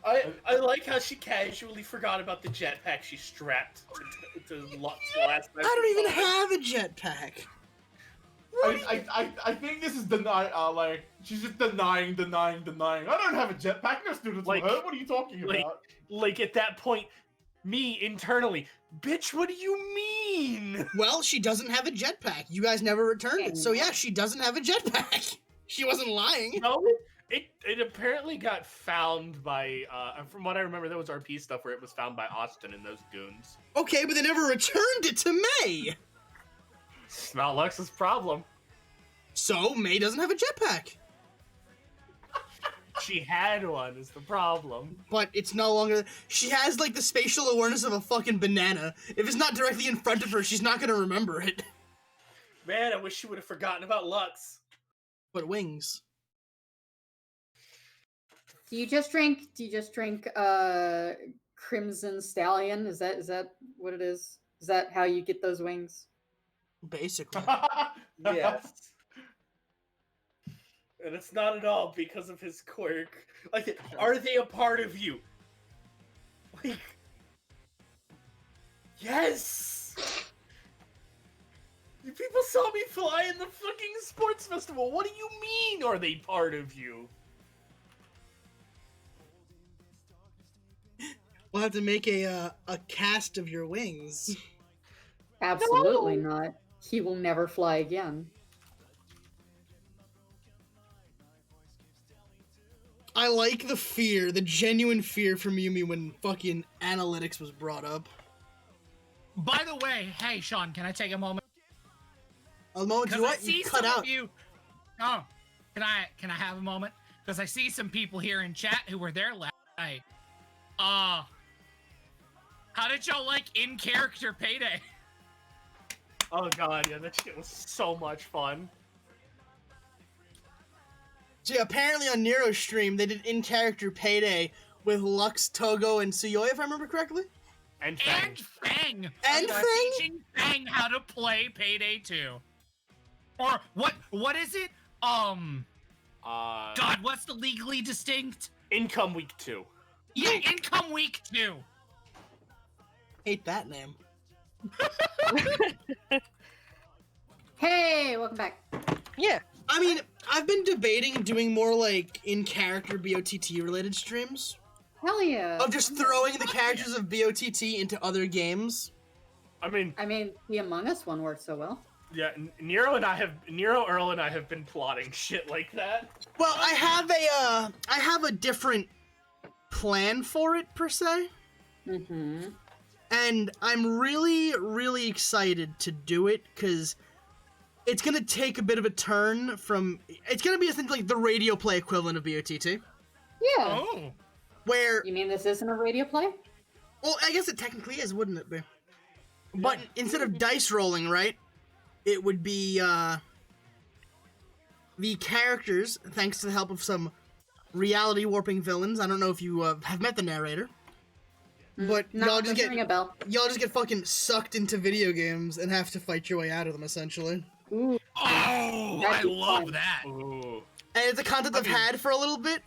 Speaker 19: I like how she casually forgot about the jetpack she strapped to last night.
Speaker 13: I don't even have a jetpack.
Speaker 14: I think this is like she's just denying. I don't have a jetpack. No students will hurt. What are you talking about?
Speaker 17: Like at that point, me internally, bitch, what do you mean?
Speaker 13: Well, she doesn't have a jetpack. You guys never returned it. So yeah, she doesn't have a jetpack. She wasn't lying.
Speaker 17: No, it apparently got found by, from what I remember, there was RP stuff where it was found by Austin and those goons.
Speaker 13: Okay, but they never returned it to May.
Speaker 17: It's not Lux's problem.
Speaker 13: So, May doesn't have a jetpack.
Speaker 17: She had one, is the problem.
Speaker 13: But it's no longer... She has, like, the spatial awareness of a fucking banana. If it's not directly in front of her, she's not gonna remember it.
Speaker 19: Man, I wish she would have forgotten about Lux.
Speaker 13: But wings.
Speaker 15: Do you just drink Crimson Stallion? Is that what it is? Is that how you get those wings?
Speaker 13: Basically.
Speaker 19: Yes. And it's not at all because of his quirk. Like, are they a part of you? Like, yes! People saw me fly in the fucking sports festival. What do you mean, are they part of you?
Speaker 13: We'll have to make a cast of your wings.
Speaker 15: Absolutely not. He will never fly again.
Speaker 13: I like the fear, the genuine fear from Yumi when fucking analytics was brought up.
Speaker 18: By the way, hey Sean, can I take a moment?
Speaker 13: A moment to what? You cut out.
Speaker 18: Oh, can I have a moment? Because I see some people here in chat who were there last night. How did y'all like in-character Payday?
Speaker 17: Oh god, yeah, that shit was so much fun.
Speaker 13: So yeah, apparently on Nero's stream, they did in-character Payday with Lux, Togo, and Suyoi, if I remember correctly?
Speaker 17: And Fang.
Speaker 18: And
Speaker 13: Fang?
Speaker 18: Teaching Fang how to play Payday 2. Or, what is it? God, what's the legally distinct?
Speaker 17: Income Week 2.
Speaker 18: Yeah, Income Week 2.
Speaker 13: Hate that name.
Speaker 15: Hey, welcome back.
Speaker 16: Yeah.
Speaker 13: I mean, I've been debating doing more like in-character BOTT related streams.
Speaker 15: Hell yeah.
Speaker 13: Of just throwing the characters of BOTT into other games.
Speaker 17: I mean,
Speaker 15: the Among Us one worked so well.
Speaker 17: Yeah, Nero, Earl, and I have been plotting shit like that.
Speaker 13: Well, I have a different plan for it per se.
Speaker 15: Mm-hmm.
Speaker 13: And I'm really, really excited to do it because it's gonna take a bit of a turn from. It's gonna be essentially like the radio play equivalent of BOTT.
Speaker 15: Yeah.
Speaker 18: Oh.
Speaker 13: Where
Speaker 15: you mean this isn't a radio play?
Speaker 13: Well, I guess it technically is, wouldn't it be? But instead of dice rolling, right? It would be the characters, thanks to the help of some reality warping villains. I don't know if you have met the narrator, but y'all just get fucking sucked into video games and have to fight your way out of them, essentially.
Speaker 15: Ooh.
Speaker 18: Oh, I love that.
Speaker 17: Ooh.
Speaker 13: And it's a concept I've had for a little bit,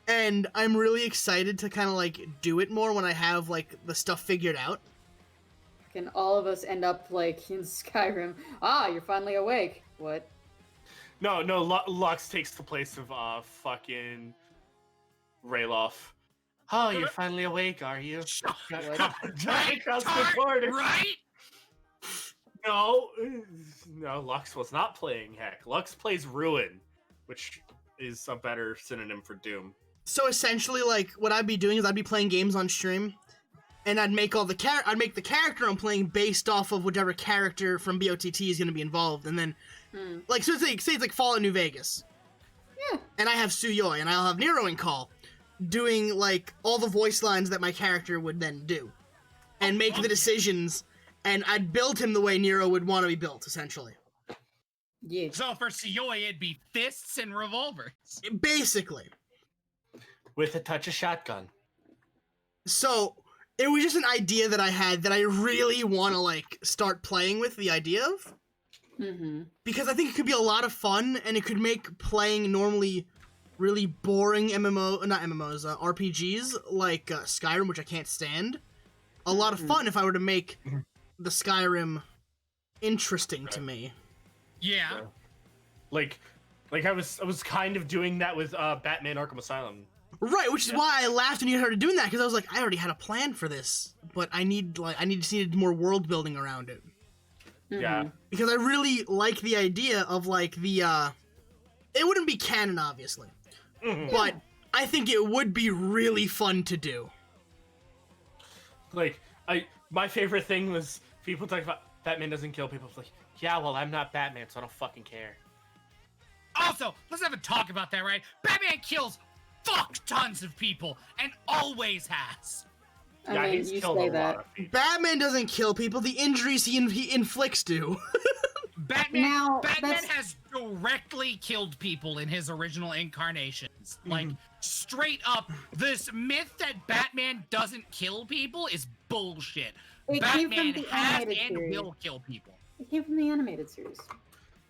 Speaker 13: and I'm really excited to kind of like do it more when I have like the stuff figured out.
Speaker 15: Can all of us end up like in Skyrim? Ah, you're finally awake. What?
Speaker 17: No, Lux takes the place of fucking Rayloff. Oh, you're finally awake, are you?
Speaker 18: Right?
Speaker 17: No, Lux was not playing Heck. Lux plays Ruin, which is a better synonym for Doom.
Speaker 13: So essentially, like, what I'd be doing is I'd be playing games on stream, and I'd make the character I'm playing based off of whichever character from BOTT is going to be involved, and then, like, so say it's like Fallout New Vegas.
Speaker 15: Yeah.
Speaker 13: And I have Suyoi, and I'll have Nero in call, doing, like, all the voice lines that my character would then do, and make the decisions, and I'd build him the way Nero would want to be built, essentially.
Speaker 15: Yeah.
Speaker 18: So for Suyoi, it'd be fists and revolvers.
Speaker 13: Basically.
Speaker 17: With a touch of shotgun.
Speaker 13: So, it was just an idea that I had that I really want to, like, start playing with the idea of.
Speaker 15: Mm-hmm.
Speaker 13: Because I think it could be a lot of fun, and it could make playing normally really boring RPGs, like Skyrim, which I can't stand, a lot of fun if I were to make the Skyrim interesting to me.
Speaker 18: Yeah.
Speaker 17: Like I was kind of doing that with Batman Arkham Asylum.
Speaker 13: Right, which is why I laughed when you started doing that, because I was like, I already had a plan for this, but I needed more world building around it.
Speaker 17: Yeah.
Speaker 13: Because I really like the idea of, like, the, it wouldn't be canon, obviously, but I think it would be really fun to do.
Speaker 17: Like, my favorite thing was people talking about Batman doesn't kill people. It's like, yeah, well, I'm not Batman, so I don't fucking care.
Speaker 18: Also, let's have a talk about that, right? Batman kills fuck tons of people and always has.
Speaker 17: Yeah, he's killed a lot of people.
Speaker 13: Batman doesn't kill people. The injuries he inflicts do.
Speaker 18: Batman has directly killed people in his original incarnations. Like, straight up, this myth that Batman doesn't kill people is bullshit.
Speaker 15: It came
Speaker 18: Batman
Speaker 15: from the
Speaker 18: has
Speaker 15: animated
Speaker 18: and
Speaker 15: series.
Speaker 18: will kill people.
Speaker 15: It came from the animated series.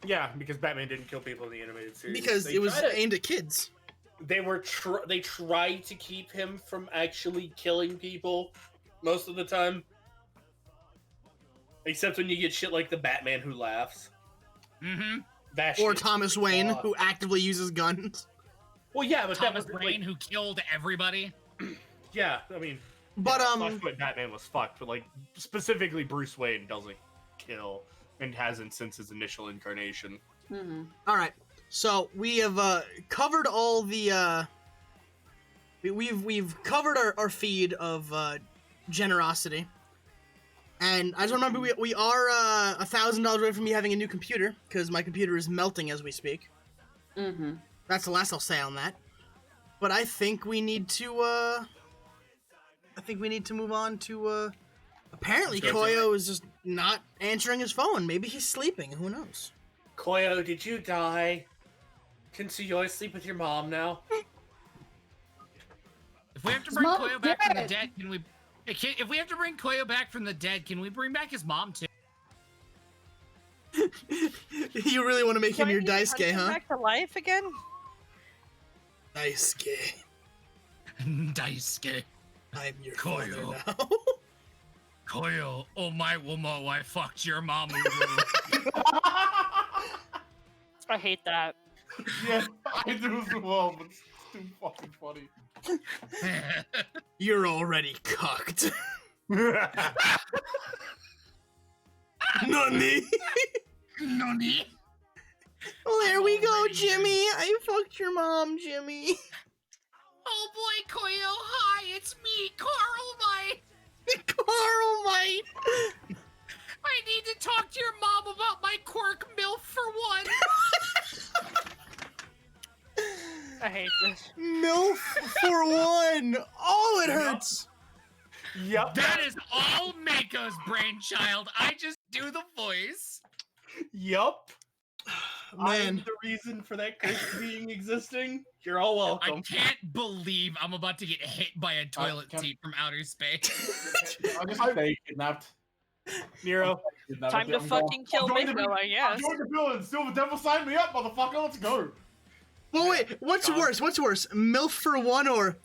Speaker 17: Yeah, because Batman didn't kill people in the animated series.
Speaker 13: Because it was aimed at kids.
Speaker 17: They tried to keep him from actually killing people most of the time. Except when you get shit like the Batman Who Laughs.
Speaker 18: Mm-hmm.
Speaker 13: Or Thomas Wayne, who actively uses guns.
Speaker 17: Well, yeah, but
Speaker 18: Thomas
Speaker 17: that was
Speaker 18: Wayne, who killed everybody.
Speaker 17: Yeah, I mean,
Speaker 13: but
Speaker 17: Batman was fucked, but like specifically Bruce Wayne doesn't kill and hasn't since his initial incarnation.
Speaker 13: All right, so we have covered all the we've covered our feed of generosity, and I just remember we are $1,000 away from me having a new computer because my computer is melting as we speak. That's the last I'll say on that. But I think we need to move on to apparently Koyo is just not answering his phone. Maybe he's sleeping. Who knows?
Speaker 17: Koyo, did you die? Can Suyoi sleep with your mom now?
Speaker 18: If we have to bring Koyo back from the dead, can we? If we have to bring Koyo back from the dead, can we bring back his mom too?
Speaker 13: You really want to make him your Daisuke, huh?
Speaker 16: Back to life again?
Speaker 13: Daisuke.
Speaker 18: Daisuke.
Speaker 13: I'm your
Speaker 18: Koyo.
Speaker 13: father now.
Speaker 18: Koyo, oh my woman, I fucked your mom.
Speaker 16: I hate that.
Speaker 14: Yeah, I do as well, but it's too fucking funny.
Speaker 13: You're already cucked. Nani?
Speaker 18: Nani?
Speaker 13: There we go, Jimmy. I fucked your mom, Jimmy.
Speaker 18: Oh boy, Koyo, hi, it's me, Carl Mite.
Speaker 13: Carl Mite.
Speaker 18: I need to talk to your mom about my quirk MILF for one.
Speaker 16: I hate this.
Speaker 13: MILF for one. Oh, it hurts.
Speaker 17: Yep.
Speaker 18: That is all Mako's brainchild. I just do the voice.
Speaker 17: Yup.
Speaker 13: Man.
Speaker 17: I'm the reason for that curse being existing. You're all welcome.
Speaker 18: I can't believe I'm about to get hit by a toilet seat from outer space.
Speaker 14: I just stay kidnapped.
Speaker 17: Nero.
Speaker 16: Time to fucking kill Mako, I guess.
Speaker 14: I'm going to villain. Silver Devil, sign me up, motherfucker. Let's go.
Speaker 13: Well, wait, what's worse? MILF for one or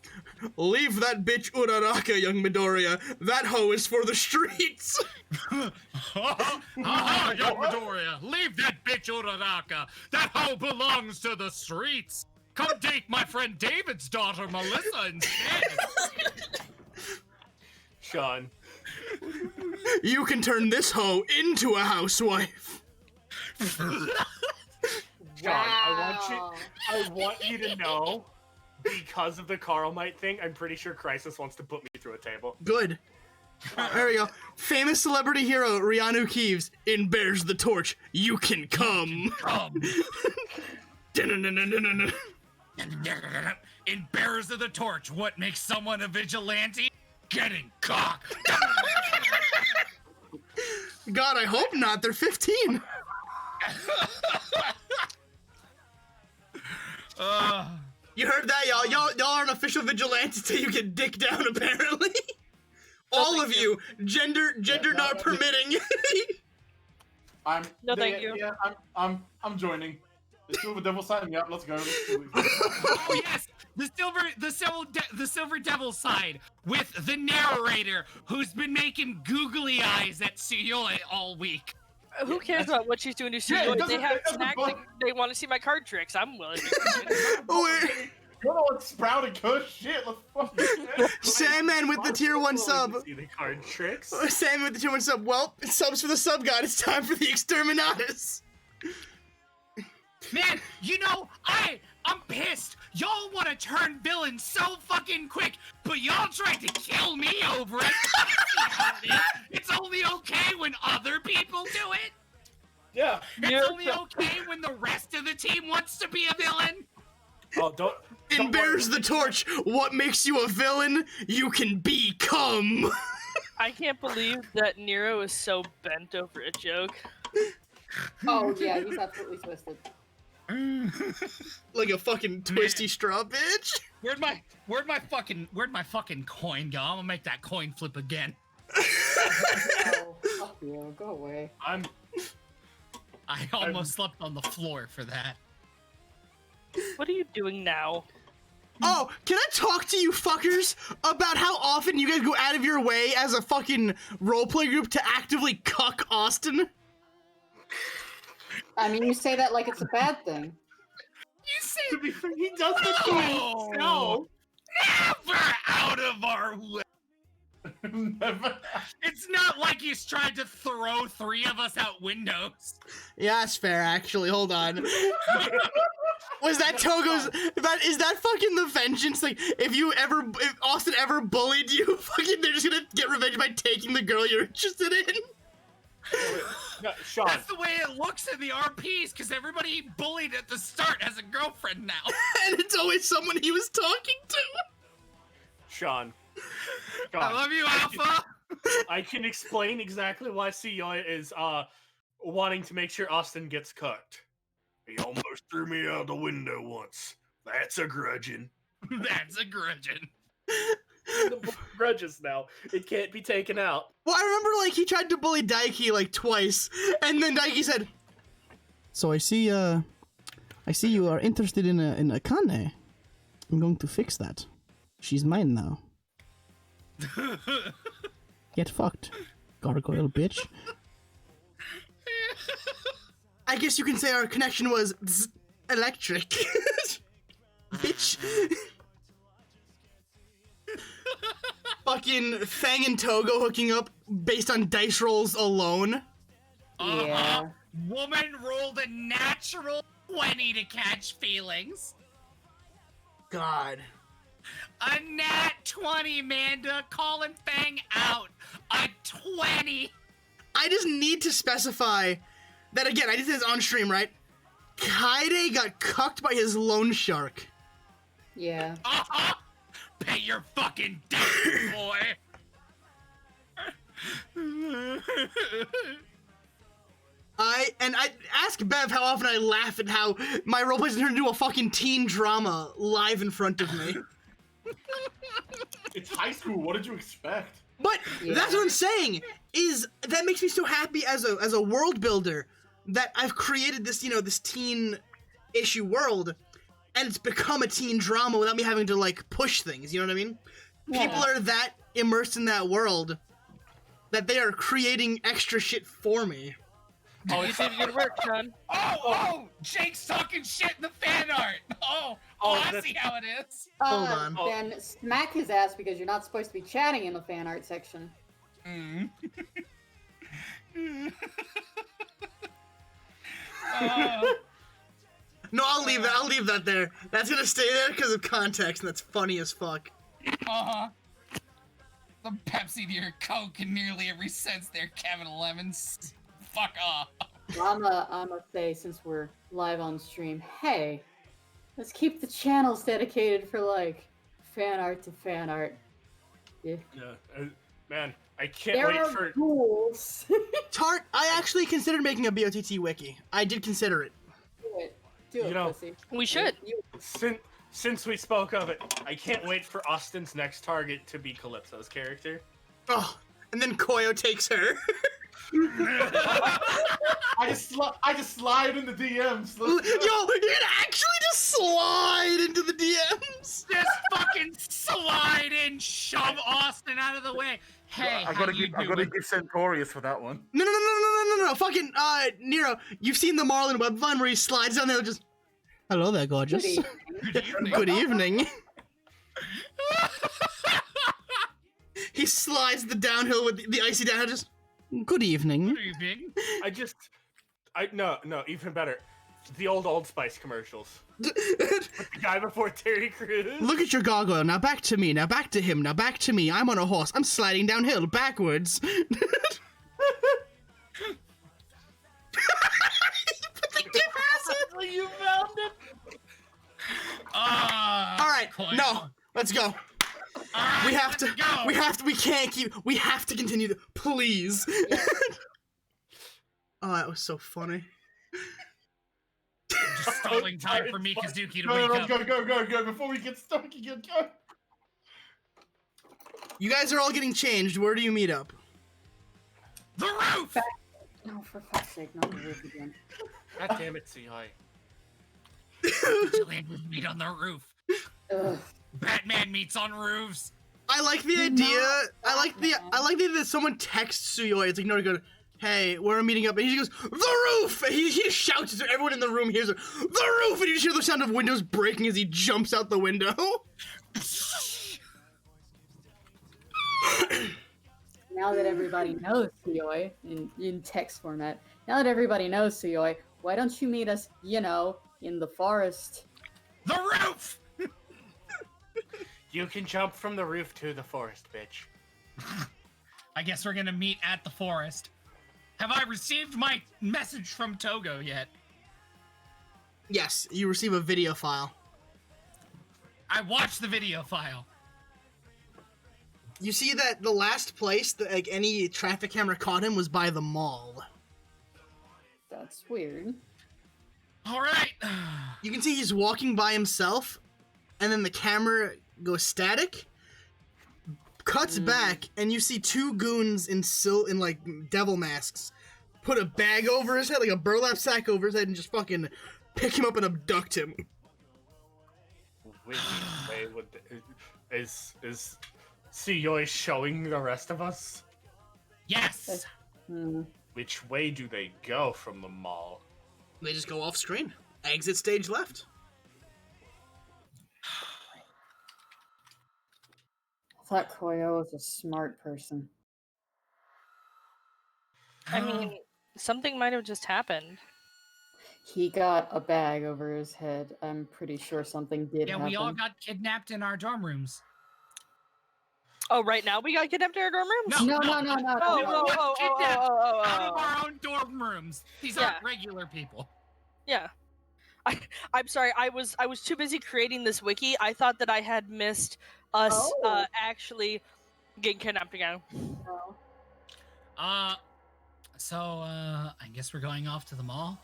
Speaker 13: leave that bitch Uraraka, young Midoriya. That hoe is for the streets.
Speaker 18: Young Midoriya, leave that bitch Uraraka. That hoe belongs to the streets. Come take my friend David's daughter, Melissa, instead.
Speaker 17: Sean.
Speaker 13: You can turn this hoe into a housewife.
Speaker 17: John, I want you to know, because of the Carl Mite thing, I'm pretty sure Crisis wants to put me through a table.
Speaker 13: Good. There we go. Famous celebrity hero Rianu Keeves in Bears the Torch. You can come.
Speaker 18: In Bearers of the Torch, what makes someone a vigilante? Getting cocked.
Speaker 13: God, I hope not. They're 15. You heard that, y'all? Y'all are an official vigilante till you get dick down, apparently. All of you, gender not permitting.
Speaker 16: No, thank you.
Speaker 14: Yeah, I'm joining. The Silver Devil, sign me up. Let's go.
Speaker 18: Oh yes, the Silver Devil side with the narrator who's been making googly eyes at Suyoi all week.
Speaker 16: Who cares about what she's doing to Suyoi? They have snacks. They want to see my card tricks. I'm willing to.
Speaker 13: Wait.
Speaker 14: You know what, Sprout and Kush? Shit, let's fucking.
Speaker 13: Sandman with the tier 1 sub.
Speaker 17: See the card tricks.
Speaker 13: Sandman with the tier 1 sub. Well, subs for the sub god. It's time for the Exterminatus.
Speaker 18: Man, you know, I'm pissed. Y'all want to turn villain so fucking quick, but y'all tried to kill me over it. It's only okay when other people do it.
Speaker 17: Yeah.
Speaker 18: It's only okay when the rest of the team wants to be a villain.
Speaker 17: Oh, don't
Speaker 13: In Bears the Torch, what makes you a villain? You can become.
Speaker 16: I can't believe that Nero is so bent over a joke.
Speaker 15: Oh yeah, he's absolutely twisted.
Speaker 13: Like a fucking twisty straw bitch.
Speaker 18: Where'd my fucking coin go? I'm gonna make that coin flip again.
Speaker 15: Oh, fuck you. Go away.
Speaker 18: I almost slept on the floor for that.
Speaker 16: What are you doing now?
Speaker 13: Oh, can I talk to you fuckers about how often you guys go out of your way as a fucking roleplay group to actively cuck Austin?
Speaker 15: I mean, you say that like it's a bad thing.
Speaker 18: You say
Speaker 17: he does the thing himself.
Speaker 18: Never out of our way.
Speaker 14: Never.
Speaker 18: It's not like he's tried to throw 3 of us out windows.
Speaker 13: Yeah, that's fair, actually. Hold on. Was that Togo's... Is that fucking the vengeance? Like, if Austin ever bullied you, fucking they're just gonna get revenge by taking the girl you're interested in?
Speaker 17: No, Sean.
Speaker 18: That's the way it looks in the RPs, because everybody he bullied at the start has a girlfriend now.
Speaker 13: And it's always someone he was talking to.
Speaker 17: Sean.
Speaker 18: I love you, Alpha.
Speaker 17: I can explain exactly why Suyoi is wanting to make sure Austin gets cooked. He almost threw me out the window once. That's a grudging.
Speaker 18: That's a grudging.
Speaker 17: The book grudges now. It can't be taken out.
Speaker 13: Well, I remember, like, he tried to bully Daiki, like, twice, and then Daiki said, "So I see you are interested in a Kane. I'm going to fix that. She's mine now. Get fucked, gargoyle bitch." I guess you can say our connection was electric. Bitch. Fucking Fang and Togo hooking up based on dice rolls alone.
Speaker 18: Yeah. Woman rolled a natural 20 to catch feelings.
Speaker 20: God.
Speaker 18: A nat 20, Manda. Calling Fang out. A 20.
Speaker 20: I just need to specify that, again, I did this on stream, right? Kaide got cucked by his loan shark.
Speaker 15: Yeah.
Speaker 18: Pay your fucking debt, boy.
Speaker 20: I ask Bev how often I laugh at how my roleplay turned into a fucking teen drama live in front of me.
Speaker 14: It's high school. What did you expect?
Speaker 20: But that's what I'm saying. Is that makes me so happy as a world builder that I've created this, you know, this teen issue world, and it's become a teen drama without me having to like push things. You know what I mean?
Speaker 15: Yeah.
Speaker 20: People are that immersed in that world that they are creating extra shit for me.
Speaker 16: Oh, you did good work, Sean.
Speaker 18: Oh, Jake's talking shit in the fan art. I see how it is.
Speaker 20: Hold on.
Speaker 15: Then smack his ass because you're not supposed to be chatting in the fan art section.
Speaker 20: No, I'll leave that. I'll leave that there. That's gonna stay there because of context, and that's funny as fuck.
Speaker 18: The Pepsi to your Coke in nearly every sense there, Kevin Lemons. Fuck off.
Speaker 15: I'ma say, since we're live on stream, hey, let's keep the channels dedicated for like fan art to fan art. Yeah.
Speaker 17: Man, I can't
Speaker 15: There
Speaker 17: wait
Speaker 15: are
Speaker 17: for
Speaker 15: rules.
Speaker 20: Tart, I actually considered making a BOTT wiki. I did consider it.
Speaker 15: Do it, pussy.
Speaker 16: We should.
Speaker 17: Since we spoke of it, I can't wait for Austin's next target to be Calypso's character.
Speaker 20: Oh, and then Koyo takes her.
Speaker 14: I just slide in the DMs.
Speaker 20: Yo, you can actually just slide into the DMs.
Speaker 18: Just fucking slide in, shove Austin out of the way. Hey,
Speaker 7: I gotta give Centaurus for that one.
Speaker 20: No. Fucking, Nero, you've seen the Marlon Webb Vine where he slides down there and just, hello there, gorgeous. Good evening. He slides the downhill with the icy downhill, just, good evening.
Speaker 18: Good evening.
Speaker 17: No, even better. The Old Spice commercials. With the guy before Terry Crews.
Speaker 20: Look at your gargoyle. Now back to me. Now back to him. Now back to me. I'm on a horse. I'm sliding downhill backwards.
Speaker 14: You found it.
Speaker 20: All right. No. Let's go. We have to. We can't keep. We have to continue to. Please. Oh, that was so funny.
Speaker 18: Just stalling time for Mikazuki to
Speaker 14: Go,
Speaker 18: wake up.
Speaker 14: go. Before we get stuck again, go.
Speaker 20: You guys are all getting changed. Where do you meet up?
Speaker 18: The roof!
Speaker 15: No, for fuck's sake, not the roof again.
Speaker 17: God damn it, CI.
Speaker 18: Vigilantes meet on the roof.
Speaker 15: Ugh.
Speaker 18: Batman meets on roofs.
Speaker 20: I like the idea. I like the idea that someone texts Suyoi. It's like, no, go, hey, we're meeting up, and he goes, the roof! And he shouts it so everyone in the room hears it, the roof! And you just hear the sound of windows breaking as he jumps out the window.
Speaker 15: Now that everybody knows Suyoi in text format, now that everybody knows Suyoi, why don't you meet us, you know, in the forest?
Speaker 18: The roof!
Speaker 17: You can jump from the roof to the forest, bitch.
Speaker 18: I guess we're gonna meet at the forest. Have I received my message from Togo yet?
Speaker 20: Yes, you receive a video file.
Speaker 18: I watched the video file.
Speaker 20: You see that the last place that like any traffic camera caught him was by the mall.
Speaker 15: That's weird.
Speaker 18: All right.
Speaker 20: You can see he's walking by himself, and then the camera goes static, cuts back, and you see two goons in like devil masks put a bag over his head, like a burlap sack over his head, and just fucking pick him up and abduct him.
Speaker 17: Which way would is Suyoi showing the rest of us?
Speaker 18: Yes.
Speaker 17: Which way do they go from the mall?
Speaker 20: They just go off screen. Exit stage left.
Speaker 15: I thought Koyo was a smart person.
Speaker 16: I mean, Something might have just happened.
Speaker 15: He got a bag over his head. I'm pretty sure something did
Speaker 18: Yeah,
Speaker 15: happen.
Speaker 18: we all got kidnapped in our dorm rooms.
Speaker 16: Oh, right now we got kidnapped in our dorm rooms?
Speaker 15: No.
Speaker 16: Oh,
Speaker 18: We
Speaker 16: oh,
Speaker 18: were kidnapped
Speaker 16: oh.
Speaker 18: out of our own dorm rooms. These aren't regular people.
Speaker 16: Yeah. I'm sorry. I was too busy creating this wiki. I thought that I had missed us actually getting kidnapped again.
Speaker 18: So I guess we're going off to the mall.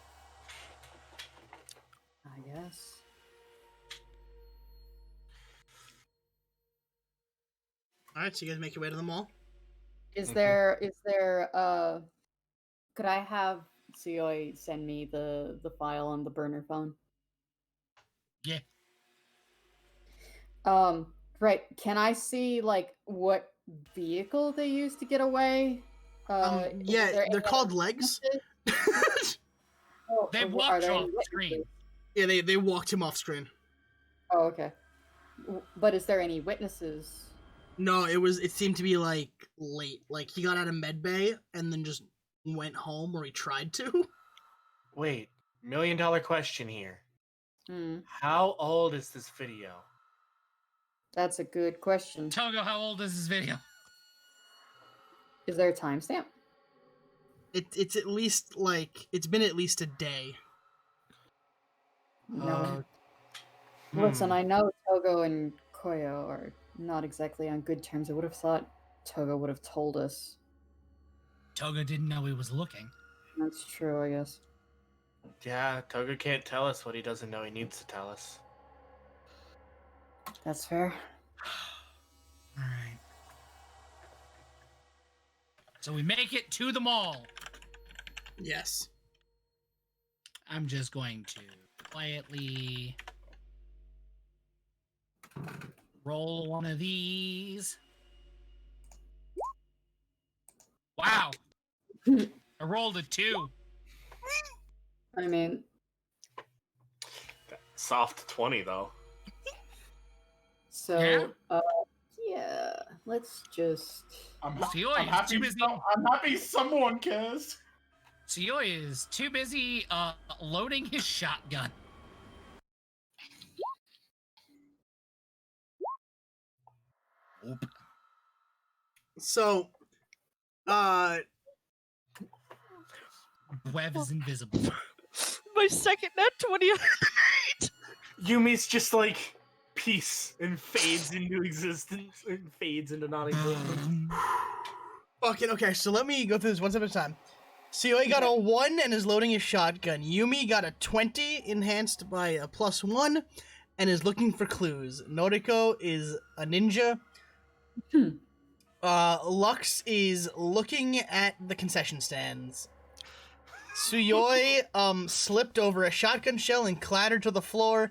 Speaker 15: I guess.
Speaker 20: All right, so you guys make your way to the mall.
Speaker 15: Is there could I have Seoi send me the file on the burner phone?
Speaker 18: Yeah.
Speaker 15: Right. Can I see like what vehicle they used to get away?
Speaker 20: Yeah, they're called legs.
Speaker 18: They walked off screen.
Speaker 20: Yeah, they walked him off screen.
Speaker 15: Oh, okay. But is there any witnesses?
Speaker 20: No, it seemed to be like late. Like he got out of med bay and then just went home, or he tried to.
Speaker 17: Wait, $1 million question here.
Speaker 15: Hmm.
Speaker 17: How old is this video?
Speaker 15: That's a good question.
Speaker 18: Togo, how old is this video?
Speaker 15: Is there a timestamp?
Speaker 20: It's at least like it's been at least a day.
Speaker 15: No. Listen, I know Togo and Koyo are not exactly on good terms. I would have thought Togo would have told us.
Speaker 18: Togo didn't know he was looking.
Speaker 15: That's true, I guess.
Speaker 17: Yeah, Toga can't tell us what he doesn't know he needs to tell us.
Speaker 15: That's fair.
Speaker 18: All right. So we make it to the mall.
Speaker 20: Yes.
Speaker 18: I'm just going to quietly roll one of these. Wow. I rolled a 2.
Speaker 15: I mean,
Speaker 17: Soft 20 though.
Speaker 15: so yeah, let's just.
Speaker 14: I'm
Speaker 18: Seoi is
Speaker 14: happy.
Speaker 18: too busy.
Speaker 14: I'm happy someone cares.
Speaker 18: Seoi is too busy loading his shotgun.
Speaker 20: So,
Speaker 18: Web is invisible.
Speaker 16: My second net 20 of the night.
Speaker 17: Yumi's just like peace and fades into existence and fades into non-existence.
Speaker 20: fucking okay. So let me go through this one step at a time. Seoi got a 1 and is loading his shotgun. Yumi got a 20, enhanced by a +1, and is looking for clues. Noriko is a ninja. Lux is looking at the concession stands. Suyoi slipped over a shotgun shell and clattered to the floor.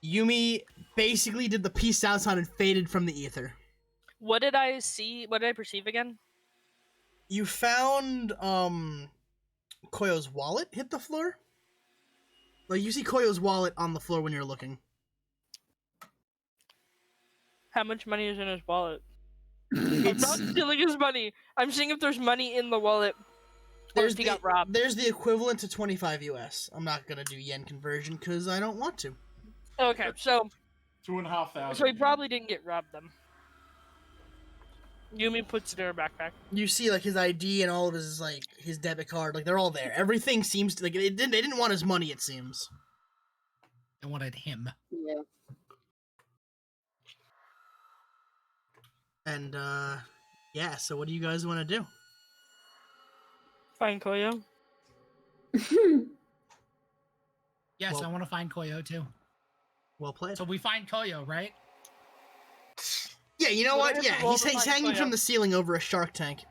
Speaker 20: Yumi basically did the peace out sound and faded from the ether.
Speaker 16: What did I see? What did I perceive again?
Speaker 20: You found Koyo's wallet hit the floor. Like you see Koyo's wallet on the floor when you're looking.
Speaker 16: How much money is in his wallet? I'm not stealing his money. I'm seeing if there's money in the wallet.
Speaker 20: There's
Speaker 16: he got robbed.
Speaker 20: There's the equivalent to 25 US. I'm not gonna do yen conversion because I don't want to.
Speaker 16: Okay, so
Speaker 14: 2,500.
Speaker 16: so he probably didn't get robbed then. Yumi puts it in her backpack.
Speaker 20: You see like his ID and all of his like his debit card, like they're all there. Everything seems to like they didn't want his money. It seems.
Speaker 18: They wanted him.
Speaker 15: Yeah.
Speaker 20: And yeah. So what do you guys want to do?
Speaker 16: Find Koyo.
Speaker 18: Yes,
Speaker 20: Well-
Speaker 18: I want to find Koyo too.
Speaker 20: Well played.
Speaker 18: So we find Koyo, right?
Speaker 20: Yeah, you know
Speaker 16: What
Speaker 20: what?
Speaker 16: do I have
Speaker 20: Yeah,
Speaker 16: to roll
Speaker 20: he's
Speaker 16: to find
Speaker 20: hanging
Speaker 16: Koyo?
Speaker 20: from the ceiling over a shark tank.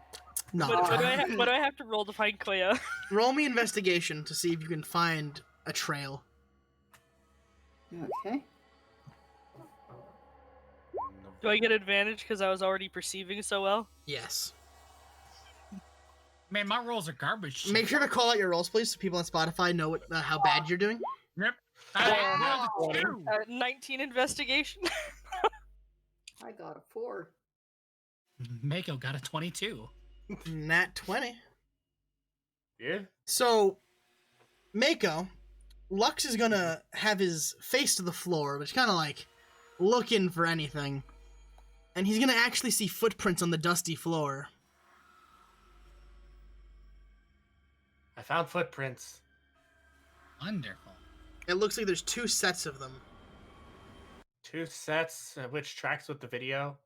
Speaker 20: No.
Speaker 16: What do I have to roll to find Koyo?
Speaker 20: Roll me investigation to see if you can find a trail.
Speaker 15: Okay.
Speaker 16: Do I get advantage because I was already perceiving so well?
Speaker 20: Yes.
Speaker 18: Man, my rolls are garbage.
Speaker 20: Make sure to call out your rolls, please, so people on Spotify know what, how bad you're doing.
Speaker 18: Yep.
Speaker 16: 19 investigation.
Speaker 15: I got a 4.
Speaker 18: Mako got a 22.
Speaker 20: Nat 20.
Speaker 17: Yeah.
Speaker 20: So, Mako, Lux is gonna have his face to the floor, but he's kind of like looking for anything. And he's gonna actually see footprints on the dusty floor.
Speaker 17: I found footprints.
Speaker 18: Wonderful.
Speaker 20: It looks like there's 2 sets of them.
Speaker 17: 2 sets, which tracks with the video.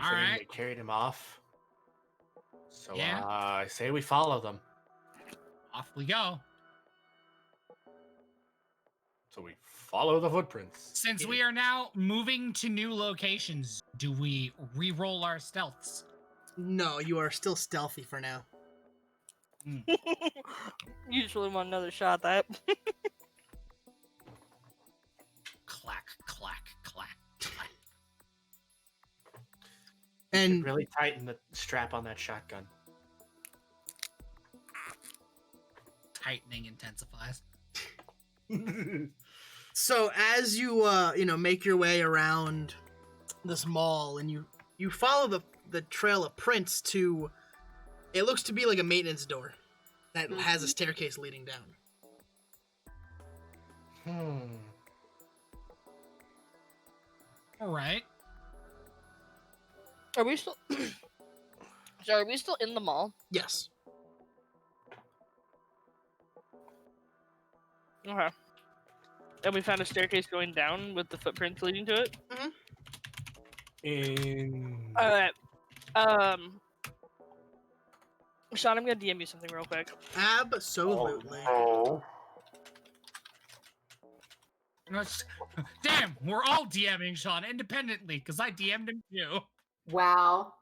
Speaker 18: All right.
Speaker 17: They carried him off. So
Speaker 18: Yeah.
Speaker 17: I say we follow them.
Speaker 18: Off we go.
Speaker 17: So we follow the footprints.
Speaker 18: Since we are now moving to new locations, do we re-roll our stealths?
Speaker 20: No, you are still stealthy for now.
Speaker 16: You just really want another shot at that.
Speaker 18: Clack, clack, clack, clack.
Speaker 20: And
Speaker 17: really tighten the strap on that shotgun.
Speaker 18: Tightening intensifies.
Speaker 20: So as you make your way around this mall, and you follow the trail of prints to, it looks to be like a maintenance door that has a staircase leading down.
Speaker 18: All right.
Speaker 16: Are we still? Sorry, are we still in the mall?
Speaker 20: Yes.
Speaker 16: Okay. And we found a staircase going down with the footprints leading to it. All right. Sean, I'm gonna DM you something real quick.
Speaker 20: Absolutely.
Speaker 18: Damn, we're all DMing Sean independently because I DM'd him too.
Speaker 15: Wow.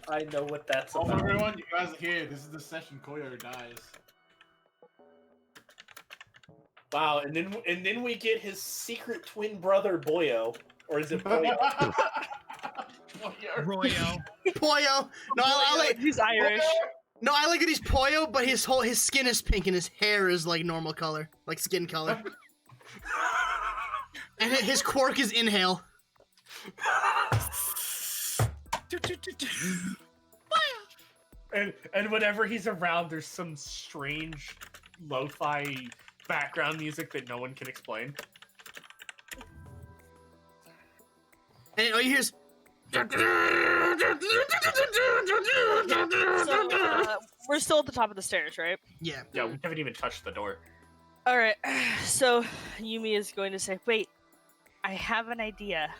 Speaker 17: I know what that's
Speaker 14: Oh,
Speaker 17: about.
Speaker 14: everyone, you guys are here. This is the session Koyo dies.
Speaker 17: Wow, and then we get his secret twin brother Boyo, or is it Boyo?
Speaker 18: Royo.
Speaker 20: Poyo. No, I like.
Speaker 16: He's Irish.
Speaker 20: No, I like that he's Poyo, but his skin is pink and his hair is like normal color, like skin color. And his quirk is inhale.
Speaker 17: and whenever he's around, there's some strange lo-fi background music that no one can explain.
Speaker 20: And all you hear is.
Speaker 16: So, we're still at the top of the stairs, right?
Speaker 20: Yeah.
Speaker 17: Yeah, we haven't even touched the door.
Speaker 16: All right. So Yumi is going to say, "Wait, I have an idea,"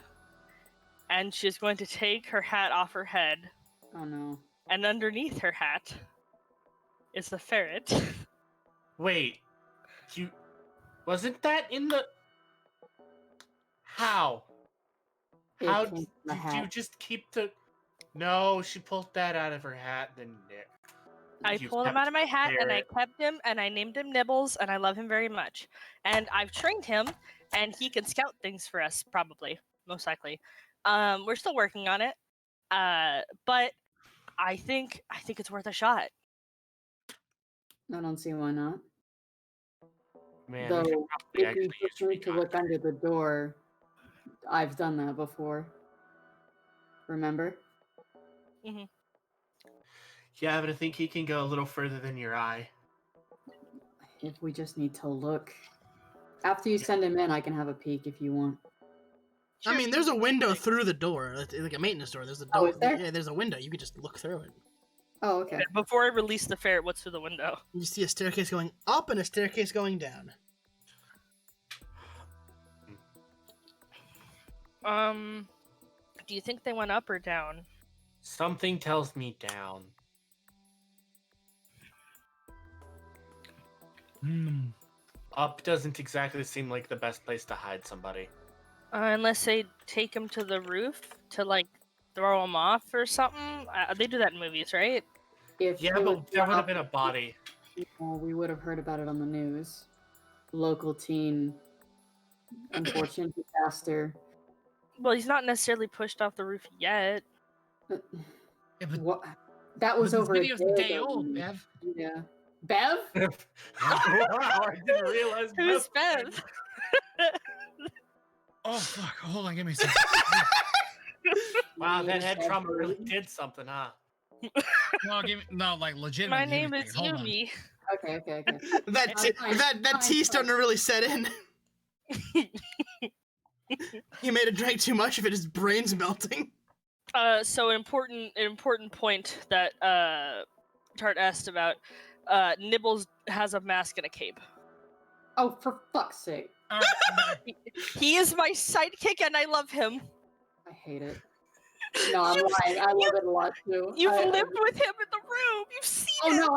Speaker 16: and she's going to take her hat off her head.
Speaker 15: Oh no.
Speaker 16: And underneath her hat is the ferret.
Speaker 17: Wait, wasn't that in the? How? How did you just keep the? No, she pulled that out of her hat. Then
Speaker 16: I pulled him out of my hat and I kept him and I named him Nibbles and I love him very much. And I've trained him and he can scout things for us, probably, most likely. We're still working on it, but I think it's worth a shot.
Speaker 15: I don't see why not.
Speaker 17: Man,
Speaker 15: Though, if you push me to look under the door, I've done that before. Remember?
Speaker 16: Mm-hmm.
Speaker 17: Yeah, but I think he can go a little further than your eye.
Speaker 15: If we just need to look. After you send him in, I can have a peek if you want.
Speaker 20: I mean, there's a window through the door, like a maintenance door. There's a door.
Speaker 15: Oh, is there?
Speaker 20: Yeah, there's a window. You could just look through it.
Speaker 15: Oh, okay.
Speaker 16: Before I release the ferret, what's through the window?
Speaker 20: You see a staircase going up and a staircase going down.
Speaker 16: Do you think they went up or down?
Speaker 17: Something tells me down. Up doesn't exactly seem like the best place to hide somebody.
Speaker 16: Unless they take him to the roof to, like, throw him off or something. They do that in movies, right?
Speaker 15: If
Speaker 17: Yeah, but there would have been a body.
Speaker 15: We would have heard about it on the news. Local teen, unfortunate disaster.
Speaker 16: Well, he's not necessarily pushed off the roof yet.
Speaker 15: What? That was
Speaker 18: But this
Speaker 15: over a
Speaker 18: video's
Speaker 15: day
Speaker 18: a day
Speaker 15: ago.
Speaker 18: old, Bev.
Speaker 15: Yeah. Bev?
Speaker 17: Wow, I didn't realize.
Speaker 16: Who's Bev?
Speaker 18: Oh fuck! Hold on, give me a second.
Speaker 17: Wow, that head trauma really did something, huh?
Speaker 18: No, like legit.
Speaker 16: My name is Yumi.
Speaker 15: Okay.
Speaker 20: That tea's starting to really set in. He made a drink too much of it, his brain's melting.
Speaker 16: So an important point that Tart asked about. Nibbles has a mask and a cape.
Speaker 15: Oh, for fuck's sake!
Speaker 16: He is my sidekick, and I love him.
Speaker 15: I hate it. No, I'm lying. I love it a lot too.
Speaker 16: You've lived with him in the room. You've seen him.
Speaker 15: Oh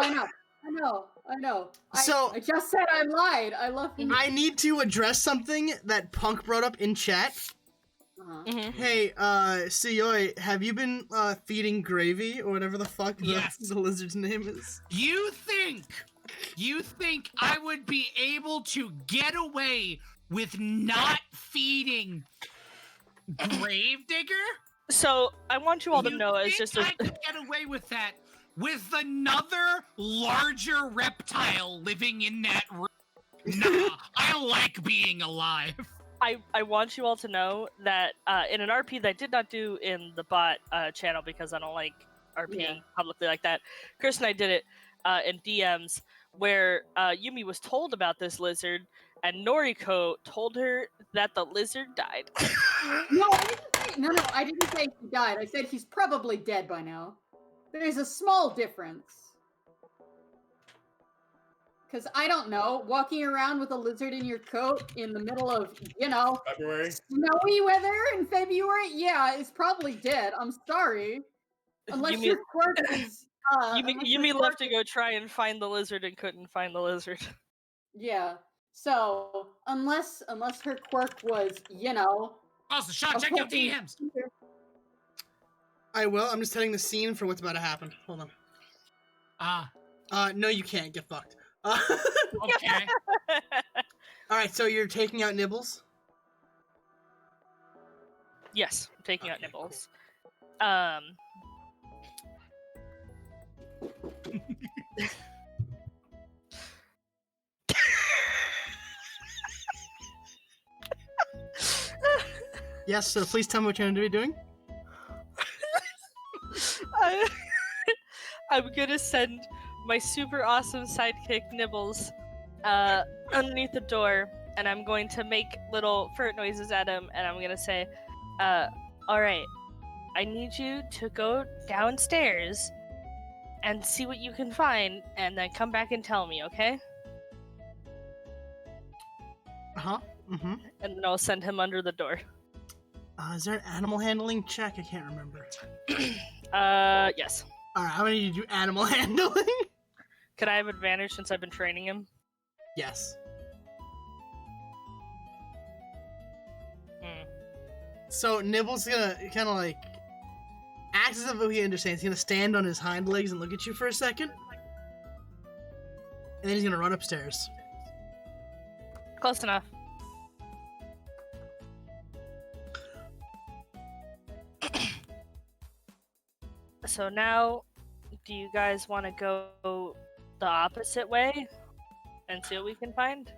Speaker 15: no, I know. I just said I lied. I love him.
Speaker 20: I need to address something that Punk brought up in chat. Hey, Suyoi, have you been feeding Gravy or whatever the fuck the lizard's name is?
Speaker 18: You think I would be able to get away with not feeding Gravedigger?
Speaker 16: So I want you all to know
Speaker 18: I could get away with that with another larger reptile living in that room. Nah, I like being alive.
Speaker 16: I want you all to know that in an RP that I did not do in the bot channel because I don't like RPing publicly like that, Chris and I did it in DMs where Yumi was told about this lizard and Noriko told her that the lizard died.
Speaker 15: No, I didn't say he died. I said he's probably dead by now. There's a small difference. Because I don't know, walking around with a lizard in your coat in the middle of,
Speaker 17: February.
Speaker 15: Snowy weather in February, is probably dead. I'm sorry. Unless your quirk is...
Speaker 16: Yumi left to go try and find the lizard and couldn't find the lizard.
Speaker 15: Yeah. So, unless her quirk was,
Speaker 18: Also, Sean, check your DMs.
Speaker 20: I will. I'm just setting the scene for what's about to happen. Hold on. No, you can't. Get fucked.
Speaker 18: Okay.
Speaker 20: Alright, so you're taking out Nibbles?
Speaker 16: Yes, I'm taking out Nibbles.
Speaker 20: Yes, so please tell me what you're going to be doing.
Speaker 16: I'm gonna send my super awesome sidekick Nibbles underneath the door, and I'm going to make little fart noises at him, and I'm gonna say, alright, I need you to go downstairs and see what you can find, and then come back and tell me, okay?
Speaker 20: Uh-huh, mm-hmm.
Speaker 16: And then I'll send him under the door.
Speaker 20: Is there an animal handling check? I can't remember.
Speaker 16: Yes.
Speaker 20: Alright, I'm gonna need you to do animal handling.
Speaker 16: Could I have advantage since I've been training him?
Speaker 20: Yes. So Nibble's gonna kind of like act as if he understands. He's gonna stand on his hind legs and look at you for a second, and then he's gonna run upstairs.
Speaker 16: Close enough. So now, do you guys want to go the opposite way and see what we can find?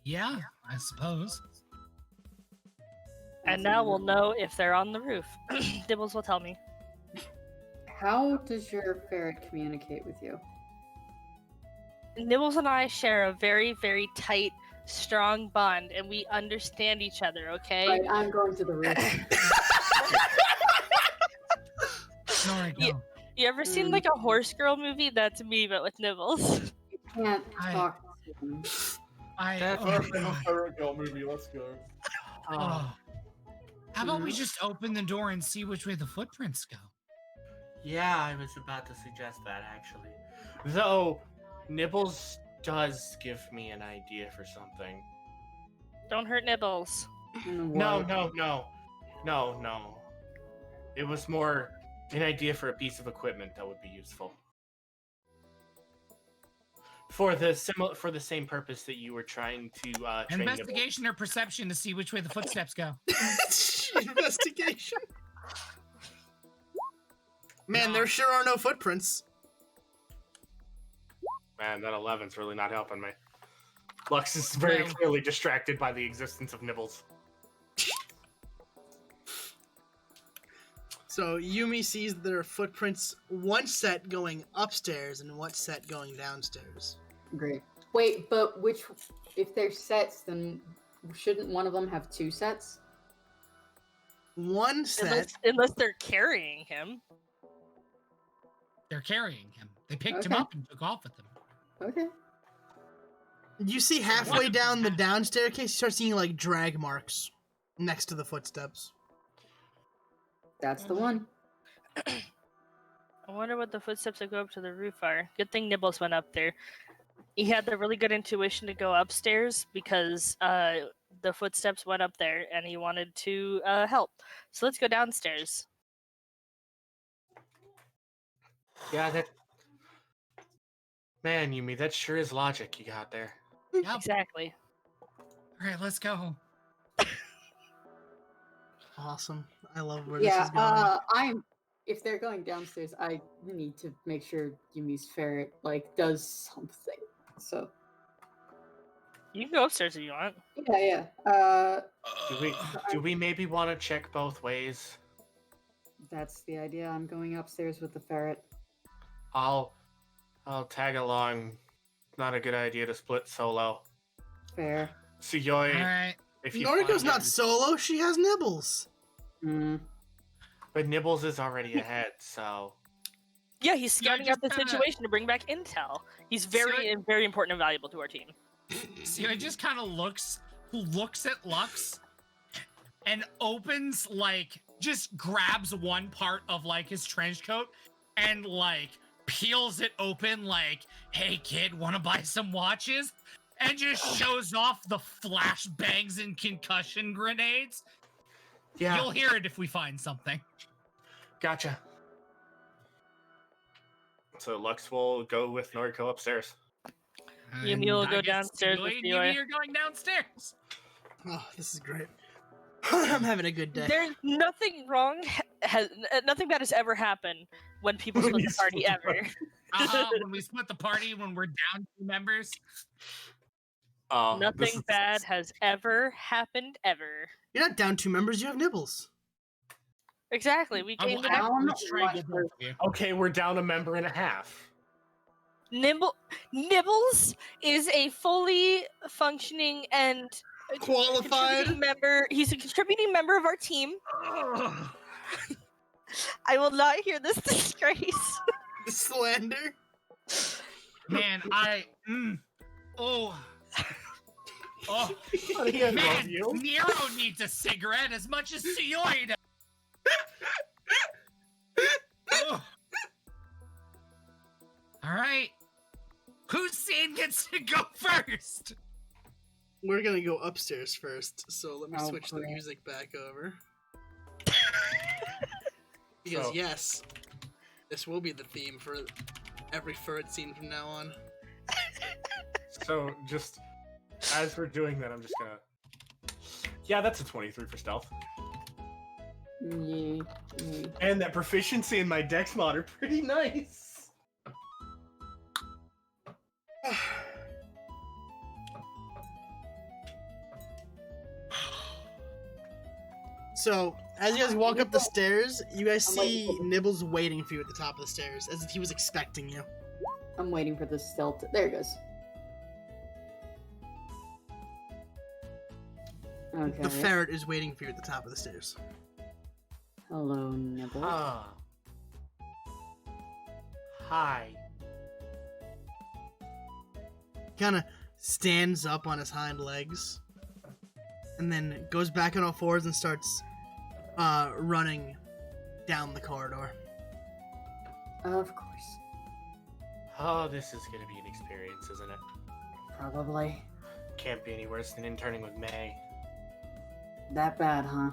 Speaker 18: Yeah, I suppose.
Speaker 16: And now we'll know if they're on the roof. Dibbles will tell me.
Speaker 15: How does your ferret communicate with you?
Speaker 16: Nibbles and I share a very, very tight, strong bond, and we understand each other, okay?
Speaker 15: Right, I'm going to the roof.
Speaker 16: You ever seen like a horse girl movie? That's me, but with Nibbles.
Speaker 15: You can't talk to him.
Speaker 14: That's our ferret girl movie. Let's go.
Speaker 18: How about we just open the door and see which way the footprints go?
Speaker 17: Yeah, I was about to suggest that actually. Though, Nibbles does give me an idea for something.
Speaker 16: Don't hurt Nibbles.
Speaker 17: No. It was more an idea for a piece of equipment that would be useful. For the same purpose that you were trying to train
Speaker 18: Investigation or perception to see which way the footsteps go.
Speaker 20: Investigation. Man, there sure are no footprints.
Speaker 17: Man, that 11's really not helping me. Lux is very clearly distracted by the existence of Nibbles.
Speaker 20: So Yumi sees their footprints, one set going upstairs and one set going downstairs.
Speaker 15: Great. Wait, but if they're sets, then shouldn't one of them have 2 sets?
Speaker 20: One set.
Speaker 16: Unless they're carrying him.
Speaker 18: They're carrying him. They picked him up and took off with them.
Speaker 15: Okay.
Speaker 20: You see halfway down the down staircase, you start seeing like drag marks next to the footsteps.
Speaker 15: That's the one.
Speaker 16: I wonder what the footsteps that go up to the roof are. Good thing Nibbles went up there. He had the really good intuition to go upstairs because the footsteps went up there and he wanted to help. So let's go downstairs.
Speaker 17: Yeah, that... Man, Yumi, that sure is logic you got there.
Speaker 18: Yep.
Speaker 16: Exactly.
Speaker 18: All right, let's go.
Speaker 20: Awesome. I love where this is going.
Speaker 15: If they're going downstairs, I need to make sure Yumi's ferret does something. So
Speaker 16: you can go upstairs if you want.
Speaker 15: Yeah.
Speaker 17: Do we maybe want to check both ways?
Speaker 15: That's the idea. I'm going upstairs with the ferret.
Speaker 17: I'll tag along. Not a good idea to split solo.
Speaker 15: Fair.
Speaker 17: Suyoi,
Speaker 18: right.
Speaker 17: if you
Speaker 20: Noriko's not solo, she has Nibbles.
Speaker 17: But Nibbles is already ahead, so...
Speaker 16: Yeah, he's scouting out the situation to bring back intel. He's very important and valuable to our team.
Speaker 18: See, I just kind of looks at Lux and opens, just grabs one part of, his trench coat and, peels it open hey, kid, want to buy some watches? And just shows off the flashbangs and concussion grenades.
Speaker 17: Yeah.
Speaker 18: You'll hear it if we find something.
Speaker 17: Gotcha. So Lux will go with Noriko upstairs.
Speaker 16: Yumi will go downstairs with
Speaker 18: Yumi, you're going downstairs.
Speaker 20: Oh, this is great. I'm having a good day.
Speaker 16: There's nothing wrong. Nothing bad has ever happened when people split the party ever.
Speaker 18: When we split the party, when we're down 2 members.
Speaker 16: Nothing bad has ever happened ever.
Speaker 20: You're not down 2 members, you have Nibbles.
Speaker 16: Exactly. We came to
Speaker 17: Okay, we're down a member and a half.
Speaker 16: Nibbles is a fully functioning and
Speaker 20: qualified
Speaker 16: member. He's a contributing member of our team. I will not hear this disgrace.
Speaker 20: Slander.
Speaker 18: Man, Oh, man, Nero needs a cigarette as much as Suyoi does. All right. Whose scene gets to go first?
Speaker 20: We're gonna go upstairs first, so let me switch the music back over. Because yes, this will be the theme for every ferret scene from now on.
Speaker 17: So just as we're doing that, I'm just gonna... Yeah, that's a 23 for stealth. And that proficiency in my dex mod are pretty nice.
Speaker 20: So, as you guys walk up the stairs, you guys see Nibbles waiting for you at the top of the stairs, as if he was expecting you.
Speaker 15: I'm waiting for the stealth. There it goes. Okay.
Speaker 20: The ferret is waiting for you at the top of the stairs.
Speaker 15: Hello, Nibbles.
Speaker 17: Hi.
Speaker 20: Kind of stands up on his hind legs, and then goes back on all fours and starts running down the corridor.
Speaker 15: Of course.
Speaker 17: Oh, this is gonna be an experience, isn't it?
Speaker 15: Probably.
Speaker 17: Can't be any worse than interning with May.
Speaker 15: That bad, huh?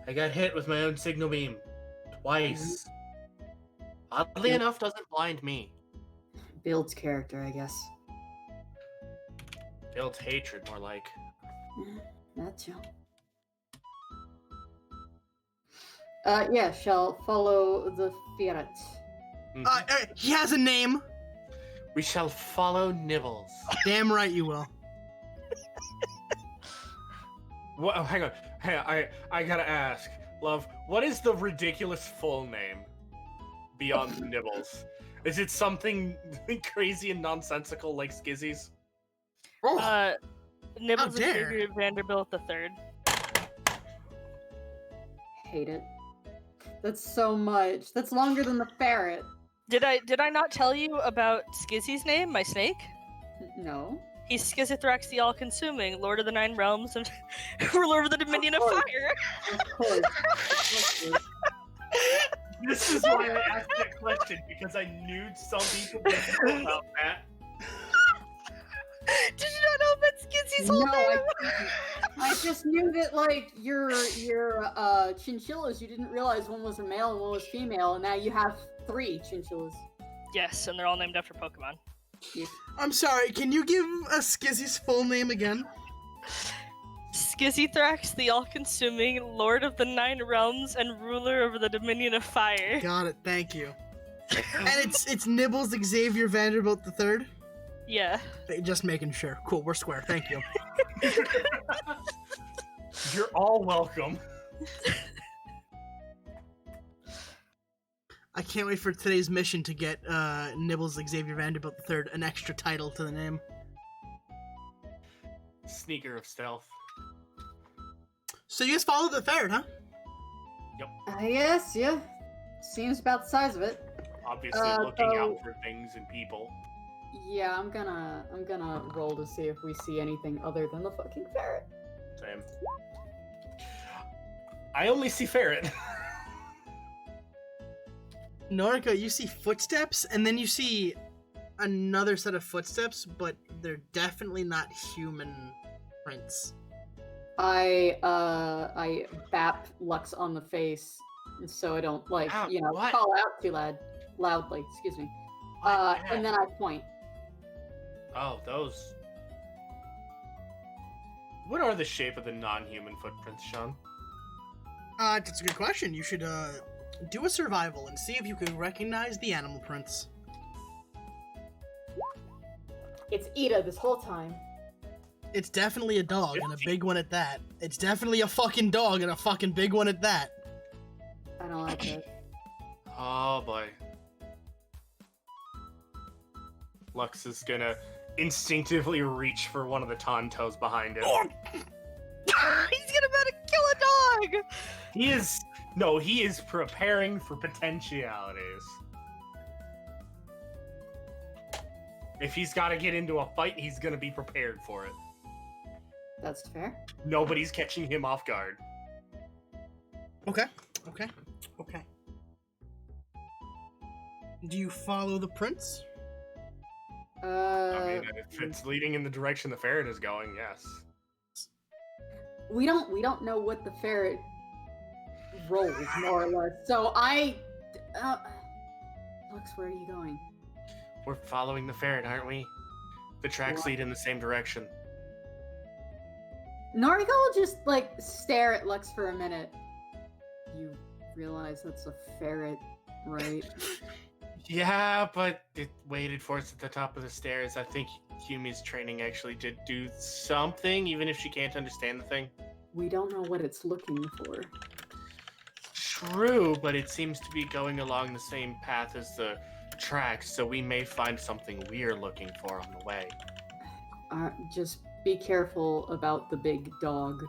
Speaker 17: I got hit with my own signal beam. Twice. Oddly enough, doesn't blind me.
Speaker 15: Builds character, I guess.
Speaker 17: Builds hatred, more like.
Speaker 15: That too. Yeah, shall follow the ferret.
Speaker 20: He has a name.
Speaker 17: We shall follow Nibbles.
Speaker 20: Damn right you will.
Speaker 17: What? Oh, hang on. Hey, I gotta ask, love. What is the ridiculous full name beyond Nibbles? Is it something crazy and nonsensical like Skizzy's?
Speaker 16: Nibbles
Speaker 20: How dare.
Speaker 16: Xavier Vanderbilt III.
Speaker 15: Hate it. That's so much. That's longer than the ferret.
Speaker 16: Did I not tell you about Skizzy's name, my snake?
Speaker 15: No.
Speaker 16: He's Skizzythrax the All-Consuming, Lord of the Nine Realms and Ruler of the Dominion of Fire.
Speaker 15: Of course.
Speaker 17: This is why I asked that question, because I knew some people didn't know about that.
Speaker 16: Did you not know about Skizzy's whole
Speaker 15: No,
Speaker 16: name?
Speaker 15: I just knew that, like, your chinchillas, you didn't realize one was a male and one was female, and now you have 3 chinchillas.
Speaker 16: Yes, and they're all named after Pokemon.
Speaker 20: I'm sorry, can you give us Skizzy's full name again?
Speaker 16: Skizzythrax the All-Consuming, Lord of the Nine Realms and Ruler over the Dominion of Fire.
Speaker 20: Got it, thank you. And it's Nibbles Xavier Vanderbilt III?
Speaker 16: Yeah.
Speaker 20: Just making sure. Cool, we're square, thank you.
Speaker 17: You're all welcome.
Speaker 20: I can't wait for today's mission to get Nibbles Xavier Vanderbilt III an extra title to the name.
Speaker 17: Sneaker of stealth.
Speaker 20: So you guys followed the ferret, huh?
Speaker 17: Yep.
Speaker 15: Yes, yeah. Seems about the size of it.
Speaker 17: Obviously looking out for things and people.
Speaker 15: Yeah, I'm gonna roll to see if we see anything other than the fucking ferret.
Speaker 17: Same. I only see ferret.
Speaker 20: Noriko, you see footsteps, and then you see another set of footsteps, but they're definitely not human prints.
Speaker 15: I bap Lux on the face so I don't
Speaker 17: what?
Speaker 15: call out too loudly, excuse me. And then I point.
Speaker 17: Oh, those. What are the shape of the non-human footprints, Sean?
Speaker 20: That's a good question. You should do a survival and see if you can recognize the animal prints.
Speaker 15: It's Ida this whole time.
Speaker 20: It's definitely a dog, and a big one at that. It's definitely a fucking dog, and a fucking big one at that.
Speaker 15: I don't like it.
Speaker 17: Oh boy. Lux is gonna instinctively reach for one of the Tontos behind him.
Speaker 16: He's gonna about to kill a dog!
Speaker 17: He is preparing for potentialities. If he's gotta get into a fight, he's gonna be prepared for it.
Speaker 15: That's fair.
Speaker 17: Nobody's catching him off guard.
Speaker 20: Okay. Do you follow the prints?
Speaker 17: I mean, if it's leading in the direction the ferret is going, yes.
Speaker 15: We don't know what the ferret rolls, more or less. So Lux, where are you going?
Speaker 17: We're following the ferret, aren't we? The tracks lead in the same direction.
Speaker 15: Noriko will just, stare at Lux for a minute. You realize that's a ferret, right?
Speaker 17: Yeah, but it waited for us at the top of the stairs. I think Yumi's training actually did do something, even if she can't understand the thing.
Speaker 15: We don't know what it's looking for.
Speaker 17: True, but it seems to be going along the same path as the tracks, so we may find something we're looking for on the way.
Speaker 15: Just be careful about the big dog.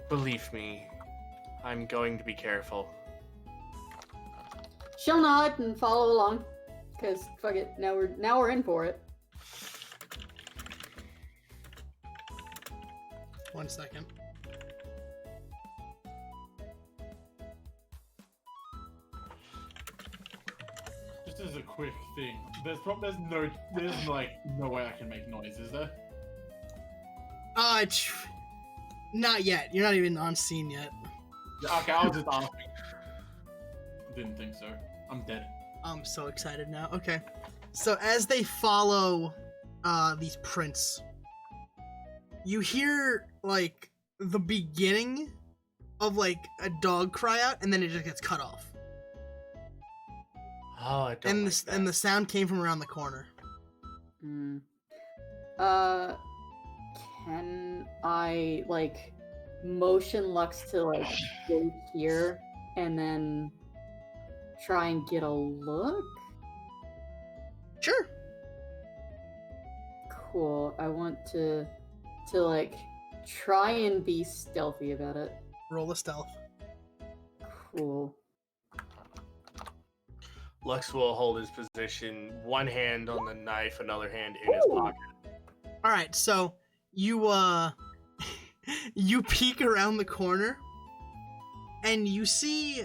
Speaker 17: Believe me, I'm going to be careful.
Speaker 15: She'll nod and follow along, cause fuck it, now we're in for it.
Speaker 20: 1 second.
Speaker 14: Just as a quick thing, there's no way I can make noise, is there?
Speaker 20: Not yet. You're not even on scene yet.
Speaker 14: Yeah, okay, I was just asking. Didn't think so. I'm dead.
Speaker 20: I'm so excited now. Okay. So as they follow these prints, you hear the beginning of a dog cry out, and then it just gets cut off.
Speaker 17: Oh, I don't
Speaker 20: and
Speaker 17: like
Speaker 20: the and the sound came from around the corner.
Speaker 15: Can I like motion Lux to like go here and then try and get a look?
Speaker 20: Sure.
Speaker 15: Cool. I want to like try and be stealthy about it.
Speaker 20: Roll a stealth.
Speaker 15: Cool.
Speaker 17: Lux will hold his position, one hand on the knife, another hand in his pocket.
Speaker 20: All right, so you you peek around the corner, and you see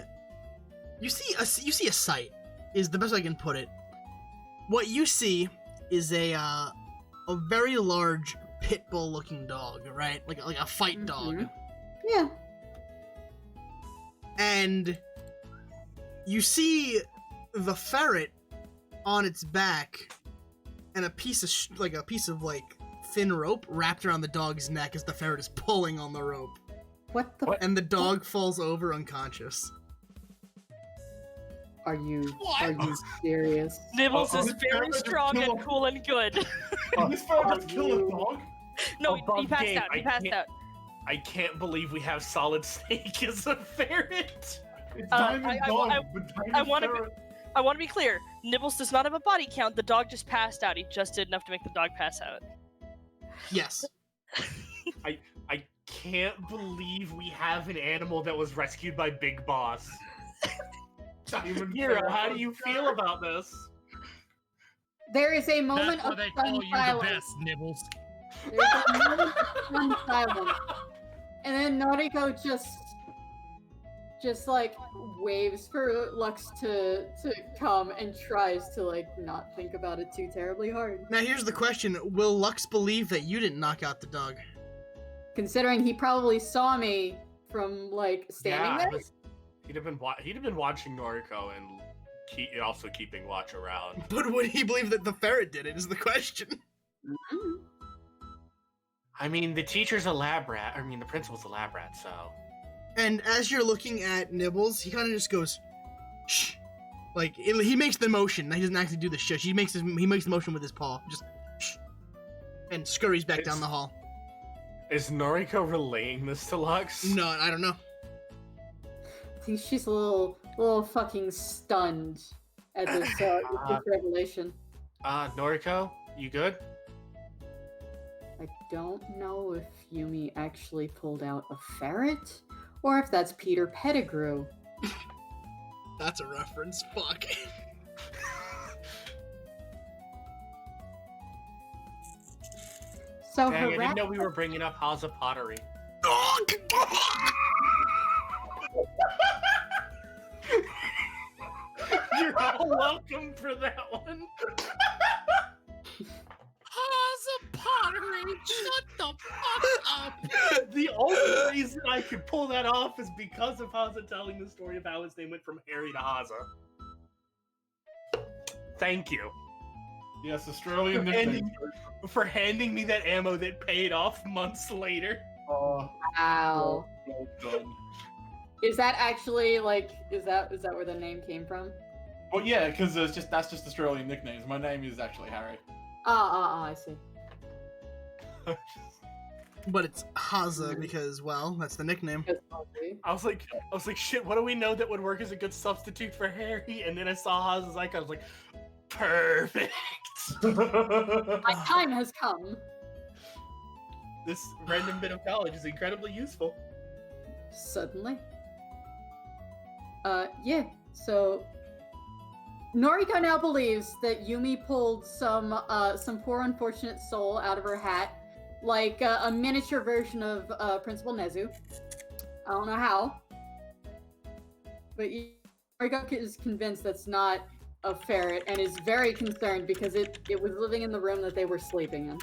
Speaker 20: a sight. Is the best I can put it. What you see is a very large pit bull looking dog, right? Like a fight dog.
Speaker 15: Yeah.
Speaker 20: And you see the ferret on its back, and a piece of thin rope wrapped around the dog's neck as the ferret is pulling on the rope.
Speaker 15: What the?
Speaker 20: And the dog falls over unconscious.
Speaker 15: Are you serious?
Speaker 16: Nibbles is very strong and cool and good.
Speaker 14: This ferret just killed a dog?
Speaker 16: No,
Speaker 17: Above
Speaker 16: he passed
Speaker 17: game,
Speaker 16: out. He passed out.
Speaker 17: I can't believe we have Solid Snake as a ferret.
Speaker 14: It's
Speaker 16: I want to be clear. Nibbles does not have a body count. The dog just passed out. He just did enough to make the dog pass out.
Speaker 20: Yes.
Speaker 17: I can't believe we have an animal that was rescued by Big Boss. Hero, how do you feel about this?
Speaker 15: There is a moment
Speaker 18: That's why
Speaker 15: of
Speaker 18: they
Speaker 15: stunned
Speaker 18: call you the
Speaker 15: silence.
Speaker 18: best, Nibbles.
Speaker 15: There's a moment of stunned silence. And then Noriko just like waves for Lux to come and tries to like not think about it too terribly hard.
Speaker 20: Now here's the question: will Lux believe that you didn't knock out the dog?
Speaker 15: Considering he probably saw me from like standing there.
Speaker 17: He'd have been watching Noriko and also keeping watch around.
Speaker 20: But would he believe that the ferret did it? Is the question.
Speaker 17: I mean, the teacher's a lab rat. I mean, the principal's a lab rat, so.
Speaker 20: And as you're looking at Nibbles, he kind of just goes, shh. Like, he makes the motion. He doesn't actually do the shush. He makes the motion with his paw. Just shh. And scurries back down the hall.
Speaker 17: Is Noriko relaying this to Lux?
Speaker 20: No, I don't know.
Speaker 15: I think she's a little fucking stunned at this revelation.
Speaker 17: Noriko, you good?
Speaker 15: I don't know if Yumi actually pulled out a ferret, or if that's Peter Pettigrew.
Speaker 20: That's a reference. Fuck.
Speaker 15: So
Speaker 17: Dang,
Speaker 15: her
Speaker 17: I didn't know we were bringing up Haza pottery. You're all welcome for that one.
Speaker 18: Haza pottery, shut the fuck up.
Speaker 17: The only reason I could pull that off is because of Haza telling the story of how his name went from Harry to Haza. Thank you.
Speaker 14: Yes, Australian
Speaker 17: for
Speaker 14: nickname.
Speaker 17: For handing me that ammo that paid off months later.
Speaker 15: Wow.
Speaker 14: Well done.
Speaker 15: Is that actually like is that where the name came from?
Speaker 14: Well, yeah, because that's just Australian nicknames. My name is actually Harry.
Speaker 15: I see.
Speaker 20: But it's Haza because, well, that's the nickname.
Speaker 17: I was like, shit, what do we know that would work as a good substitute for Harry? And then I saw Haza's icon, I was like, perfect.
Speaker 15: My time has come.
Speaker 17: This random bit of knowledge is incredibly useful.
Speaker 15: Suddenly. Yeah, so Noriko now believes that Yumi pulled some poor unfortunate soul out of her hat, like a miniature version of Principal Nezu. I don't know how, but Noriko is convinced that's not a ferret and is very concerned because it was living in the room that they were sleeping in.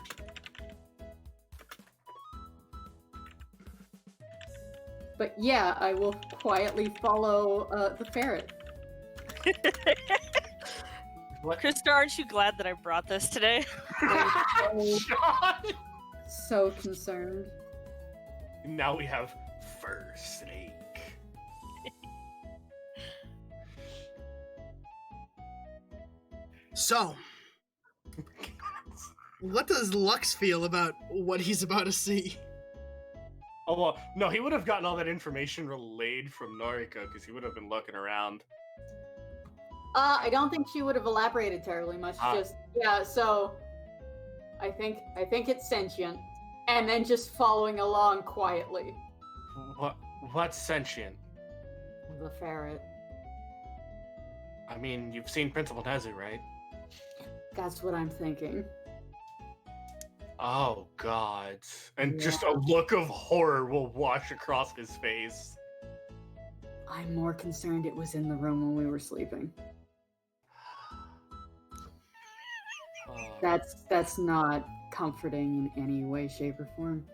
Speaker 15: But yeah, I will quietly follow the ferret.
Speaker 16: Krista, aren't you glad that I brought this today?
Speaker 15: So concerned.
Speaker 17: Now we have Fur Snake.
Speaker 20: So, what does Lux feel about what he's about to see?
Speaker 17: Oh, well, no, he would have gotten all that information relayed from Noriko because he would have been looking around.
Speaker 15: I don't think she would have elaborated terribly much. Just yeah. So, I think it's sentient, and then just following along quietly.
Speaker 17: What's sentient?
Speaker 15: The ferret.
Speaker 17: I mean, you've seen Principal Nezu, right?
Speaker 15: That's what I'm thinking.
Speaker 17: Oh, God. And just a look of horror will wash across his face.
Speaker 15: I'm more concerned it was in the room when we were sleeping. That's not comforting in any way, shape, or form.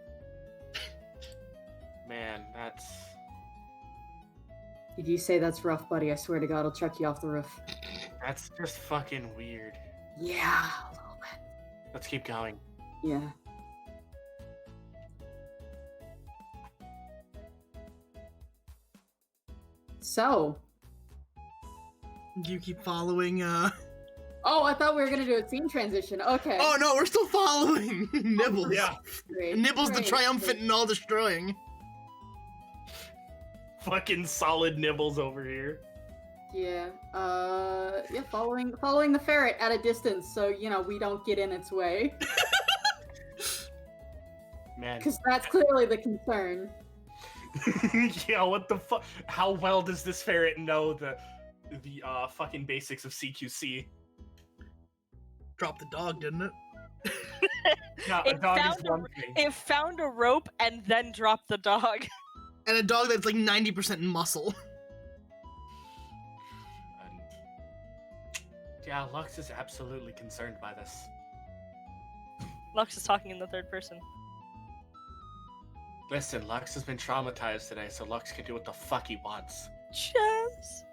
Speaker 17: Man, that's...
Speaker 15: If you say that's rough, buddy, I swear to God, I'll chuck you off the roof.
Speaker 17: That's just fucking weird.
Speaker 15: Yeah, a little bit.
Speaker 17: Let's keep going.
Speaker 15: Yeah. So.
Speaker 20: Do you keep following,
Speaker 15: Oh, I thought we were gonna do a scene transition. Okay.
Speaker 20: Oh no, we're still following Nibbles.
Speaker 17: Yeah.
Speaker 20: Nibbles the triumphant and all destroying.
Speaker 17: Fucking solid Nibbles over here.
Speaker 15: Yeah. Yeah. Following the ferret at a distance, so we don't get in its way.
Speaker 17: Man.
Speaker 15: Because that's clearly the concern.
Speaker 17: Yeah. What the fuck? How well does this ferret know the fucking basics of CQC?
Speaker 20: Dropped the dog, didn't it?
Speaker 17: Yeah, a dog is one thing.
Speaker 16: It found a rope and then dropped the dog.
Speaker 20: And a dog that's like 90% muscle.
Speaker 17: And yeah, Lux is absolutely concerned by this.
Speaker 16: Lux is talking in the third person.
Speaker 17: Listen, Lux has been traumatized today, so Lux can do what the fuck he wants.
Speaker 16: Chess.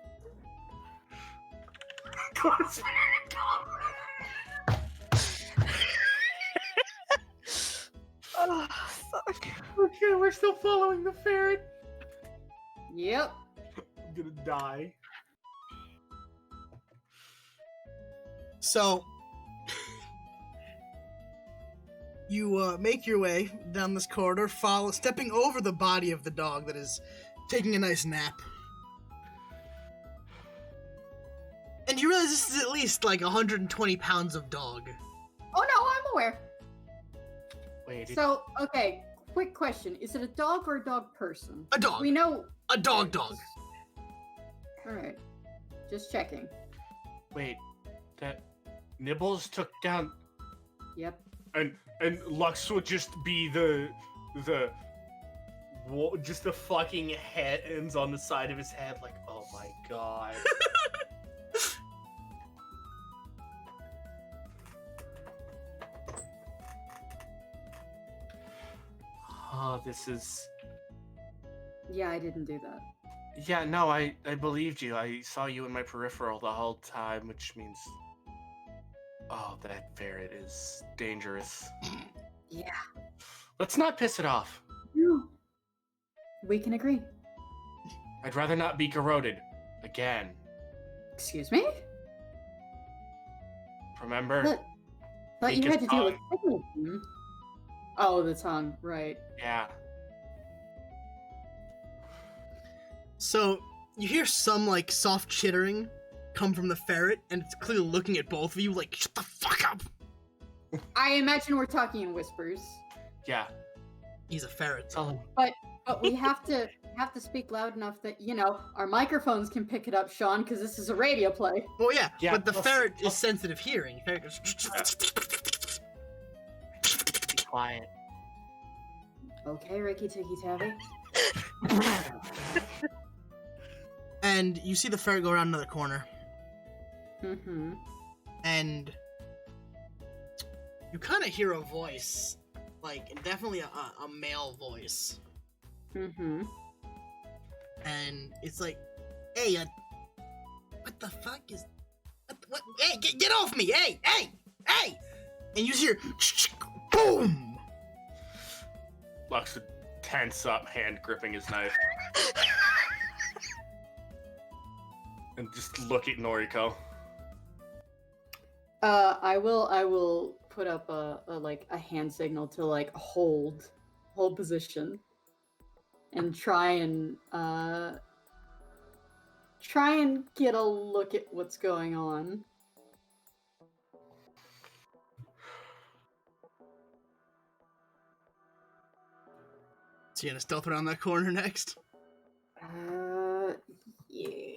Speaker 17: Oh, fuck. Okay, we're still following the ferret.
Speaker 15: Yep.
Speaker 17: I'm gonna die.
Speaker 20: So, you make your way down this corridor, stepping over the body of the dog that is taking a nice nap. And you realize this is at least like 120 pounds of dog.
Speaker 15: Oh no, I'm aware.
Speaker 17: Wait.
Speaker 15: So, okay, quick question. Is it a dog or a dog person?
Speaker 20: A dog.
Speaker 15: We know...
Speaker 20: A dog.
Speaker 15: Alright. Just checking.
Speaker 17: Wait, that Nibbles took down...
Speaker 15: Yep.
Speaker 17: And Lux would just be just the fucking hands on the side of his head, like, oh my god. Oh, this is...
Speaker 15: Yeah, I didn't do that.
Speaker 17: Yeah, no, I believed you. I saw you in my peripheral the whole time, which means... Oh, that ferret is dangerous.
Speaker 15: Yeah.
Speaker 17: Let's not piss it off.
Speaker 15: No. We can agree.
Speaker 17: I'd rather not be corroded. Again.
Speaker 15: Excuse me?
Speaker 17: Remember?
Speaker 15: Thought you had to deal with sickness. Oh, the tongue, right.
Speaker 17: Yeah.
Speaker 20: So, you hear some, like, soft chittering come from the ferret, and it's clearly looking at both of you like, shut the fuck up!
Speaker 15: I imagine we're talking in whispers.
Speaker 17: Yeah.
Speaker 20: He's a ferret.
Speaker 15: But we have to speak loud enough that, our microphones can pick it up, Sean, because this is a radio play.
Speaker 20: Well, yeah, but the ferret is sensitive hearing. Ferret goes...
Speaker 17: Be quiet.
Speaker 15: Okay, Ricky Tikky Tabby.
Speaker 20: And you see the ferret go around another corner.
Speaker 15: Mm-hmm.
Speaker 20: And you kind of hear a voice, like, definitely a male voice.
Speaker 15: Mm-hmm.
Speaker 20: And it's like, hey, what the fuck is... What? Hey, get off me! Hey! And you hear, boom!
Speaker 17: Lux would tense up, hand gripping his knife. And just look at Noriko.
Speaker 15: I will put up a hand signal to like hold position, and try and get a look at what's going on.
Speaker 20: So you gonna stealth around that corner next?
Speaker 15: Yeah.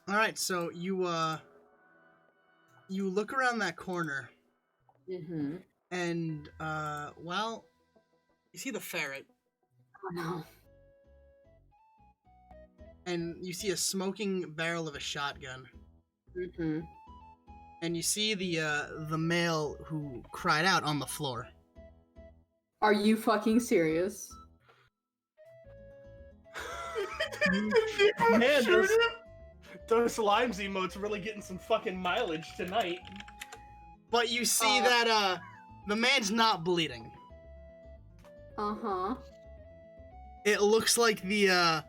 Speaker 20: All right, so you look around that corner, and well, you see the ferret.
Speaker 15: Oh no.
Speaker 20: And you see a smoking barrel of a shotgun. And you see the male who cried out on the floor.
Speaker 15: Are you fucking serious?
Speaker 17: Man, those Limes emotes really getting some fucking mileage tonight.
Speaker 20: But you see that the man's not bleeding.
Speaker 15: Uh-huh.
Speaker 20: It looks like the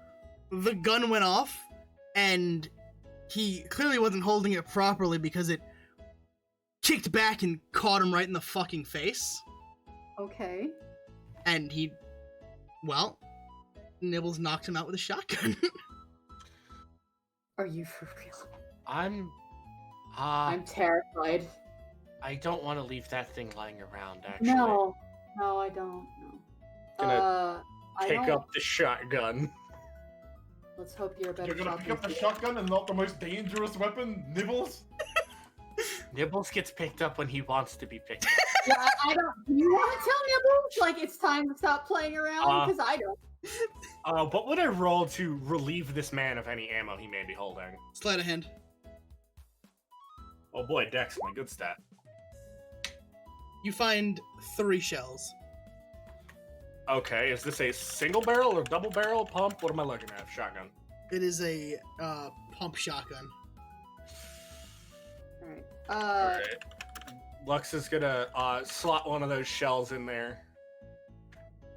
Speaker 20: gun went off, and he clearly wasn't holding it properly because it kicked back and caught him right in the fucking face.
Speaker 15: Okay.
Speaker 20: And Nibbles knocked him out with a shotgun.
Speaker 15: Are you for real?
Speaker 19: I'm
Speaker 15: terrified.
Speaker 19: I don't want to leave that thing lying around, actually.
Speaker 15: No, I don't. No.
Speaker 17: Gonna pick up the shotgun.
Speaker 15: Let's hope you're a better.
Speaker 14: You're gonna pick up the shotgun and not the most dangerous weapon, Nibbles?
Speaker 19: Nibbles gets picked up when he wants to be picked up.
Speaker 15: Yeah, I don't. Do you want to tell Nibbles like it's time to stop playing around? Because I don't.
Speaker 17: What would I roll to relieve this man of any ammo he may be holding?
Speaker 20: Sleight of hand.
Speaker 17: Oh boy, Dex, my good stat.
Speaker 20: You find 3 shells.
Speaker 17: Okay, is this a single barrel or double barrel pump? What am I looking at? Shotgun.
Speaker 20: It is a pump shotgun.
Speaker 15: Alright.
Speaker 17: Alright. Lux is gonna slot one of those shells in there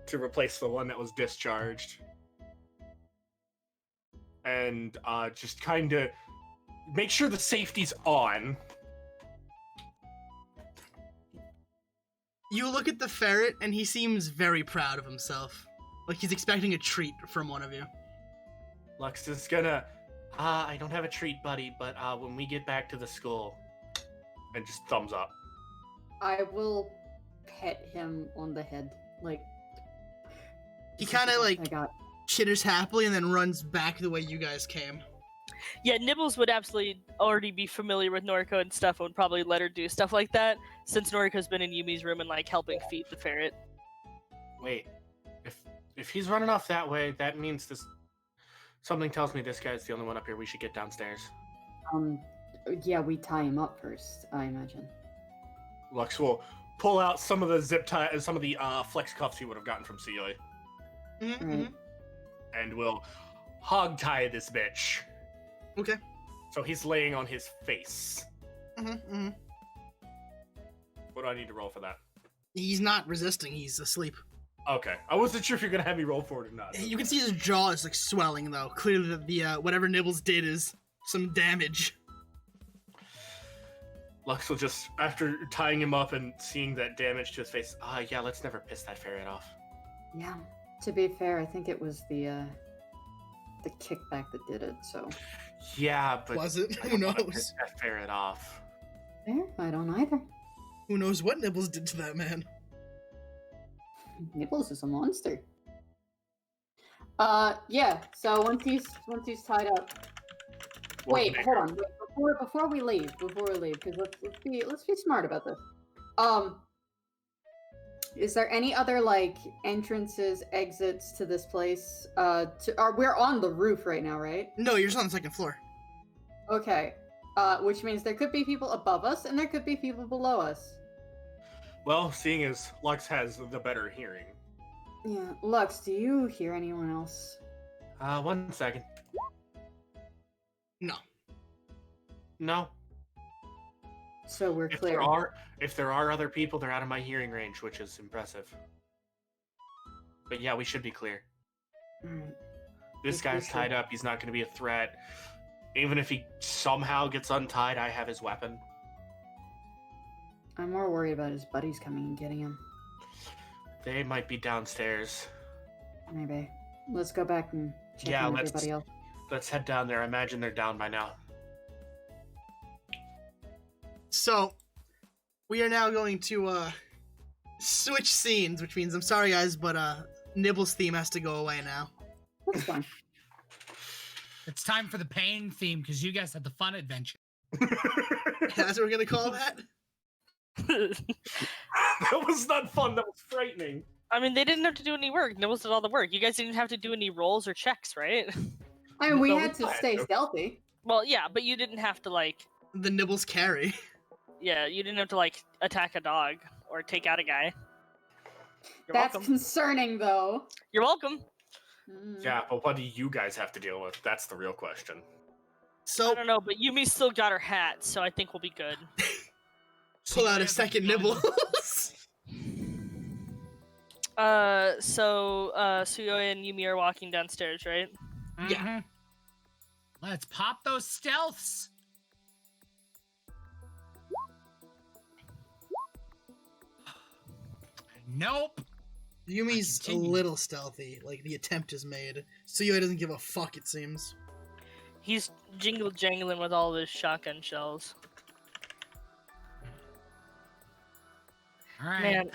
Speaker 17: to replace the one that was discharged. And just kind of make sure the safety's on.
Speaker 20: You look at the ferret, and he seems very proud of himself. Like he's expecting a treat from one of you.
Speaker 19: Lux is gonna, I don't have a treat, buddy, but when we get back to the school.
Speaker 17: And just thumbs up.
Speaker 15: I will pet him on the head. Like,
Speaker 20: he kind of like chitters happily and then runs back the way you guys came.
Speaker 16: Yeah, Nibbles would absolutely already be familiar with Noriko and stuff and would probably let her do stuff like that, since Noriko's been in Yumi's room and like helping feed the ferret.
Speaker 19: Wait, if he's running off that way, that means this. Something tells me this guy's the only one up here. We should get downstairs.
Speaker 15: Yeah, we tie him up first, I imagine.
Speaker 17: Lux will pull out some of the zip tie, some of the flex cuffs he would have gotten from Celia.
Speaker 15: Right.
Speaker 17: And we'll hog tie this bitch.
Speaker 20: Okay.
Speaker 17: So he's laying on his face. What do I need to roll for that?
Speaker 20: He's not resisting, he's asleep.
Speaker 17: Okay. I wasn't sure if you're gonna have me roll for it or not.
Speaker 20: You can see his jaw is like swelling though. Clearly the whatever Nibbles did is some damage.
Speaker 17: Lux will just, after tying him up and seeing that damage to his face, yeah, let's never piss that ferret off.
Speaker 15: Yeah. To be fair, I think it was the kickback that did it, so.
Speaker 17: Yeah, but
Speaker 20: was it?
Speaker 17: I
Speaker 20: Who
Speaker 17: don't wanna
Speaker 20: knows?
Speaker 17: piss that ferret off.
Speaker 15: Fair? I don't either.
Speaker 20: Who knows what Nibbles did to that man?
Speaker 15: Nibbles is a monster. Yeah. So once he's tied up. Wait, hold on. Wait, before we leave, because let's be smart about this. Is there any other like entrances, exits to this place? We're on the roof right now, right?
Speaker 20: No, you're just on the second floor.
Speaker 15: Okay. Which means there could be people above us and there could be people below us.
Speaker 17: Well, seeing as Lux has the better hearing.
Speaker 15: Yeah, Lux, do you hear anyone else?
Speaker 19: 1 second.
Speaker 20: No.
Speaker 19: No.
Speaker 15: So we're clear.
Speaker 19: If there are other people, they're out of my hearing range, which is impressive. But yeah, we should be clear.
Speaker 15: Alright.
Speaker 19: This guy's tied up. He's not going to be a threat. Even if he somehow gets untied, I have his weapon.
Speaker 15: I'm more worried about his buddies coming and getting him.
Speaker 19: They might be downstairs.
Speaker 15: Maybe. Let's go back and check on everybody else.
Speaker 19: Let's head down there. I imagine they're down by now.
Speaker 20: So, we are now going to switch scenes, which means I'm sorry guys, but Nibbles' theme has to go away now.
Speaker 15: That's fine.
Speaker 18: It's time for the pain theme because you guys had the fun adventure.
Speaker 20: That's what we're gonna call that?
Speaker 19: That was not fun. That was frightening.
Speaker 16: I mean, they didn't have to do any work. Nibbles did all the work. You guys didn't have to do any rolls or checks, right?
Speaker 15: I mean, we had to stay stealthy.
Speaker 16: Well, yeah, but you didn't have to, like...
Speaker 20: The Nibbles carry.
Speaker 16: Yeah, you didn't have to, like, attack a dog or take out a guy.
Speaker 15: That's concerning, though.
Speaker 16: You're welcome.
Speaker 19: Yeah, but what do you guys have to deal with? That's the real question.
Speaker 20: So
Speaker 16: I don't know, but Yumi still got her hat, so I think we'll be good.
Speaker 20: Pull out a second Nibbles.
Speaker 16: So Suyoe and Yumi are walking downstairs, right?
Speaker 20: Yeah.
Speaker 18: Let's pop those stealths. Nope.
Speaker 20: Yumi's a little stealthy. Like, the attempt is made. Suyoe doesn't give a fuck, it seems.
Speaker 16: He's jangling with all of his shotgun shells.
Speaker 18: All right.
Speaker 16: Man,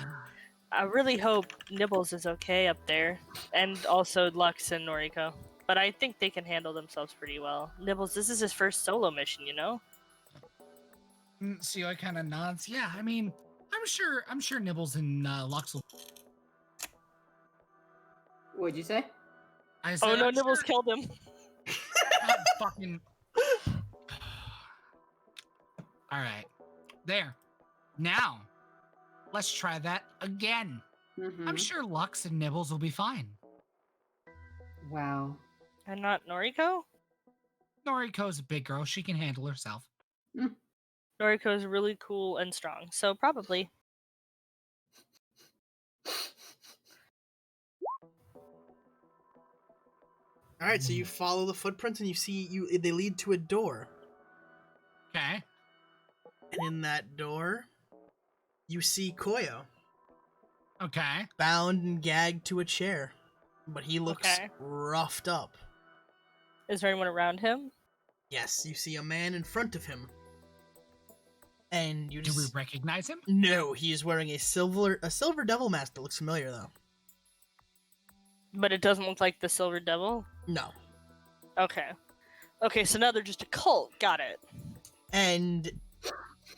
Speaker 16: I really hope Nibbles is okay up there. And also Lux and Noriko. But I think they can handle themselves pretty well. Nibbles, this is his first solo mission, you know?
Speaker 18: Suyoe kind of nods. Yeah, I mean, I'm sure Nibbles and Lux will...
Speaker 15: What'd you say?
Speaker 18: I said,
Speaker 16: Oh no,
Speaker 18: I'm
Speaker 16: Nibbles
Speaker 18: sure...
Speaker 16: killed him.
Speaker 18: God fucking... Alright. There. Now, let's try that again. I'm sure Lux and Nibbles will be fine.
Speaker 15: Wow.
Speaker 16: And not Noriko?
Speaker 18: Noriko's a big girl. She can handle herself.
Speaker 16: Noriko's really cool and strong, so probably.
Speaker 20: All right, so you follow the footprints and you see they lead to a door.
Speaker 18: Okay.
Speaker 20: And in that door, you see Koyo.
Speaker 18: Okay.
Speaker 20: Bound and gagged to a chair, but he looks roughed up.
Speaker 16: Is there anyone around him?
Speaker 20: Yes, you see a man in front of him. And you
Speaker 18: Do we recognize him?
Speaker 20: No, he is wearing a silver devil mask that looks familiar though.
Speaker 16: But it doesn't look like the Silver Devil?
Speaker 20: No.
Speaker 16: Okay. Okay, so now they're just a cult. Got it.
Speaker 20: And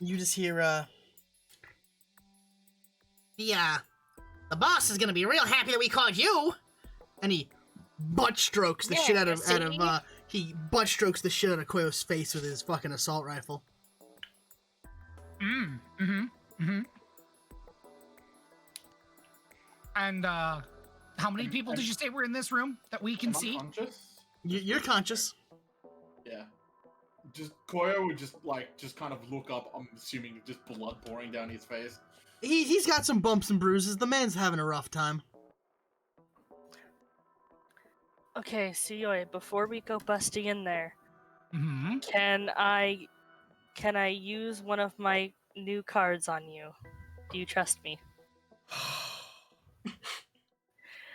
Speaker 20: you just hear, yeah, the boss is gonna be real happy that we called you. And he butt strokes the shit out of he butt strokes the shit out of Koyo's face with his fucking assault rifle.
Speaker 18: And how many people did you say were in this room that we can see?
Speaker 14: Conscious?
Speaker 20: You're conscious.
Speaker 14: Yeah. Just Koyo would just kind of look up. I'm assuming just blood pouring down his face.
Speaker 20: He's got some bumps and bruises. The man's having a rough time.
Speaker 16: Okay, Suyoe, before we go busting in there, can I use one of my new cards on you? Do you trust me?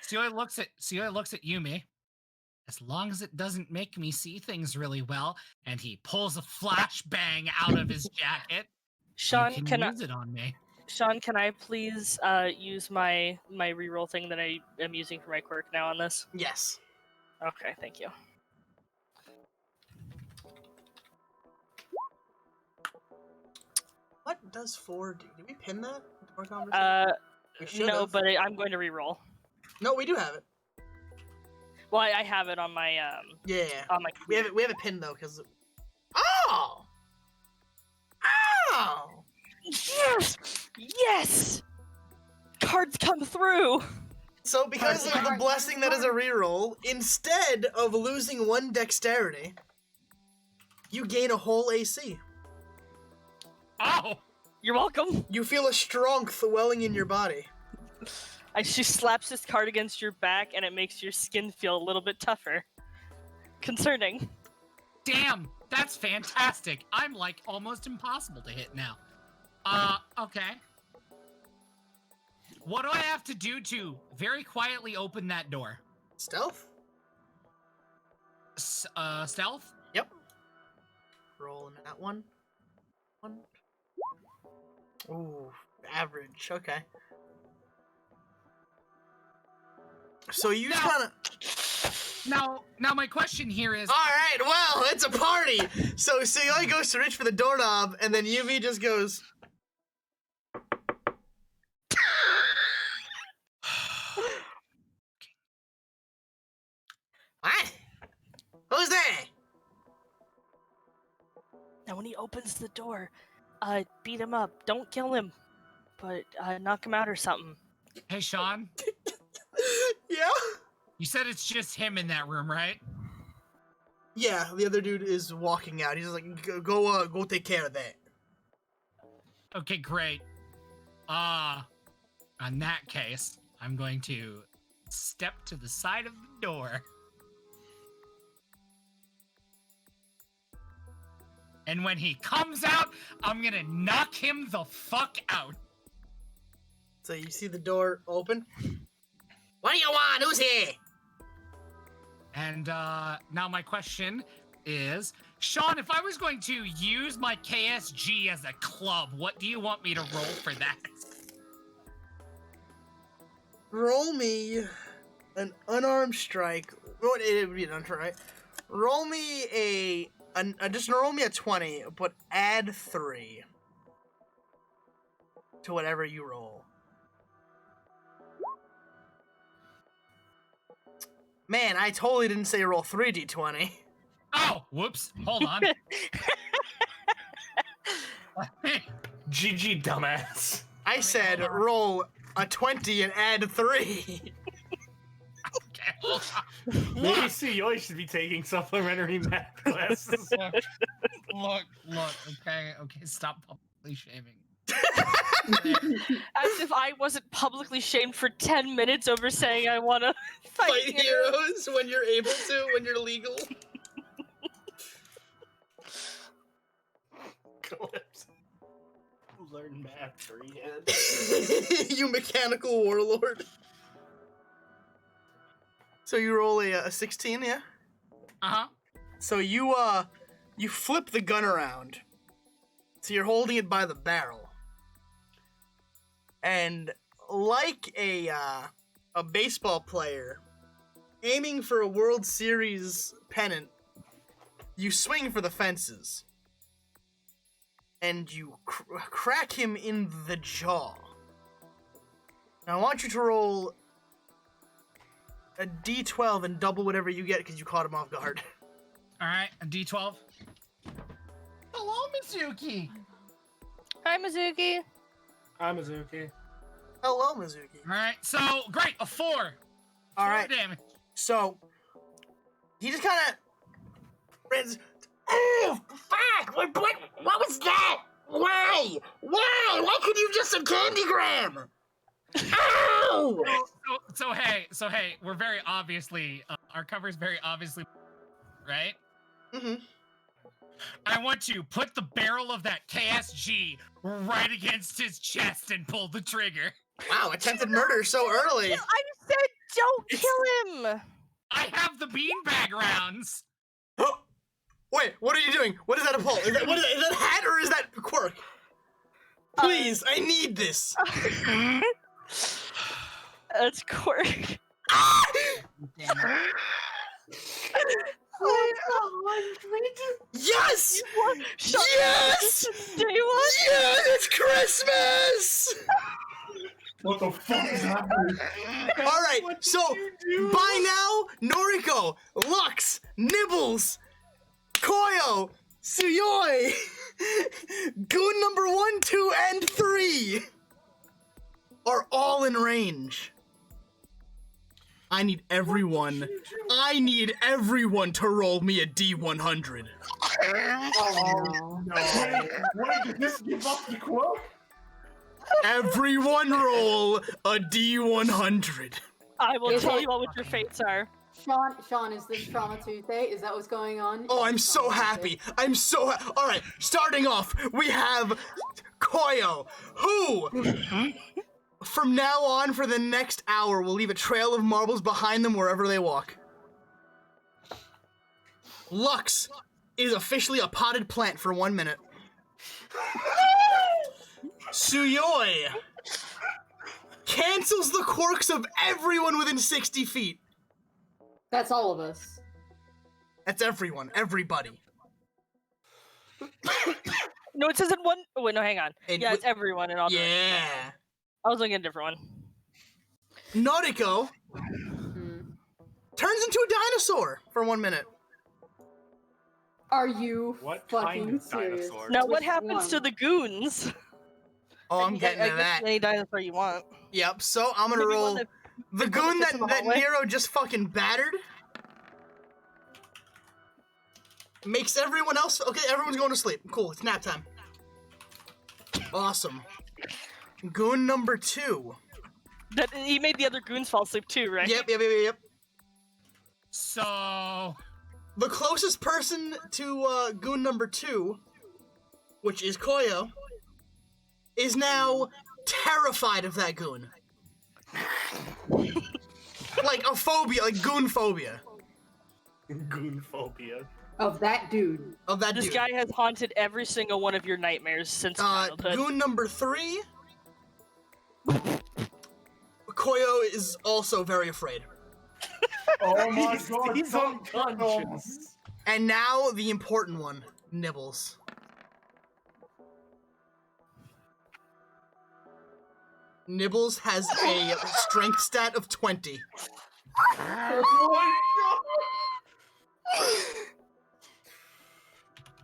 Speaker 18: Suyoe looks at Yumi. As long as it doesn't make me see things really well, and he pulls a flashbang out of his jacket.
Speaker 16: Sean,
Speaker 18: you
Speaker 16: can
Speaker 18: use it on me.
Speaker 16: Sean, can I please use my reroll thing that I am using for my quirk now on this?
Speaker 20: Yes.
Speaker 16: Okay, thank you.
Speaker 20: What does 4 do? Did we pin that? Our conversation?
Speaker 16: No, but I'm going to reroll.
Speaker 20: No, we do have it.
Speaker 16: Well, I have it on my
Speaker 20: Yeah.
Speaker 16: on my
Speaker 20: we have it pinned though, because Oh!
Speaker 16: Yes! Yes! Cards come through!
Speaker 20: So because of the blessing that is a reroll, instead of losing 1 dexterity, you gain a whole AC.
Speaker 16: Oh! You're welcome!
Speaker 20: You feel a strength welling in your body.
Speaker 16: She slaps this card against your back and it makes your skin feel a little bit tougher. Concerning.
Speaker 18: Damn! That's fantastic. I'm like almost impossible to hit now. Okay. What do I have to do to very quietly open that door?
Speaker 20: Stealth?
Speaker 18: Stealth?
Speaker 20: Yep. Rolling that one. Ooh, average. Okay. So you kind of.
Speaker 18: Now my question here is.
Speaker 20: All right, well, it's a party. So Suyoi goes to reach for the doorknob, and then Yuvi just goes. What? Who's there?
Speaker 16: Now when he opens the door, beat him up. Don't kill him, but knock him out or something.
Speaker 18: Hey, Sean.
Speaker 20: Yeah?
Speaker 18: You said it's just him in that room, right?
Speaker 20: Yeah, the other dude is walking out. He's like, go take care of that.
Speaker 18: Okay, great. In that case, I'm going to step to the side of the door. And when he comes out, I'm gonna knock him the fuck out.
Speaker 20: So you see the door open? What do you want? Who's here?
Speaker 18: And now my question is, Sean, if I was going to use my KSG as a club, what do you want me to roll for that?
Speaker 20: Roll me an unarmed strike. What it would be an unarmed, right? Roll me just roll me a 20, but add 3 to whatever you roll. Man, I totally didn't say roll 3d20.
Speaker 18: Oh, whoops. Hold on.
Speaker 17: GG, dumbass.
Speaker 20: I said roll a 20 and add 3.
Speaker 18: Okay, hold on.
Speaker 17: Maybe Suyoi should be taking supplementary math classes.
Speaker 18: Look, okay, stop publicly shaming.
Speaker 16: As if I wasn't publicly shamed for 10 minutes over saying I want to fight
Speaker 20: heroes when you're able to, when you're legal.
Speaker 17: Learn math freehand.
Speaker 20: You mechanical warlord. So you roll a 16, yeah?
Speaker 18: Uh-huh.
Speaker 20: So you flip the gun around. So you're holding it by the barrel. And like a baseball player aiming for a World Series pennant, you swing for the fences. And you crack him in the jaw. Now I want you to roll a d12 and double whatever you get because you caught him off guard.
Speaker 18: Alright, a d12. Hello, Mizuki.
Speaker 16: Hi, Mizuki.
Speaker 17: Hi, Mizuki.
Speaker 20: Hello, Mizuki.
Speaker 18: Alright, so, great, a 4.
Speaker 20: All right.
Speaker 18: 4 damage.
Speaker 20: So, he just kind of... Oh, fuck! What was that? Why? Why could you just a candygram? Ow!
Speaker 18: So hey, we're very obviously, our cover is very obviously, right?
Speaker 20: Mm-hmm.
Speaker 18: I want to put the barrel of that KSG right against his chest and pull the trigger.
Speaker 20: Wow, attempted murder so early.
Speaker 16: I said don't kill him.
Speaker 18: I have the beanbag rounds.
Speaker 20: Wait, what are you doing? What is that a pull? Is that a hat or is that quirk? Please, I need this.
Speaker 16: That's quirk.
Speaker 20: Yes!
Speaker 16: Shut
Speaker 20: Yes!
Speaker 16: Day one?
Speaker 20: Yes, it's Christmas!
Speaker 14: What the fuck is happening?
Speaker 20: Alright, so by now, Noriko, Lux, Nibbles, Koyo, Suyoi, Goon number 1, 2, and 3 are all in range. I need everyone to roll me a D100.
Speaker 14: Oh, no. Wait, did this give up the quote?
Speaker 20: Everyone roll a D100.
Speaker 16: I will tell you all what your fates are.
Speaker 15: Sean, is this Trauma Tuesday? Is that what's going on?
Speaker 20: Oh, I'm so happy. I'm so all right. Starting off, we have Koyo, who, from now on, for the next hour, will leave a trail of marbles behind them wherever they walk. Lux is officially a potted plant for 1 minute. Suyoi cancels the quirks of everyone within 60 feet.
Speaker 15: That's all of us.
Speaker 20: That's everyone, everybody.
Speaker 16: No, it says in one. Oh, wait, no, hang on. Yeah, it's everyone in all.
Speaker 20: Yeah.
Speaker 16: I was looking at a different one.
Speaker 20: Noriko turns into a dinosaur for 1 minute.
Speaker 15: Are you
Speaker 17: What
Speaker 15: fucking
Speaker 17: kind of
Speaker 15: serious?
Speaker 17: dinosaur?
Speaker 16: Now, what
Speaker 15: Which
Speaker 16: happens
Speaker 15: one?
Speaker 16: to the goons?
Speaker 20: Oh, I'm getting to that.
Speaker 16: Any dinosaur you want.
Speaker 20: Yep, so I'm gonna
Speaker 16: Maybe
Speaker 20: roll
Speaker 16: one that-
Speaker 20: the goon
Speaker 16: fits
Speaker 20: that,
Speaker 16: in the
Speaker 20: that
Speaker 16: hallway.
Speaker 20: Nero just fucking battered. Makes everyone else... Okay, everyone's going to sleep. Cool, it's nap time. Awesome. Goon number 2.
Speaker 16: That he made the other goons fall asleep too, right?
Speaker 20: Yep.
Speaker 18: So...
Speaker 20: The closest person to goon number 2, which is Koyo, is now terrified of that goon. Like a phobia, like goon phobia.
Speaker 17: Goon phobia.
Speaker 15: Of that dude.
Speaker 20: Of that
Speaker 16: This
Speaker 20: dude.
Speaker 16: guy has haunted every single one of your nightmares since childhood.
Speaker 20: Goon number 3, Koyo is also very afraid.
Speaker 14: Oh my god,
Speaker 17: He's unconscious.
Speaker 20: And now the important one, Nibbles. Nibbles has a strength stat of 20.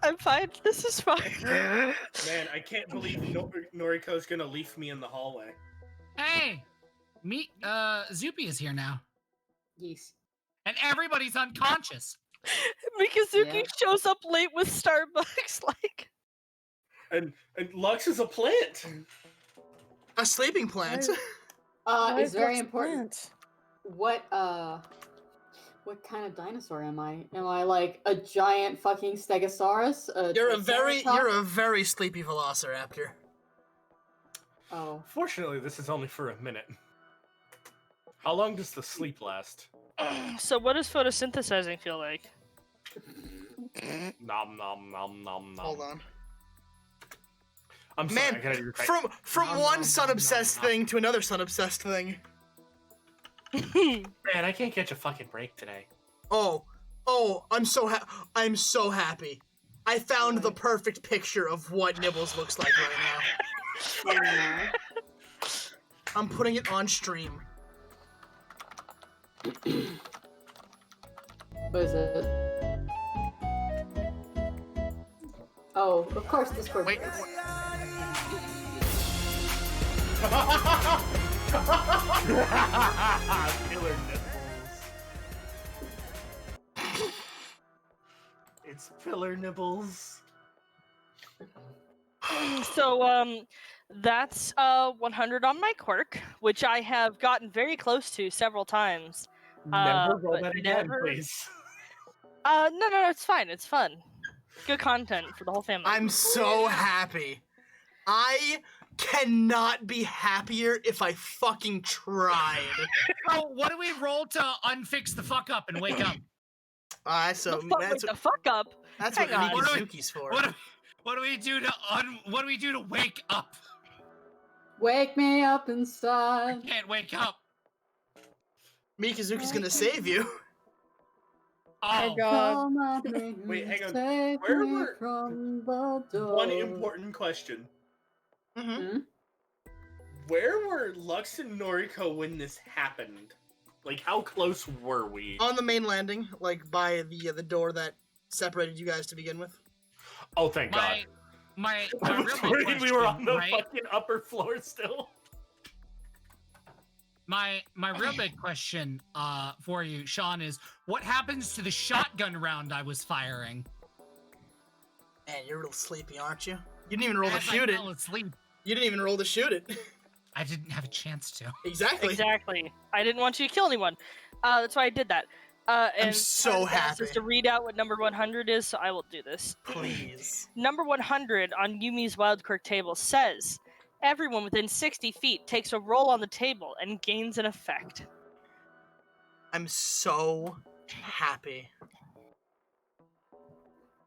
Speaker 16: I'm fine. This is fine.
Speaker 17: Man, I can't believe Noriko's gonna leave me in the hallway.
Speaker 18: Hey, Zoopy is here now.
Speaker 15: Yes.
Speaker 18: And everybody's unconscious.
Speaker 16: Mikazuki shows up late with Starbucks, like.
Speaker 17: And Lux is a plant.
Speaker 20: A sleeping plant.
Speaker 15: It's very important. What kind of dinosaur am I? Am I like a giant fucking Stegosaurus?
Speaker 20: You're a very sleepy Velociraptor.
Speaker 15: Oh.
Speaker 17: Fortunately, this is only for a minute. How long does the sleep last?
Speaker 16: So what does photosynthesizing feel like?
Speaker 17: Nom nom nom nom nom.
Speaker 20: Hold on.
Speaker 17: I'm sorry, I
Speaker 20: Man,
Speaker 17: gotta do
Speaker 20: from one sun-obsessed thing to another sun-obsessed thing.
Speaker 17: Man, I can't catch a fucking break today.
Speaker 20: Oh, I'm so happy. I found the perfect picture of what Nibbles looks like right now. I'm putting it on stream.
Speaker 15: What is it? Oh, of course, Discord.
Speaker 20: Wait.
Speaker 17: Killer Nibbles. It's Pillar Nibbles.
Speaker 16: So, that's 100 on my quirk, which I have gotten very close to several times.
Speaker 17: Never roll
Speaker 16: but
Speaker 17: that again,
Speaker 16: never-
Speaker 17: please.
Speaker 16: No, it's fine. It's fun. Good content for the whole family.
Speaker 20: I'm so happy. I cannot be happier if I fucking tried.
Speaker 18: Oh, what do we roll to unfix the fuck up and wake up?
Speaker 20: So
Speaker 16: Wait, the fuck up.
Speaker 20: That's
Speaker 16: Hang
Speaker 20: what
Speaker 16: on.
Speaker 20: Mikazuki's for.
Speaker 18: What do we do to wake up?
Speaker 15: Wake me up inside.
Speaker 18: I can't wake up.
Speaker 20: Mikazuki's gonna save you.
Speaker 18: Oh
Speaker 15: God.
Speaker 17: Wait, hang on.
Speaker 15: Save
Speaker 17: Where
Speaker 15: me
Speaker 17: were...
Speaker 15: from the door.
Speaker 17: One important question.
Speaker 20: Mm-hmm.
Speaker 17: Where were Lux and Noriko when this happened? Like, how close were we?
Speaker 20: On the main landing, like by the door that separated you guys to begin with.
Speaker 17: Oh, thank God.
Speaker 18: My
Speaker 17: I
Speaker 18: real
Speaker 17: was
Speaker 18: big
Speaker 17: worried we were on the
Speaker 18: question, right?
Speaker 17: fucking upper floor still.
Speaker 18: My real big question for you, Sean, is what happens to the shotgun round I was firing?
Speaker 20: Man, you're real sleepy, aren't you? You didn't even roll to
Speaker 18: As I
Speaker 20: shoot it.
Speaker 18: fell asleep.
Speaker 20: You didn't even roll to shoot it.
Speaker 18: I didn't have a chance to.
Speaker 20: Exactly.
Speaker 16: I didn't want you to kill anyone. That's why I did that. And
Speaker 20: I'm so
Speaker 16: Travis asked
Speaker 20: happy.
Speaker 16: us to read out what number 100 is, so I will do this.
Speaker 20: Please.
Speaker 16: Number 100 on Yumi's Wild Quirk table says, everyone within 60 feet takes a roll on the table and gains an effect.
Speaker 20: I'm so happy.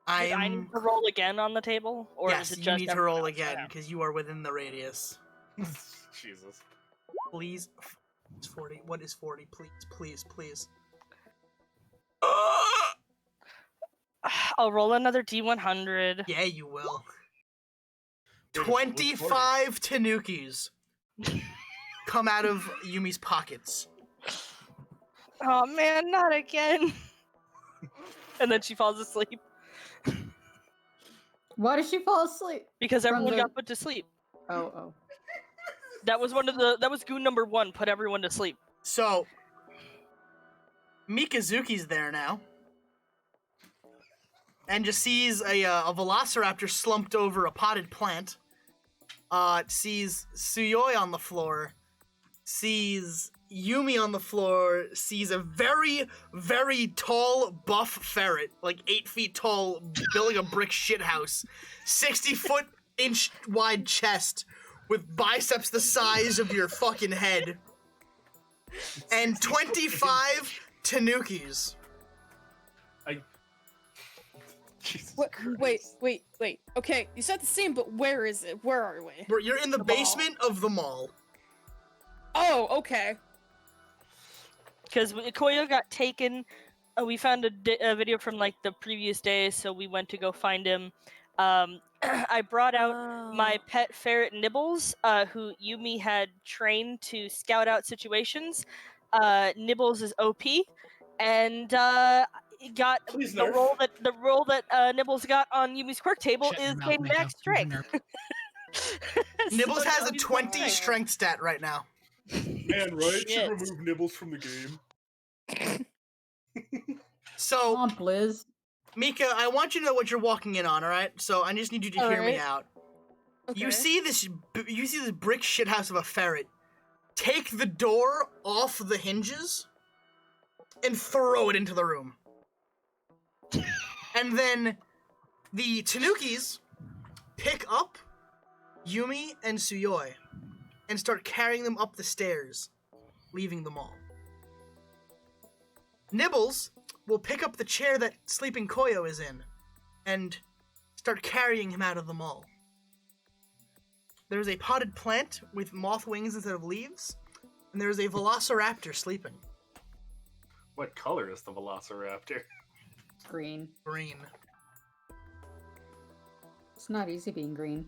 Speaker 16: Did I need to roll again on the table? Or
Speaker 20: yes,
Speaker 16: is it
Speaker 20: you
Speaker 16: just
Speaker 20: need to
Speaker 16: everyone
Speaker 20: roll
Speaker 16: else?
Speaker 20: again because you are within the radius.
Speaker 17: Jesus.
Speaker 20: Please. It's 40. What is 40? Please, please, please.
Speaker 16: I'll roll another D100.
Speaker 20: Yeah, you will. 25 Tanukis come out of Yumi's pockets.
Speaker 16: Oh man, not again. And then she falls asleep.
Speaker 15: Why did she fall asleep?
Speaker 16: Because
Speaker 15: From
Speaker 16: everyone
Speaker 15: the-
Speaker 16: got put to sleep.
Speaker 15: Oh.
Speaker 16: That was that was goon number 1, put everyone to sleep.
Speaker 20: So, Mikazuki's there now. And just sees a velociraptor slumped over a potted plant. Sees Suyoi on the floor. Sees Yumi on the floor. Sees a very, very tall, buff ferret. Like 8 feet tall, building a brick shithouse. 60-foot inch wide chest. With biceps the size of your fucking head. And 25 Tanukis.
Speaker 2: Wait. Okay, you said the same, but where is it? Where are we?
Speaker 20: You're in the basement of the mall.
Speaker 2: Oh, okay.
Speaker 16: Because Koyo got taken. We found a video from like the previous day, so we went to go find him. I brought out my pet ferret Nibbles, who Yumi had trained to scout out situations. Nibbles is OP, and got the roll that Nibbles got on Yumi's quirk table is gain max strength.
Speaker 20: Nibbles has a 20 strength stat right now.
Speaker 17: And Riot should remove Nibbles from the game.
Speaker 20: So,
Speaker 15: come on, Blizz.
Speaker 20: Mika, I want you to know what you're walking in on, alright? So I just need you to hear me
Speaker 2: Alright.
Speaker 20: out.
Speaker 2: Okay.
Speaker 20: You see this brick shithouse of a ferret. Take the door off the hinges and throw it into the room. And then the Tanukis pick up Yumi and Suyoi and start carrying them up the stairs, leaving the mall. Nibbles will pick up the chair that sleeping Koyo is in and start carrying him out of the mall. There's a potted plant with moth wings instead of leaves, and there's a velociraptor sleeping.
Speaker 17: What color is the velociraptor?
Speaker 15: Green.
Speaker 20: Green.
Speaker 15: It's not easy being green.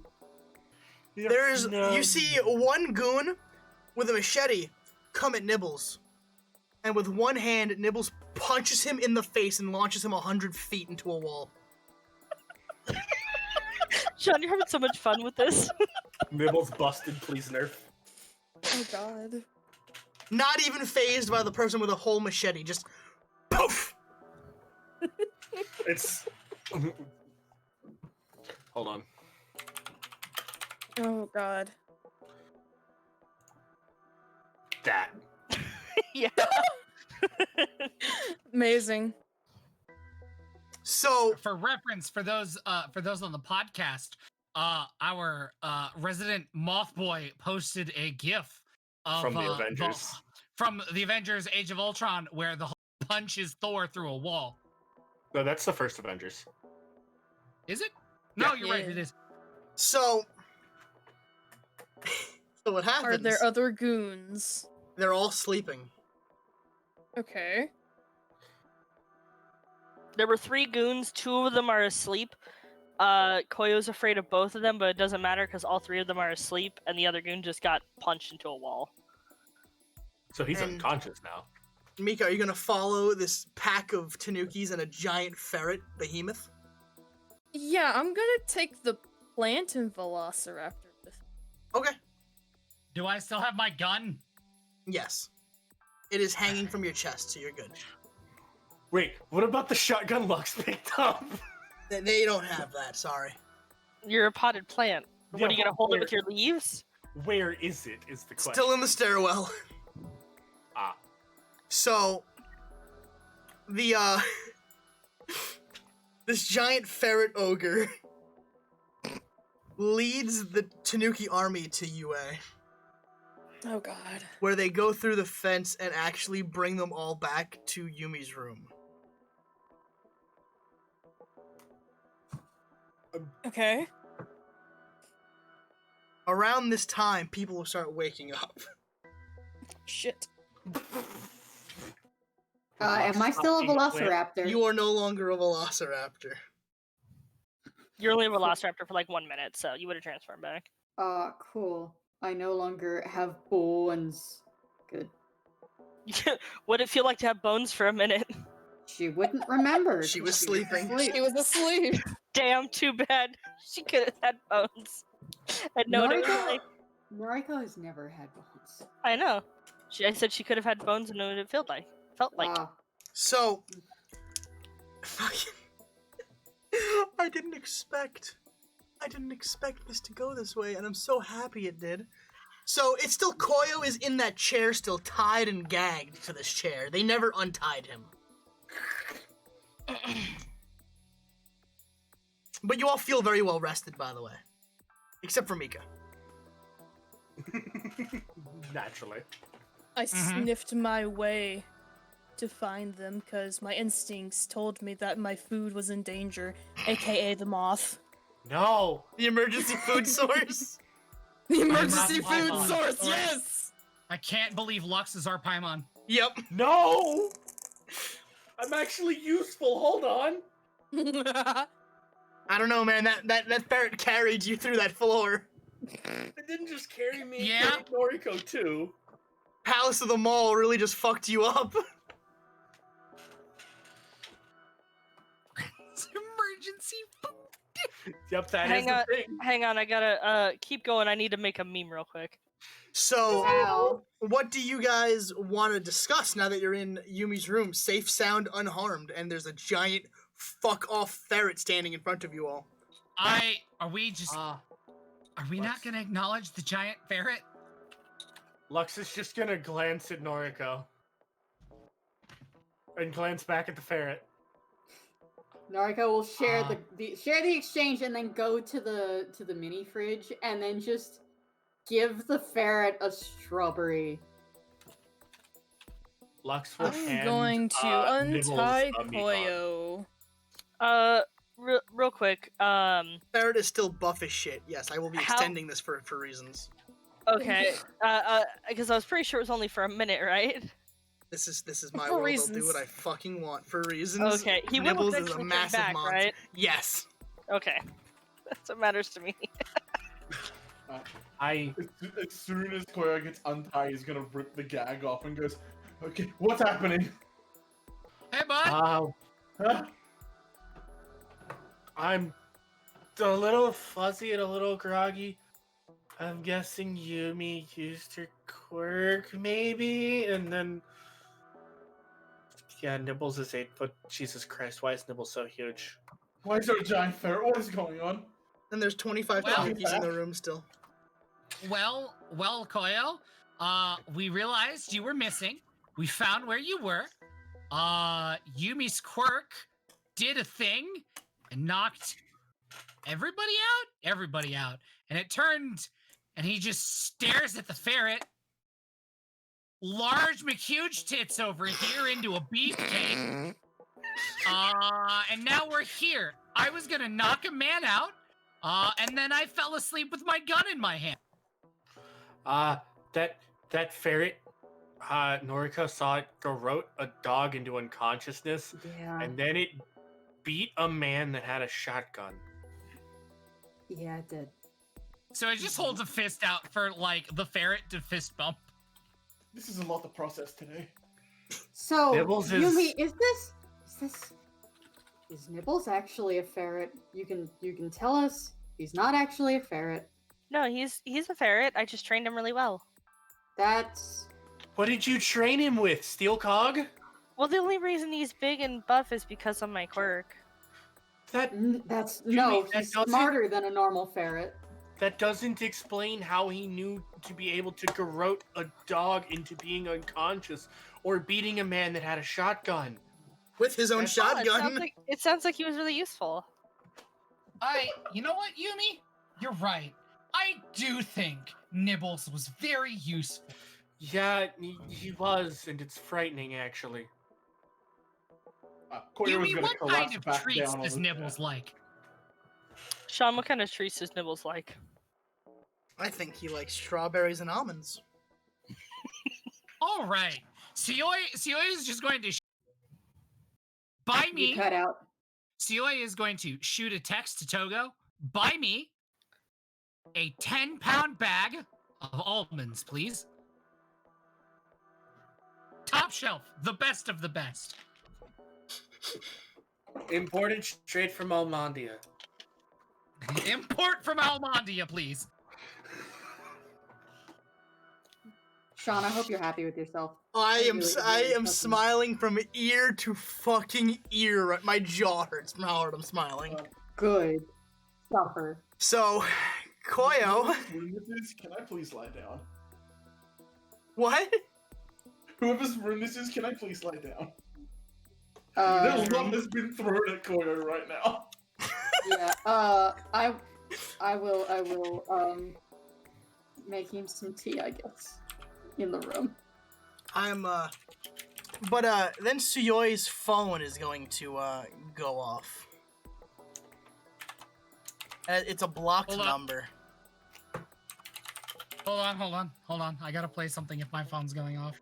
Speaker 20: You see one goon with a machete come at Nibbles. And with one hand, Nibbles punches him in the face and launches him 100 feet into a wall.
Speaker 16: Sean, you're having so much fun with this.
Speaker 17: Nibbles busted, please nerf.
Speaker 2: Oh god.
Speaker 20: Not even phased by the person with a whole machete, just poof!
Speaker 17: It's... Hold on.
Speaker 2: Oh god.
Speaker 17: That.
Speaker 16: Yeah.
Speaker 2: Amazing.
Speaker 20: So,
Speaker 18: for reference, for those on the podcast, our resident moth boy posted a GIF of
Speaker 17: From the Avengers.
Speaker 18: From the Avengers: Age of Ultron, where the Hulk punches Thor through a wall.
Speaker 17: No, that's the first Avengers.
Speaker 18: Is it? No,
Speaker 17: Yeah.
Speaker 18: you're right. It is.
Speaker 20: So what happens?
Speaker 2: Are there other goons?
Speaker 20: They're all sleeping.
Speaker 2: Okay.
Speaker 16: There were 3 goons, 2 of them are asleep. Koyo's afraid of both of them, but it doesn't matter because all 3 of them are asleep, and the other goon just got punched into a wall.
Speaker 17: So he's unconscious now.
Speaker 20: Mika, are you gonna follow this pack of Tanukis and a giant ferret behemoth?
Speaker 2: Yeah, I'm gonna take the plant and velociraptor with me.
Speaker 20: Okay.
Speaker 18: Do I still have my gun?
Speaker 20: Yes. It is hanging from your chest, so you're good.
Speaker 17: Wait, what about the shotgun Lux picked up?
Speaker 20: They don't have that, sorry.
Speaker 16: You're a potted plant.
Speaker 17: Yeah,
Speaker 16: What, are you gonna hold it
Speaker 17: where-
Speaker 16: with your leaves?
Speaker 17: Where is it, is the question.
Speaker 20: Still in the stairwell.
Speaker 17: Ah.
Speaker 20: So, the this giant ferret ogre leads the Tanuki army to UA.
Speaker 2: Oh god.
Speaker 20: Where they go through the fence and actually bring them all back to Yumi's room.
Speaker 2: Okay.
Speaker 20: Around this time, people will start waking up.
Speaker 2: Shit.
Speaker 15: Am I still a velociraptor?
Speaker 20: You are no longer a velociraptor.
Speaker 16: You're only a velociraptor for like 1 minute, so you would have transformed back.
Speaker 15: Cool. I no longer have bones. Good.
Speaker 16: What'd it feel like to have bones for a minute?
Speaker 15: She wouldn't remember.
Speaker 20: She was sleeping.
Speaker 2: She was asleep.
Speaker 16: Damn, too bad. She could have had bones. And no one was like,
Speaker 15: Noriko has never had bones.
Speaker 16: I know. I said she could have had bones and know what it felt like.
Speaker 20: So, I didn't expect this to go this way, and I'm so happy it did. So it's still Koyo is in that chair, still tied and gagged to this chair. They never untied him. But you all feel very well rested, by the way, except for Mika.
Speaker 17: Naturally.
Speaker 2: I sniffed my way to find them because my instincts told me that my food was in danger, aka the moth.
Speaker 17: No!
Speaker 20: The emergency food source?
Speaker 2: The emergency
Speaker 18: Paimon.
Speaker 2: food source, yes!
Speaker 18: I can't believe Lux is our Paimon.
Speaker 20: Yep.
Speaker 17: No! I'm actually useful, hold on!
Speaker 20: I don't know, man, that ferret carried you through that floor.
Speaker 17: It didn't just carry me,
Speaker 18: Yeah.
Speaker 17: it carried Noriko too.
Speaker 20: Palace of the Mall really just fucked you up.
Speaker 18: Emergency food.
Speaker 17: Yep, that is the thing.
Speaker 16: Hang on, I gotta keep going. I need to make a meme real quick.
Speaker 20: So, what do you guys want to discuss now that you're in Yumi's room? Safe, sound, unharmed, and there's a giant fuck-off ferret standing in front of you all.
Speaker 18: Are we not gonna acknowledge the giant ferret?
Speaker 17: Lux is just gonna glance at Noriko. And glance back at the ferret.
Speaker 15: Noriko will share the exchange and then go to the mini fridge and then just give the ferret a strawberry.
Speaker 17: Lux will
Speaker 2: I'm going to untie
Speaker 17: Nibbles
Speaker 2: Koyo.
Speaker 16: Real quick,
Speaker 20: Ferret is still buff as shit. Yes, I will be extending this for reasons.
Speaker 16: Okay, because I was pretty sure it was only for a minute, right?
Speaker 20: This is my
Speaker 16: For
Speaker 20: world.
Speaker 16: reasons.
Speaker 20: I'll do what I fucking want for reasons.
Speaker 16: Okay, he will
Speaker 20: Nibbles is a
Speaker 16: eventually come
Speaker 20: massive
Speaker 16: back,
Speaker 20: monster.
Speaker 16: right?
Speaker 20: Yes.
Speaker 16: Okay, that's what matters to me.
Speaker 14: As soon as Koyo gets untied, he's gonna rip the gag off and goes, "Okay, what's happening?"
Speaker 18: Hey, bud.
Speaker 17: I'm a little fuzzy and a little groggy. I'm guessing Yumi used her quirk, maybe? And then... Yeah, Nibbles is 8 foot. Jesus Christ, why is Nibbles so huge?
Speaker 14: Why is there a giant ferret? What is going on?
Speaker 20: And there's 25 Tanukis in the room still.
Speaker 18: Well, Koyo, we realized you were missing. We found where you were. Yumi's quirk did a thing and knocked everybody out. And it turned, and he just stares at the ferret. Large McHuge tits over here into a beefcake. And now we're here. I was gonna knock a man out, and then I fell asleep with my gun in my hand.
Speaker 17: That ferret, Noriko saw it garrote a dog into unconsciousness, and then it beat a man that had a shotgun.
Speaker 15: Yeah, it did.
Speaker 18: So it just holds a fist out for, like, the ferret to fist bump.
Speaker 14: This is a lot to process today.
Speaker 15: So,
Speaker 17: Nibbles
Speaker 15: Yumi, is Nibbles actually a ferret? You can tell us he's not actually a ferret.
Speaker 16: No, he's a ferret. I just trained him really well.
Speaker 15: That's...
Speaker 17: What did you train him with? Steel cog?
Speaker 16: Well, the only reason he's big and buff is because of my quirk.
Speaker 15: That's
Speaker 17: Yumi,
Speaker 15: he's smarter than a normal ferret.
Speaker 17: That doesn't explain how he knew to be able to garrote a dog into being unconscious or beating a man that had a shotgun.
Speaker 20: with his own
Speaker 16: Oh,
Speaker 20: shotgun.
Speaker 16: it sounds like he was really useful.
Speaker 18: You know what, Yumi? You're right. I do think Nibbles was very useful.
Speaker 19: Yeah, he was, and it's frightening, actually.
Speaker 14: Koya was
Speaker 18: Yumi,
Speaker 14: gonna
Speaker 18: what
Speaker 14: collapse
Speaker 18: kind of
Speaker 14: back
Speaker 18: treats
Speaker 14: down on
Speaker 18: does
Speaker 14: the-
Speaker 18: Nibbles like?
Speaker 16: Sean, what kind of treats does Nibbles like?
Speaker 20: I think he likes strawberries and almonds.
Speaker 18: All right. Sioi is just going to buy me.
Speaker 15: You cut out.
Speaker 18: Sioi is going to shoot a text to Togo. Buy me a 10-pound bag of almonds, please. Top shelf, the best of the best.
Speaker 19: Imported straight from Almondia.
Speaker 18: Import from Almondia, please.
Speaker 15: Sean, I hope you're happy with yourself.
Speaker 20: I am
Speaker 15: fucking-
Speaker 20: smiling from ear to fucking ear. My jaw hurts from how hard I'm smiling.
Speaker 15: Good. Suffer.
Speaker 20: So, Koyo.
Speaker 14: Can I please lie down?
Speaker 20: What?
Speaker 14: Whoever's room this is, can I please lie down?
Speaker 15: Uh,
Speaker 14: There's one that's been thrown at Koyo right now.
Speaker 15: Yeah. I will make him some tea, I guess, in the room.
Speaker 20: But then Suyoi's phone is going to go off. It's a blocked
Speaker 18: Hold on.
Speaker 20: number.
Speaker 18: Hold on. I gotta play something if my phone's going off.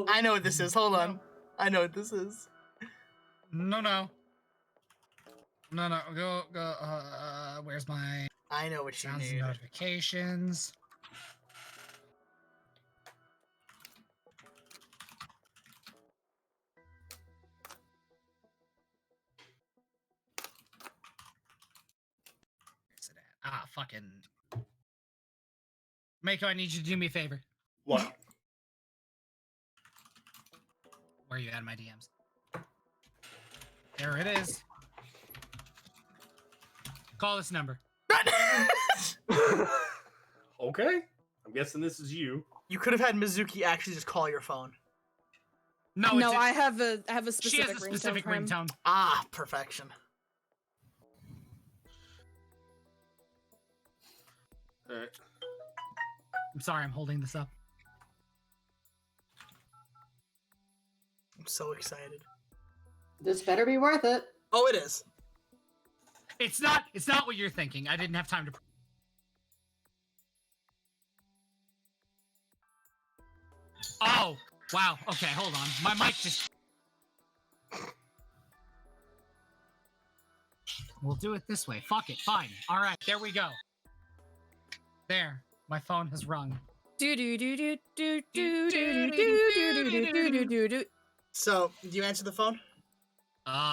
Speaker 20: I know what this is. Hold on. I know what this is.
Speaker 18: No. Go. Where's my?
Speaker 20: I know what you
Speaker 18: sounds and
Speaker 20: need.
Speaker 18: notifications. Where's it at? Ah, fucking. Mako, I need you to do me a favor.
Speaker 14: What?
Speaker 18: Where are you at in my DMs? There it is. Call this number.
Speaker 17: Okay. I'm guessing this is you.
Speaker 20: You could have had Mizuki actually just call your phone.
Speaker 18: No,
Speaker 2: I have a
Speaker 18: she has
Speaker 2: specific
Speaker 18: a specific
Speaker 2: ringtone for him.
Speaker 18: ringtone.
Speaker 20: Ah, perfection.
Speaker 19: Alright.
Speaker 18: I'm sorry, I'm holding this up.
Speaker 20: I'm so excited.
Speaker 15: This better be worth it.
Speaker 20: Oh, it is.
Speaker 18: It's not what you're thinking. I didn't have time to. Oh, wow. Okay, hold on. My mic just. We'll do it this way. Fuck it. Fine. All right, there we go. There. My phone has rung.
Speaker 20: So, do you answer the phone?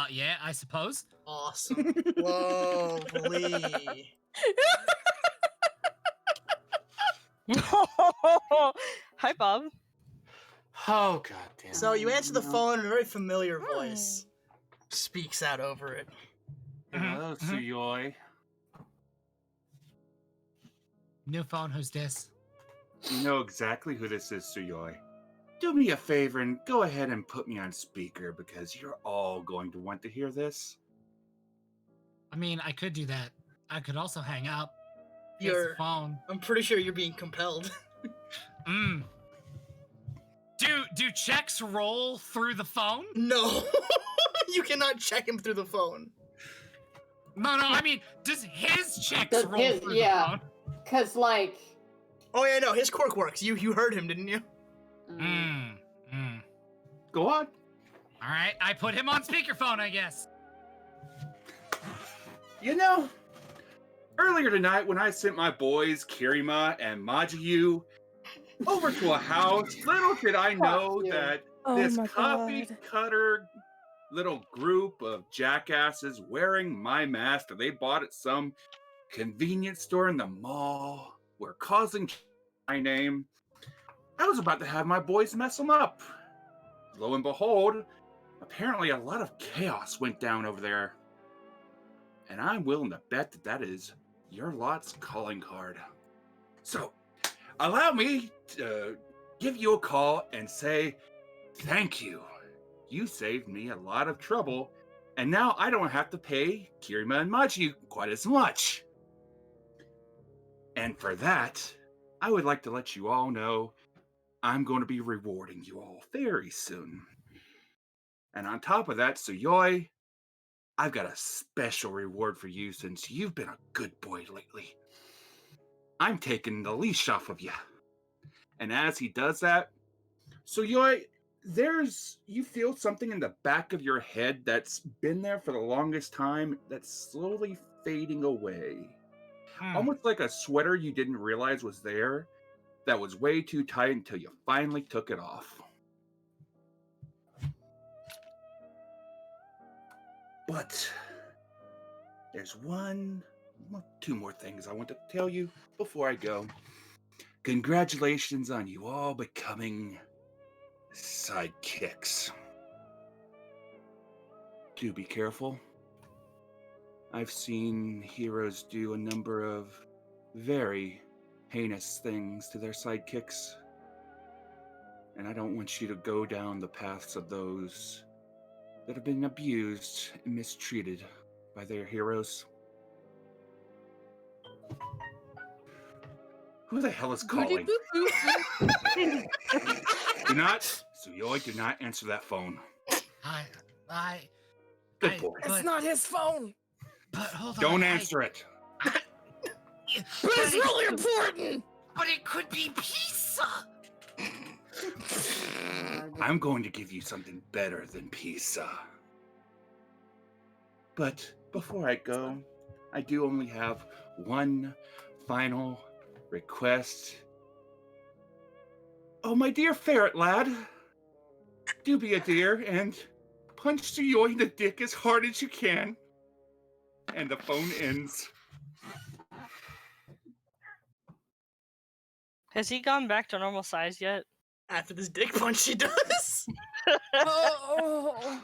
Speaker 18: Yeah, I suppose.
Speaker 20: Awesome. Lovely.
Speaker 16: Hi, Bob.
Speaker 19: Oh, god damn.
Speaker 20: So, you answer the phone, and a very familiar voice speaks out over it.
Speaker 17: Hello, Suyoi.
Speaker 18: New phone, who's this?
Speaker 21: You know exactly who this is, Suyoi. Do me a favor and go ahead and put me on speaker because you're all going to want to hear this.
Speaker 18: I mean, I could do that. I could also hang up. It's
Speaker 20: You're.
Speaker 18: the phone.
Speaker 20: I'm pretty sure you're being compelled.
Speaker 18: Do checks roll through the phone?
Speaker 20: No. You cannot check him through the phone.
Speaker 18: No, I mean, does his checks roll through the phone?
Speaker 15: Cause like.
Speaker 20: Oh yeah, no, his quirk works. You heard him, didn't you?
Speaker 21: Go on.
Speaker 18: All right, I put him on speakerphone, I guess.
Speaker 21: You know, earlier tonight when I sent my boys Kirima and Majiyu over to a house, little did I know that this coffee cutter little group of jackasses wearing my mask that they bought at some convenience store in the mall were causing my name. I was about to have my boys mess them up. Lo and behold, apparently a lot of chaos went down over there. And I'm willing to bet that that is your lot's calling card. So, allow me to give you a call and say Thank you. You saved me a lot of trouble, and now I don't have to pay Kirima and Machi quite as much. And for that, I would like to let you all know I'm going to be rewarding you all very soon. And on top of that, Suyoi, I've got a special reward for you since you've been a good boy lately. I'm taking the leash off of you. And as he does that, Suyoi, you feel something in the back of your head that's been there for the longest time that's slowly fading away. Almost like a sweater you didn't realize was there that was way too tight until you finally took it off. But there's two more things I want to tell you before I go. Congratulations on you all becoming sidekicks. Do be careful. I've seen heroes do a number of very heinous things to their sidekicks. And I don't want you to go down the paths of those that have been abused and mistreated by their heroes. Who the hell is calling? Suyoi, do not answer that phone. Good boy.
Speaker 18: It's
Speaker 6: not his phone.
Speaker 18: But hold on.
Speaker 21: Don't answer it.
Speaker 6: But it's really important.
Speaker 18: But it could be pizza.
Speaker 21: I'm going to give you something better than pizza. But before I go, I do only have one final request. Oh, my dear ferret lad, do be a dear and punch Suyoi in the dick as hard as you can. And the phone ends.
Speaker 16: Has he gone back to normal size yet?
Speaker 20: After this dick punch, he does.
Speaker 6: Oh.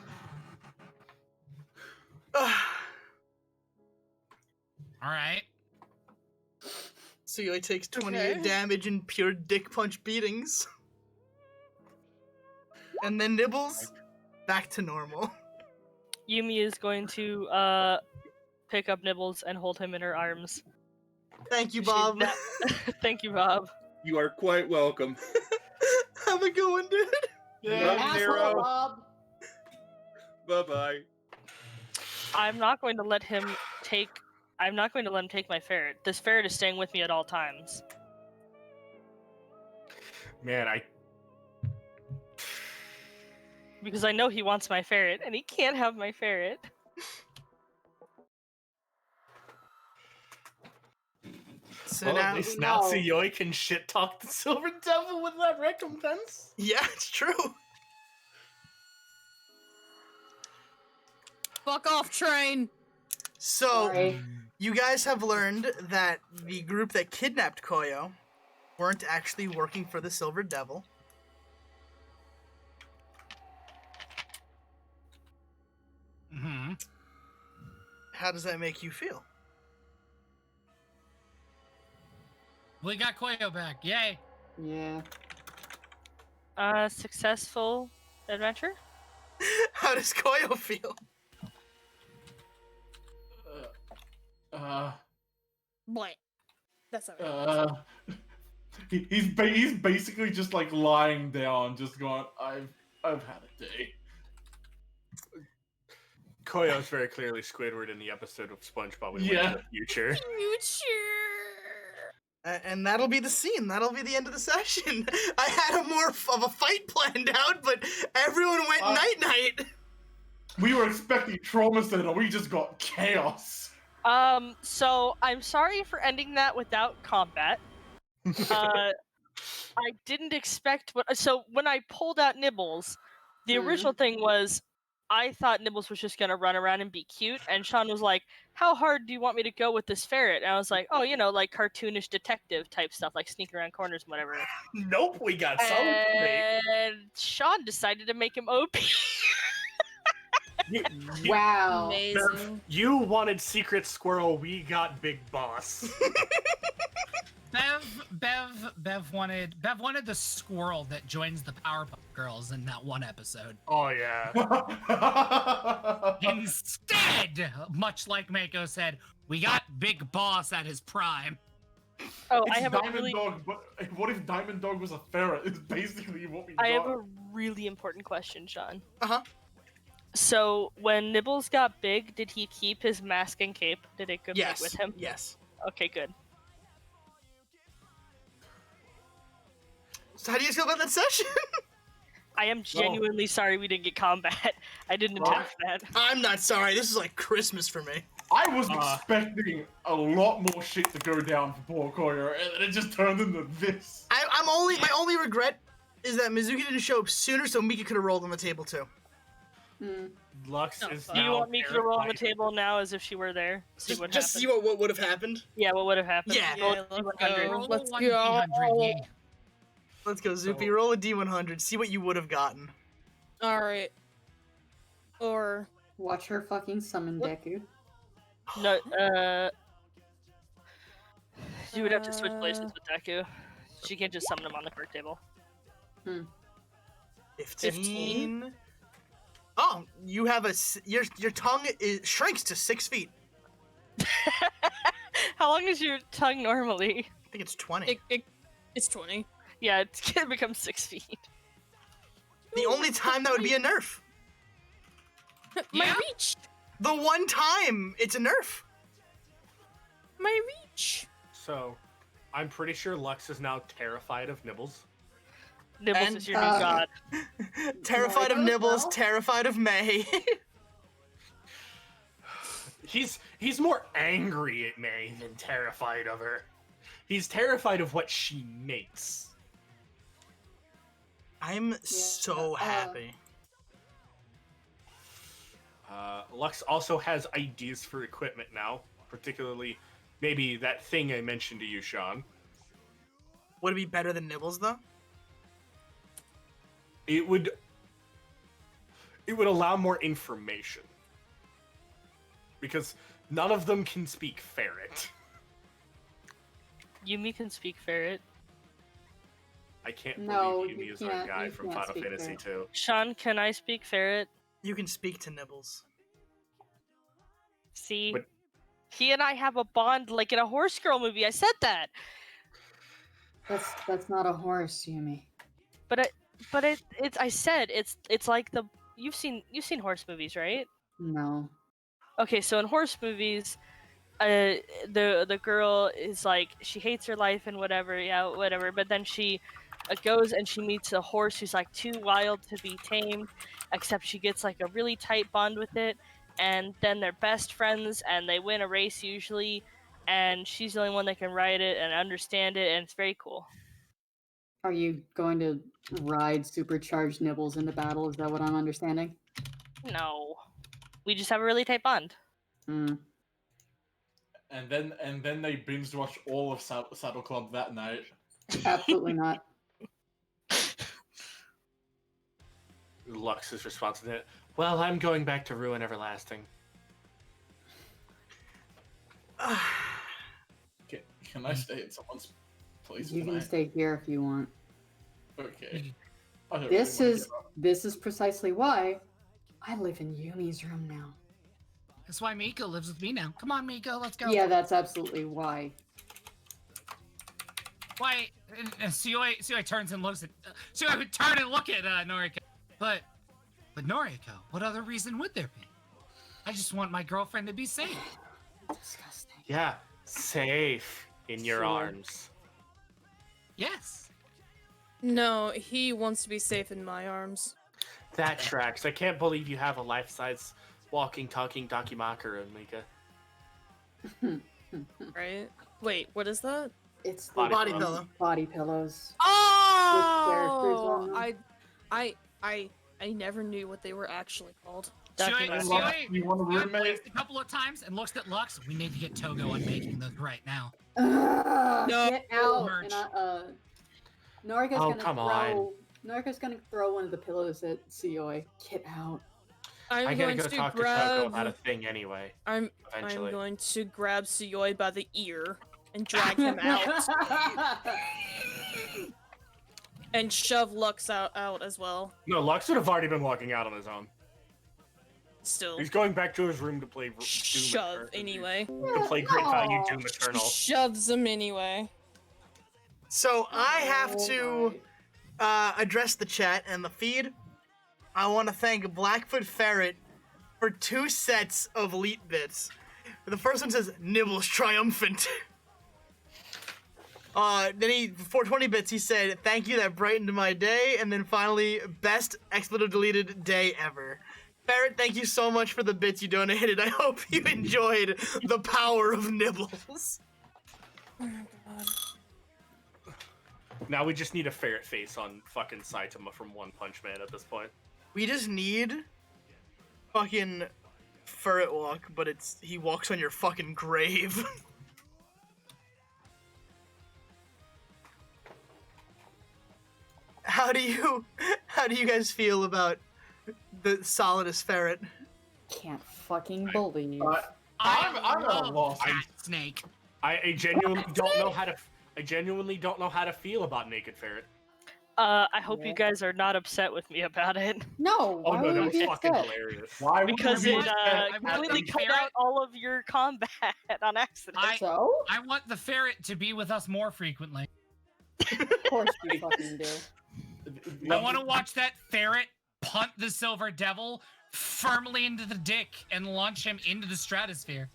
Speaker 18: All right.
Speaker 20: Suyoi takes 28 damage in pure dick punch beatings. And then Nibbles, back to normal.
Speaker 16: Yumi is going to pick up Nibbles and hold him in her arms.
Speaker 20: Thank you, Bob.
Speaker 16: Thank you, Bob.
Speaker 21: You are quite welcome.
Speaker 20: Have a good one, dude.
Speaker 21: Love you, Nero. Bye-bye.
Speaker 16: I'm not going to let him take my ferret. This ferret is staying with me at all times.
Speaker 17: Man,
Speaker 16: Because I know he wants my ferret, and he can't have my ferret.
Speaker 20: So
Speaker 17: at least now Suyoi can shit talk the Silver Devil with that recompense.
Speaker 20: Yeah, it's true.
Speaker 6: Fuck off, train.
Speaker 20: So, you guys have learned that the group that kidnapped Koyo weren't actually working for the Silver Devil.
Speaker 18: Mm-hmm.
Speaker 20: How does that make you feel?
Speaker 18: We got Koyo back. Yay.
Speaker 15: Yeah.
Speaker 16: Successful adventure?
Speaker 20: How does Koyo feel?
Speaker 6: What? That's not right.
Speaker 14: He's basically just like lying down, just going, I've had a day.
Speaker 17: Koyo's very clearly Squidward in the episode of SpongeBob We Went to the Future.
Speaker 20: And that'll be the scene. That'll be the end of the session. I had a more of a fight planned out, but everyone went night-night.
Speaker 14: We were expecting Trauma Center, we just got chaos.
Speaker 16: So I'm sorry for ending that without combat. I didn't expect so when I pulled out Nibbles, the original thing was I thought Nibbles was just gonna run around and be cute, and Sean was like, how hard do you want me to go with this ferret? And I was like, oh, like cartoonish detective type stuff, like sneaking around corners and whatever.
Speaker 17: Nope, we got solid.
Speaker 16: And Sean decided to make him OP.
Speaker 15: Wow.
Speaker 6: Amazing.
Speaker 17: You wanted Secret Squirrel, we got Big Boss.
Speaker 18: Bev wanted the squirrel that joins the Powerpuff Girls in that one episode.
Speaker 17: Oh yeah.
Speaker 18: Instead, much like Mako said, we got Big Boss at his prime.
Speaker 16: Oh,
Speaker 14: It's
Speaker 16: I have
Speaker 14: Diamond
Speaker 16: a really.
Speaker 14: Dog, but what if Diamond Dog was a ferret? It's basically what we got.
Speaker 16: I have a really important question, Sean.
Speaker 20: Uh-huh.
Speaker 16: So when Nibbles got big, did he keep his mask and cape? Did it go
Speaker 20: Yes.
Speaker 16: with him?
Speaker 20: Yes.
Speaker 16: Okay, good.
Speaker 20: So how do you feel about that session?
Speaker 16: I am genuinely sorry we didn't get combat. I didn't intend for that.
Speaker 20: I'm not sorry. This is like Christmas for me.
Speaker 14: I was expecting a lot more shit to go down for poor Koyo, and it just turned into this.
Speaker 20: My only regret is that Mizuki didn't show up sooner, so Mika could have rolled on the table too.
Speaker 17: Lux is
Speaker 16: Do you want me to roll on the table now as if she were there? See what
Speaker 20: Just
Speaker 16: happened?
Speaker 20: see what would have happened.
Speaker 16: Yeah, what would have happened?
Speaker 20: Yeah.
Speaker 16: Roll
Speaker 6: Yeah,
Speaker 16: D100.
Speaker 6: let's
Speaker 18: Roll
Speaker 6: go.
Speaker 18: 1D100, yeah.
Speaker 20: Let's go, Zupi. Roll a D100. See what you would have gotten.
Speaker 6: All right. Or
Speaker 15: watch her fucking summon Deku.
Speaker 16: No, you would have to switch places with Deku. She can't just summon him on the card table.
Speaker 20: 15. Oh, you have your tongue shrinks to 6 feet.
Speaker 16: How long is your tongue normally?
Speaker 20: I think it's 20.
Speaker 6: It's 20.
Speaker 16: Yeah, it's gonna become 6 feet.
Speaker 20: The only time that would be a nerf.
Speaker 6: My reach.
Speaker 20: The one time it's a nerf.
Speaker 6: My reach.
Speaker 17: So, I'm pretty sure Lux is now terrified of Nibbles.
Speaker 16: Nibbles is your new god.
Speaker 20: Terrified of Nibbles, terrified of May.
Speaker 17: He's more angry at May than terrified of her. He's terrified of what she makes.
Speaker 20: I'm so happy.
Speaker 17: Lux also has ideas for equipment now, particularly maybe that thing I mentioned to you, Sean.
Speaker 20: Would it be better than Nibbles though?
Speaker 17: It would allow more information. Because none of them can speak ferret.
Speaker 16: Yumi can speak ferret.
Speaker 17: I can't
Speaker 15: No,
Speaker 17: believe Yumi is our guy from Final Fantasy II.
Speaker 16: Sean, can I speak ferret?
Speaker 20: You can speak to Nibbles.
Speaker 16: See? He and I have a bond like in a horse girl movie. I said that.
Speaker 15: That's not a horse, Yumi.
Speaker 16: But it's I said it's like the you've seen horse movies, right?
Speaker 15: No.
Speaker 16: Okay, so in horse movies, the girl is like she hates her life and whatever, but then she goes and she meets a horse who's like too wild to be tamed, except she gets like a really tight bond with it, and then they're best friends and they win a race usually, and she's the only one that can ride it and understand it, and it's very cool.
Speaker 15: Are you going to ride supercharged Nibbles into battle? Is that what I'm understanding?
Speaker 16: No, we just have a really tight bond.
Speaker 14: And then they binge watch all of Saddle Club that night.
Speaker 15: Absolutely not.
Speaker 17: Lux's response to it. Well, I'm going back to Ruin Everlasting.
Speaker 14: Can I stay at someone's place?
Speaker 15: You can stay here if you want.
Speaker 14: Okay. I don't
Speaker 15: This
Speaker 14: really wanna
Speaker 15: is
Speaker 14: get up.
Speaker 15: this is precisely why I live in Yumi's room now.
Speaker 18: That's why Miko lives with me now. Come on, Miko, let's go.
Speaker 15: Yeah, that's absolutely why.
Speaker 18: Why? Suyoi turns and looks at. Suyoi would turn and look at Noriko. But Noriko, what other reason would there be? I just want my girlfriend to be safe.
Speaker 15: Disgusting.
Speaker 17: Yeah, safe in your arms.
Speaker 18: Yes.
Speaker 6: No, he wants to be safe in my arms.
Speaker 17: That tracks. I can't believe you have a life-size walking, talking Dakimakura, Mika.
Speaker 6: Right? Wait, what is that?
Speaker 15: It's the
Speaker 17: Body
Speaker 20: pillow.
Speaker 15: Body pillows.
Speaker 6: Oh!
Speaker 15: With
Speaker 6: I never knew what they were actually called.
Speaker 14: You want a roommate?
Speaker 18: Blinked a couple of times and looks at Lux. We need to get Togo on making those right now.
Speaker 15: No. Get out!
Speaker 18: Merch.
Speaker 15: And Noriko's
Speaker 17: Oh,
Speaker 15: gonna
Speaker 17: come
Speaker 15: throw.
Speaker 17: on.
Speaker 15: Noriko's gonna throw one of the pillows at Suyoi. Get out.
Speaker 17: I
Speaker 6: I'm
Speaker 17: gotta
Speaker 6: going
Speaker 17: go
Speaker 6: to
Speaker 17: talk to Toko
Speaker 6: grab.
Speaker 17: about a thing anyway.
Speaker 6: I'm
Speaker 17: eventually.
Speaker 6: going to grab Suyoi by the ear. and drag him out. And shove Lux out as well.
Speaker 17: No, Lux would have already been walking out on his own.
Speaker 6: Still.
Speaker 17: He's going back to his room to play Doom
Speaker 6: Shove anyway.
Speaker 17: To play Great Value Doom Eternal.
Speaker 6: Shoves him anyway.
Speaker 20: So I have to address the chat and the feed. I want to thank Blackfoot Ferret for 2 sets of elite bits. The first one says Nibbles triumphant. Then he, for 20 bits, he said, thank you, that brightened my day. And then finally, best expletive deleted day ever. Ferret, thank you so much for the bits you donated. I hope you enjoyed the power of Nibbles.
Speaker 6: Oh my god.
Speaker 17: Now we just need a ferret face on fucking Saitama from One Punch Man at this point.
Speaker 20: We just need fucking Ferret walk, but he walks on your fucking grave. How do you guys feel about the Solidus Ferret?
Speaker 15: Can't fucking believe.
Speaker 14: I'm at a loss.
Speaker 18: Snake.
Speaker 17: I genuinely don't know how to. I genuinely don't know how to feel about Naked Ferret.
Speaker 16: I hope you guys are not upset with me about it.
Speaker 15: No.
Speaker 17: Oh
Speaker 15: why
Speaker 17: no,
Speaker 15: would
Speaker 17: that
Speaker 15: we
Speaker 17: was
Speaker 15: be
Speaker 17: fucking
Speaker 15: upset?
Speaker 17: hilarious.
Speaker 14: Why?
Speaker 16: Because it
Speaker 18: want
Speaker 16: completely
Speaker 18: the
Speaker 16: cut
Speaker 18: ferret-
Speaker 16: out all of your combat on accident.
Speaker 18: I want the ferret to be with us more frequently.
Speaker 15: Of course you fucking do.
Speaker 18: I want to watch that ferret punt the Silver Devil firmly into the dick and launch him into the stratosphere.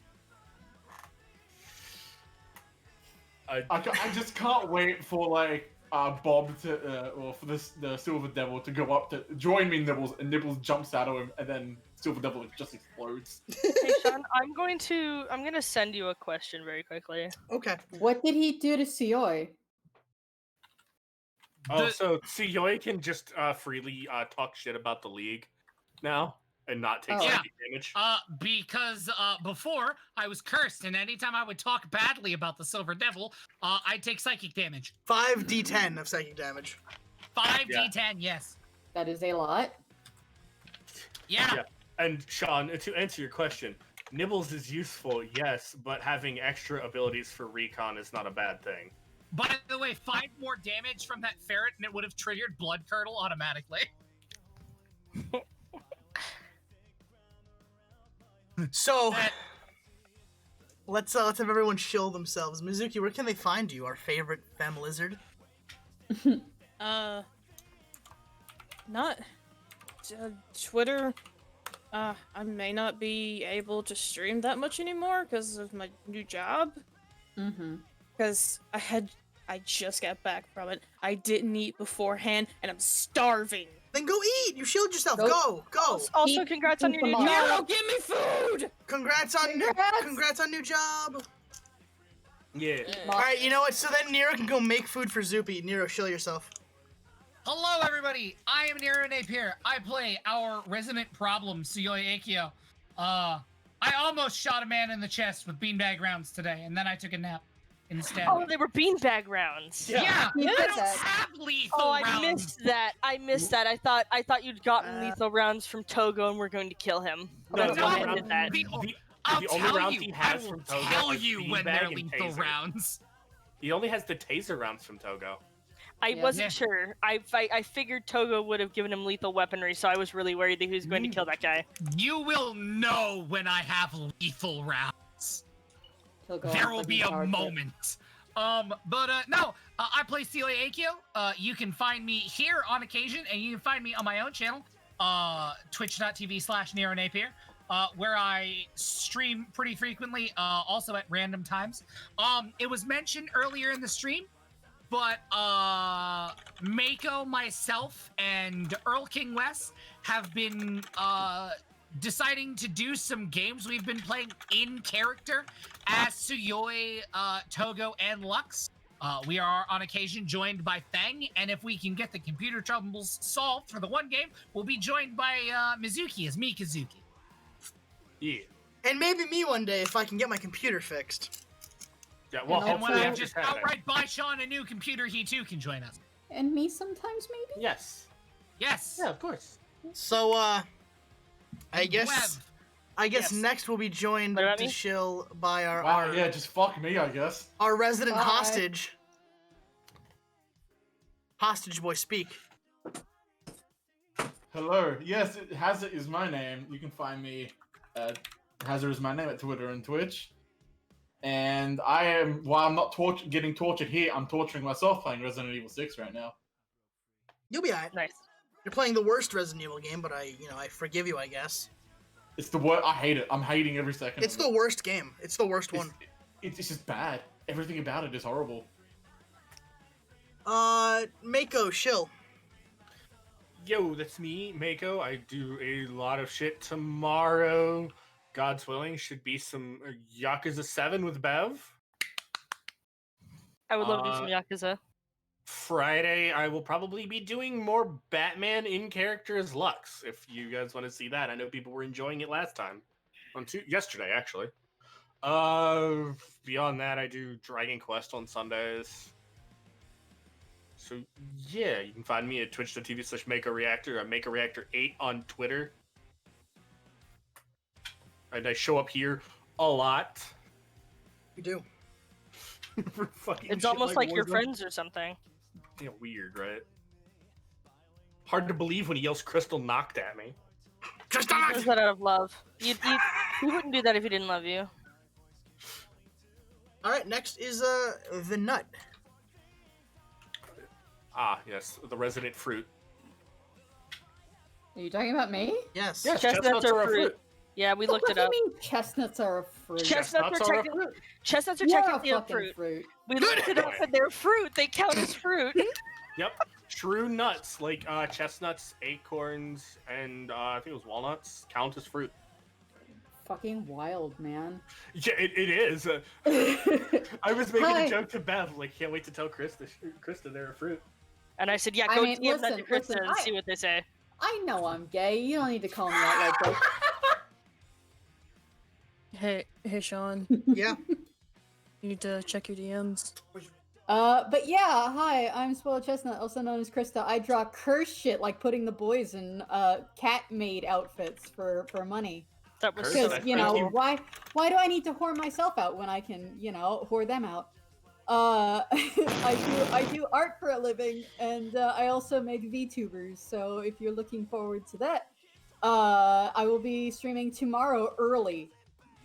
Speaker 14: I just can't wait for like Bob to or for the Silver Devil to go up to join me, Nibbles, and Nibbles jumps out of him, and then Silver Devil just explodes.
Speaker 16: Hey Sean, I'm gonna send you a question very quickly.
Speaker 20: Okay.
Speaker 15: What did he do to Sioi?
Speaker 17: Oh, so Tsuyoi can just freely talk shit about the league now and not take psychic damage.
Speaker 18: Because before I was cursed, and anytime I would talk badly about the Silver Devil, I'd take psychic damage.
Speaker 20: 5d10 of psychic damage.
Speaker 18: 5d10, yes.
Speaker 15: That is a lot.
Speaker 18: Yeah.
Speaker 17: And Sean, to answer your question, Nibbles is useful, yes, but having extra abilities for recon is not a bad thing.
Speaker 18: By the way, 5 more damage from that ferret, and it would have triggered Blood Curdle automatically.
Speaker 20: So, let's have everyone shill themselves. Mizuki, where can they find you, our favorite femme lizard?
Speaker 6: Not Twitter. I may not be able to stream that much anymore because of my new job.
Speaker 15: Mm-hmm.
Speaker 6: Because I just got back from it. I didn't eat beforehand, and I'm starving.
Speaker 20: Then go eat. You shield yourself. Go.
Speaker 16: Also, congrats on your new job.
Speaker 6: Nero, give me food.
Speaker 20: Congrats on new job.
Speaker 17: Yeah.
Speaker 20: All right. You know what? So then Nero can go make food for Zoopy. Nero, shill yourself.
Speaker 18: Hello, everybody. I am Nero Napier. I play our resident problem, Tsuyoi Akio. I almost shot a man in the chest with beanbag rounds today, and then I took a nap instead.
Speaker 16: Oh, they were beanbag rounds.
Speaker 18: Yeah,
Speaker 15: You
Speaker 18: I
Speaker 15: did
Speaker 18: don't
Speaker 15: that.
Speaker 18: have lethal
Speaker 16: Oh,
Speaker 18: rounds.
Speaker 16: I missed that. I thought you'd gotten lethal rounds from Togo and were going to kill him. That's why I did that.
Speaker 18: I'll
Speaker 17: the only
Speaker 18: tell
Speaker 17: rounds
Speaker 18: you.
Speaker 17: he
Speaker 18: I
Speaker 17: has
Speaker 18: will
Speaker 17: from Togo
Speaker 18: tell
Speaker 17: is
Speaker 18: you when
Speaker 17: beanbag
Speaker 18: they're
Speaker 17: and
Speaker 18: lethal
Speaker 17: taser.
Speaker 18: rounds.
Speaker 17: He only has the taser rounds from Togo.
Speaker 16: I wasn't sure. I figured Togo would have given him lethal weaponry, so I was really worried that he was going to kill that guy.
Speaker 18: You will know when I have lethal rounds. There will be a moment. No, I play Tsuyoi Akio. You can find me here on occasion, and you can find me on my own channel, twitch.tv/Nero Napier, where I stream pretty frequently, also at random times. It was mentioned earlier in the stream, but Mako, myself, and Earl King Wes have been deciding to do some games we've been playing in character as Tsuyoi, Togo, and Lux. We are on occasion joined by Fang, and if we can get the computer troubles solved for the one game, we'll be joined by Mizuki as Mikazuki.
Speaker 17: Yeah.
Speaker 20: And maybe me one day if I can get my computer fixed.
Speaker 17: Yeah, well,
Speaker 18: And when
Speaker 17: hopefully
Speaker 18: I
Speaker 17: it's
Speaker 18: just
Speaker 17: happening.
Speaker 18: outright buy Sean a new computer, he too can join us.
Speaker 15: And me sometimes, maybe?
Speaker 17: Yes.
Speaker 18: Yes.
Speaker 17: Yeah, of course.
Speaker 20: So, I guess I guess next we'll be joined
Speaker 16: What about
Speaker 20: to
Speaker 16: me?
Speaker 20: shill by our
Speaker 14: Wow, yeah, just fuck me, I guess.
Speaker 20: our resident
Speaker 15: Bye.
Speaker 20: hostage. Hostage boy, speak.
Speaker 14: Hello. Yes, Hazard is my name. You can find me at Hazard is my name at Twitter and Twitch. And I am, while I'm not getting tortured here, I'm torturing myself playing Resident Evil 6 right now.
Speaker 20: You'll be alright.
Speaker 16: Nice.
Speaker 20: You're playing the worst Resident Evil game, but I forgive you, I guess.
Speaker 14: It's the worst. I hate it. I'm hating every second.
Speaker 20: It's the worst game. It's the worst one.
Speaker 14: It's just bad. Everything about it is horrible.
Speaker 20: Mako, shill.
Speaker 17: Yo, that's me, Mako. I do a lot of shit tomorrow. God's willing, should be some Yakuza 7 with Bev.
Speaker 16: I would love to do some Yakuza.
Speaker 17: Friday, I will probably be doing more Batman in character as Lux. If you guys want to see that, I know people were enjoying it last time, yesterday actually. Beyond that, I do Dragon Quest on Sundays. So yeah, you can find me at twitch.tv/MakoReactor or MakoReactor8 on Twitter. And I show up here a lot.
Speaker 20: You do.
Speaker 17: For fucking
Speaker 16: It's
Speaker 17: shit
Speaker 16: almost like you're
Speaker 17: Warzone.
Speaker 16: friends or something.
Speaker 17: Yeah, weird, right? Hard to believe when he yells "Crystal knocked at me."
Speaker 16: He does that out of love. He wouldn't do that if he didn't love you.
Speaker 20: All right, next is the nut.
Speaker 17: Ah, yes, the resident fruit.
Speaker 15: Are you talking about me?
Speaker 20: Yes.
Speaker 17: Yes,
Speaker 16: Chestnuts are fruit. Yeah, we looked it up.
Speaker 15: What do you mean chestnuts are a fruit?
Speaker 16: Chestnuts are technically
Speaker 15: You're
Speaker 16: a
Speaker 15: a
Speaker 16: fruit.
Speaker 15: fruit.
Speaker 16: We looked it up and they're fruit. They count as fruit.
Speaker 17: Yep, true nuts like chestnuts, acorns, and I think it was walnuts count as fruit.
Speaker 15: Fucking wild, man.
Speaker 17: Yeah, it is. I was making
Speaker 15: Hi.
Speaker 17: a joke to Bev, like, can't wait to tell Krista they're a fruit.
Speaker 16: And I said, yeah,
Speaker 15: I
Speaker 16: go
Speaker 15: mean,
Speaker 16: DM that to
Speaker 15: listen,
Speaker 16: Kristen and
Speaker 15: I-
Speaker 16: see what they say.
Speaker 15: I know I'm gay. You don't need to call me out like that.
Speaker 6: Hey, Sean.
Speaker 20: Yeah.
Speaker 6: You need to check your DMs.
Speaker 15: But yeah, hi, I'm Spoiled Chestnut, also known as Krista. I draw curse shit like putting the boys in cat maid outfits for money.
Speaker 16: That was
Speaker 15: Because,
Speaker 16: so
Speaker 15: you know,
Speaker 16: funny.
Speaker 15: why do I need to whore myself out when I can, you know, whore them out? I do art for a living, and I also make VTubers. So if you're looking forward to that, I will be streaming tomorrow early,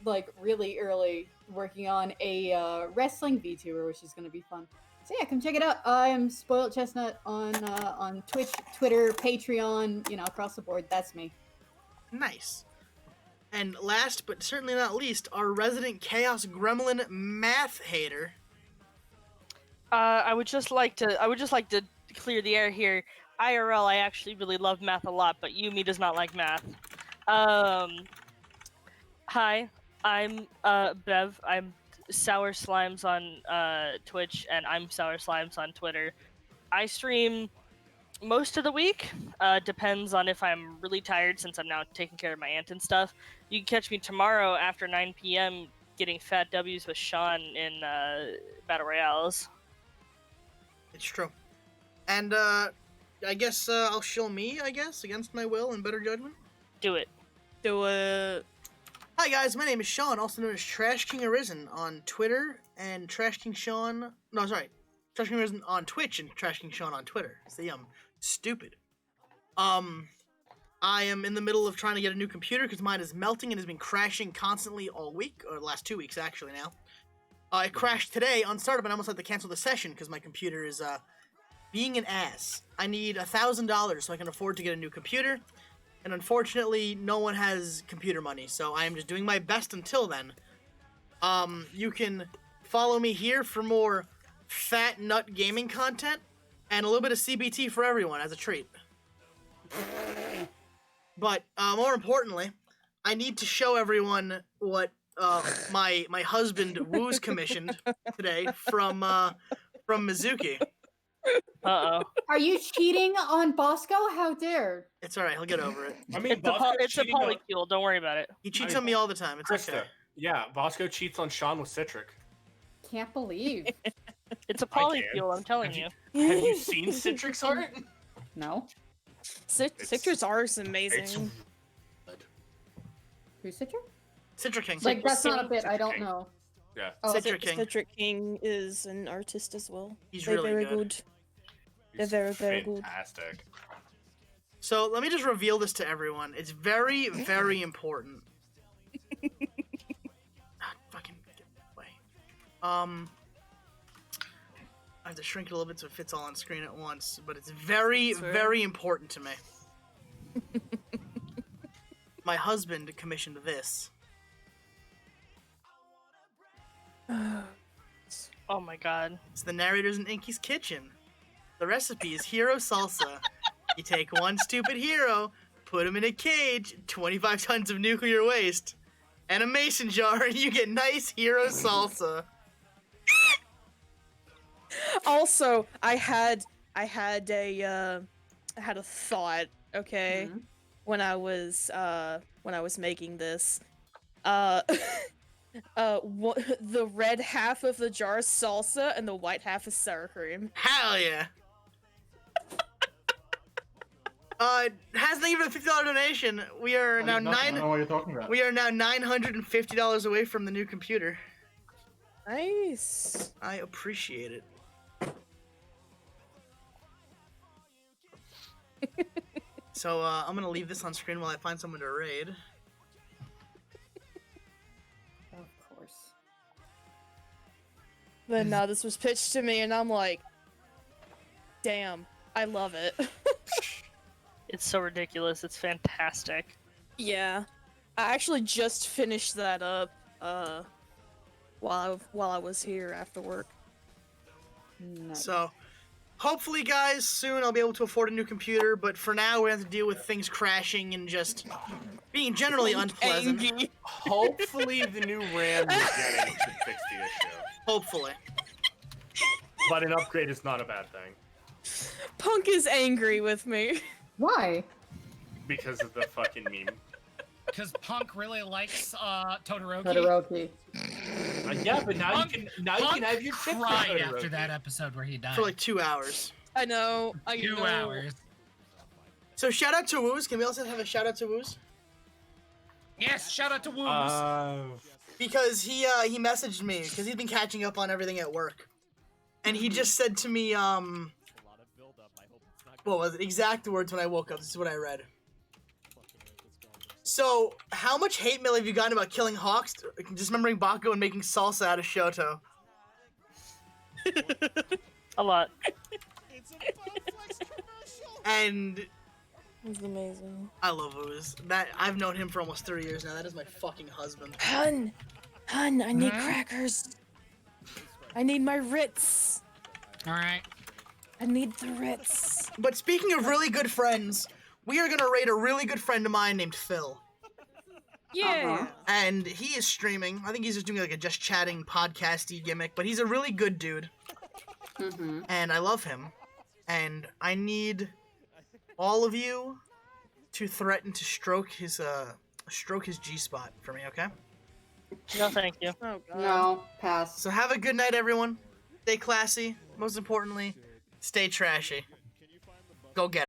Speaker 15: like really early, working on a wrestling VTuber, which is going to be fun. So yeah, come check it out. I am Spoiled Chestnut on Twitch, Twitter, Patreon, you know, across the board. That's me.
Speaker 20: Nice. And last but certainly not least, our resident Chaos Gremlin math hater.
Speaker 16: I would just like to clear the air here. IRL, I actually really love math a lot, but Yumi does not like math. Hi, I'm Bev. I'm Sour Slimes on Twitch, and I'm Sour Slimes on Twitter. I stream most of the week. Depends on if I'm really tired, since I'm now taking care of my aunt and stuff. You can catch me tomorrow after 9 p.m. getting fat W's with Sean in Battle Royales.
Speaker 20: It's true. And I guess I'll shill me, I guess, against my will and better judgment.
Speaker 16: Do it.
Speaker 6: Do it.
Speaker 20: Hi guys, my name is Sean, also known as Trash King Arisen on Twitter and Trash King Sean. No, sorry, Trash King Arisen on Twitch and Trash King Sean on Twitter. See, I'm stupid. I am in the middle of trying to get a new computer because mine is melting and has been crashing constantly all week, or the last 2 weeks actually now. It crashed today on startup and I almost had to cancel the session because my computer is being an ass. I need $1,000 so I can afford to get a new computer. And unfortunately, no one has computer money, so I am just doing my best until then. You can follow me here for more fat nut gaming content and a little bit of CBT for everyone as a treat. But more importantly, I need to show everyone what my husband Woo's commissioned today from Mizuki.
Speaker 16: Uh-oh.
Speaker 15: Are you cheating on Bosco? How dare?
Speaker 20: It's alright, he'll get over it.
Speaker 17: I mean,
Speaker 16: It's a polycule. Don't worry about it.
Speaker 20: He cheats on me all the time. It's
Speaker 17: Krista.
Speaker 20: okay.
Speaker 17: Yeah, Bosco cheats on Sean with Citric.
Speaker 15: Can't believe.
Speaker 16: It's a
Speaker 17: I can't.
Speaker 16: polycule, I'm telling you.
Speaker 17: Have you seen Citric's art?
Speaker 15: No.
Speaker 6: Citrus art is amazing.
Speaker 15: Who's Citra?
Speaker 20: Citra King.
Speaker 15: Like, that's not a bit,
Speaker 17: Citra
Speaker 15: I don't
Speaker 17: King.
Speaker 15: know.
Speaker 17: Yeah.
Speaker 15: Oh,
Speaker 13: Citra King.
Speaker 6: Citra King is an artist as well.
Speaker 20: He's
Speaker 6: They're
Speaker 20: really
Speaker 6: very
Speaker 20: good.
Speaker 6: They're very, very good.
Speaker 17: Fantastic.
Speaker 20: So let me just reveal this to everyone. It's very, very important. Fucking get away. I have to shrink it a little bit so it fits all on screen at once, but it's very, very important to me. My husband commissioned this.
Speaker 16: Oh my god.
Speaker 20: It's the narrators in Inky's kitchen. The recipe is hero salsa. You take one stupid hero, put him in a cage, 25 tons of nuclear waste, and a mason jar, and you get nice hero salsa.
Speaker 6: Also, I had a thought, okay, when I was making this. The red half of the jar is salsa and the white half is sour cream.
Speaker 20: Hell yeah. Hasn't even a $50 donation. We are now
Speaker 14: I don't know what you're talking about.
Speaker 20: We are now $950 away from the new computer.
Speaker 6: Nice.
Speaker 20: I appreciate it. So I'm gonna leave this on screen while I find someone to raid.
Speaker 15: Of course.
Speaker 6: But no, this was pitched to me and I'm like, damn, I love it.
Speaker 16: It's so ridiculous. It's fantastic.
Speaker 6: Yeah. I actually just finished that up while I was here after work.
Speaker 15: Nice.
Speaker 20: So hopefully, guys, soon I'll be able to afford a new computer, but for now we have to deal with things crashing and just being generally unpleasant.
Speaker 17: Hopefully the new RAM you're getting should fix the issue.
Speaker 20: Hopefully.
Speaker 17: But an upgrade is not a bad thing.
Speaker 6: Punk is angry with me.
Speaker 15: Why?
Speaker 17: Because of the fucking meme.
Speaker 18: Because Punk really likes Todoroki.
Speaker 15: Todoroki.
Speaker 17: Yeah, but now
Speaker 18: Punk,
Speaker 17: you can have your shit
Speaker 18: cried
Speaker 17: for
Speaker 18: after
Speaker 17: Todoroki.
Speaker 18: that episode where he died.
Speaker 20: For like 2 hours.
Speaker 6: I know.
Speaker 18: 2 hours.
Speaker 20: So shout out to Woos. Can we also have a shout out to Woos?
Speaker 18: Yes, shout out to Woos.
Speaker 20: Because he messaged me because he's been catching up on everything at work, and he just said to me what was it? Exact words when I woke up. This is what I read. So, how much hate mail have you gotten about killing hawks, dismembering Bakugo, and making salsa out of Shoto?
Speaker 16: A lot.
Speaker 20: And
Speaker 6: It's amazing.
Speaker 20: I love Woos. That I've known him for almost 3 years now. That is my fucking husband.
Speaker 6: Hun, I need crackers. I need my Ritz.
Speaker 18: All right.
Speaker 6: I need the Ritz.
Speaker 20: But speaking of really good friends, we are gonna raid a really good friend of mine named Phil.
Speaker 6: Yeah.
Speaker 20: And he is streaming. I think he's just doing like a just chatting podcasty gimmick, but he's a really good dude. And I love him. And I need all of you to threaten to stroke his G-spot for me, okay?
Speaker 16: No, thank you.
Speaker 6: Oh god.
Speaker 15: No, pass.
Speaker 20: So have a good night, everyone. Stay classy. Most importantly, stay trashy. Go get it.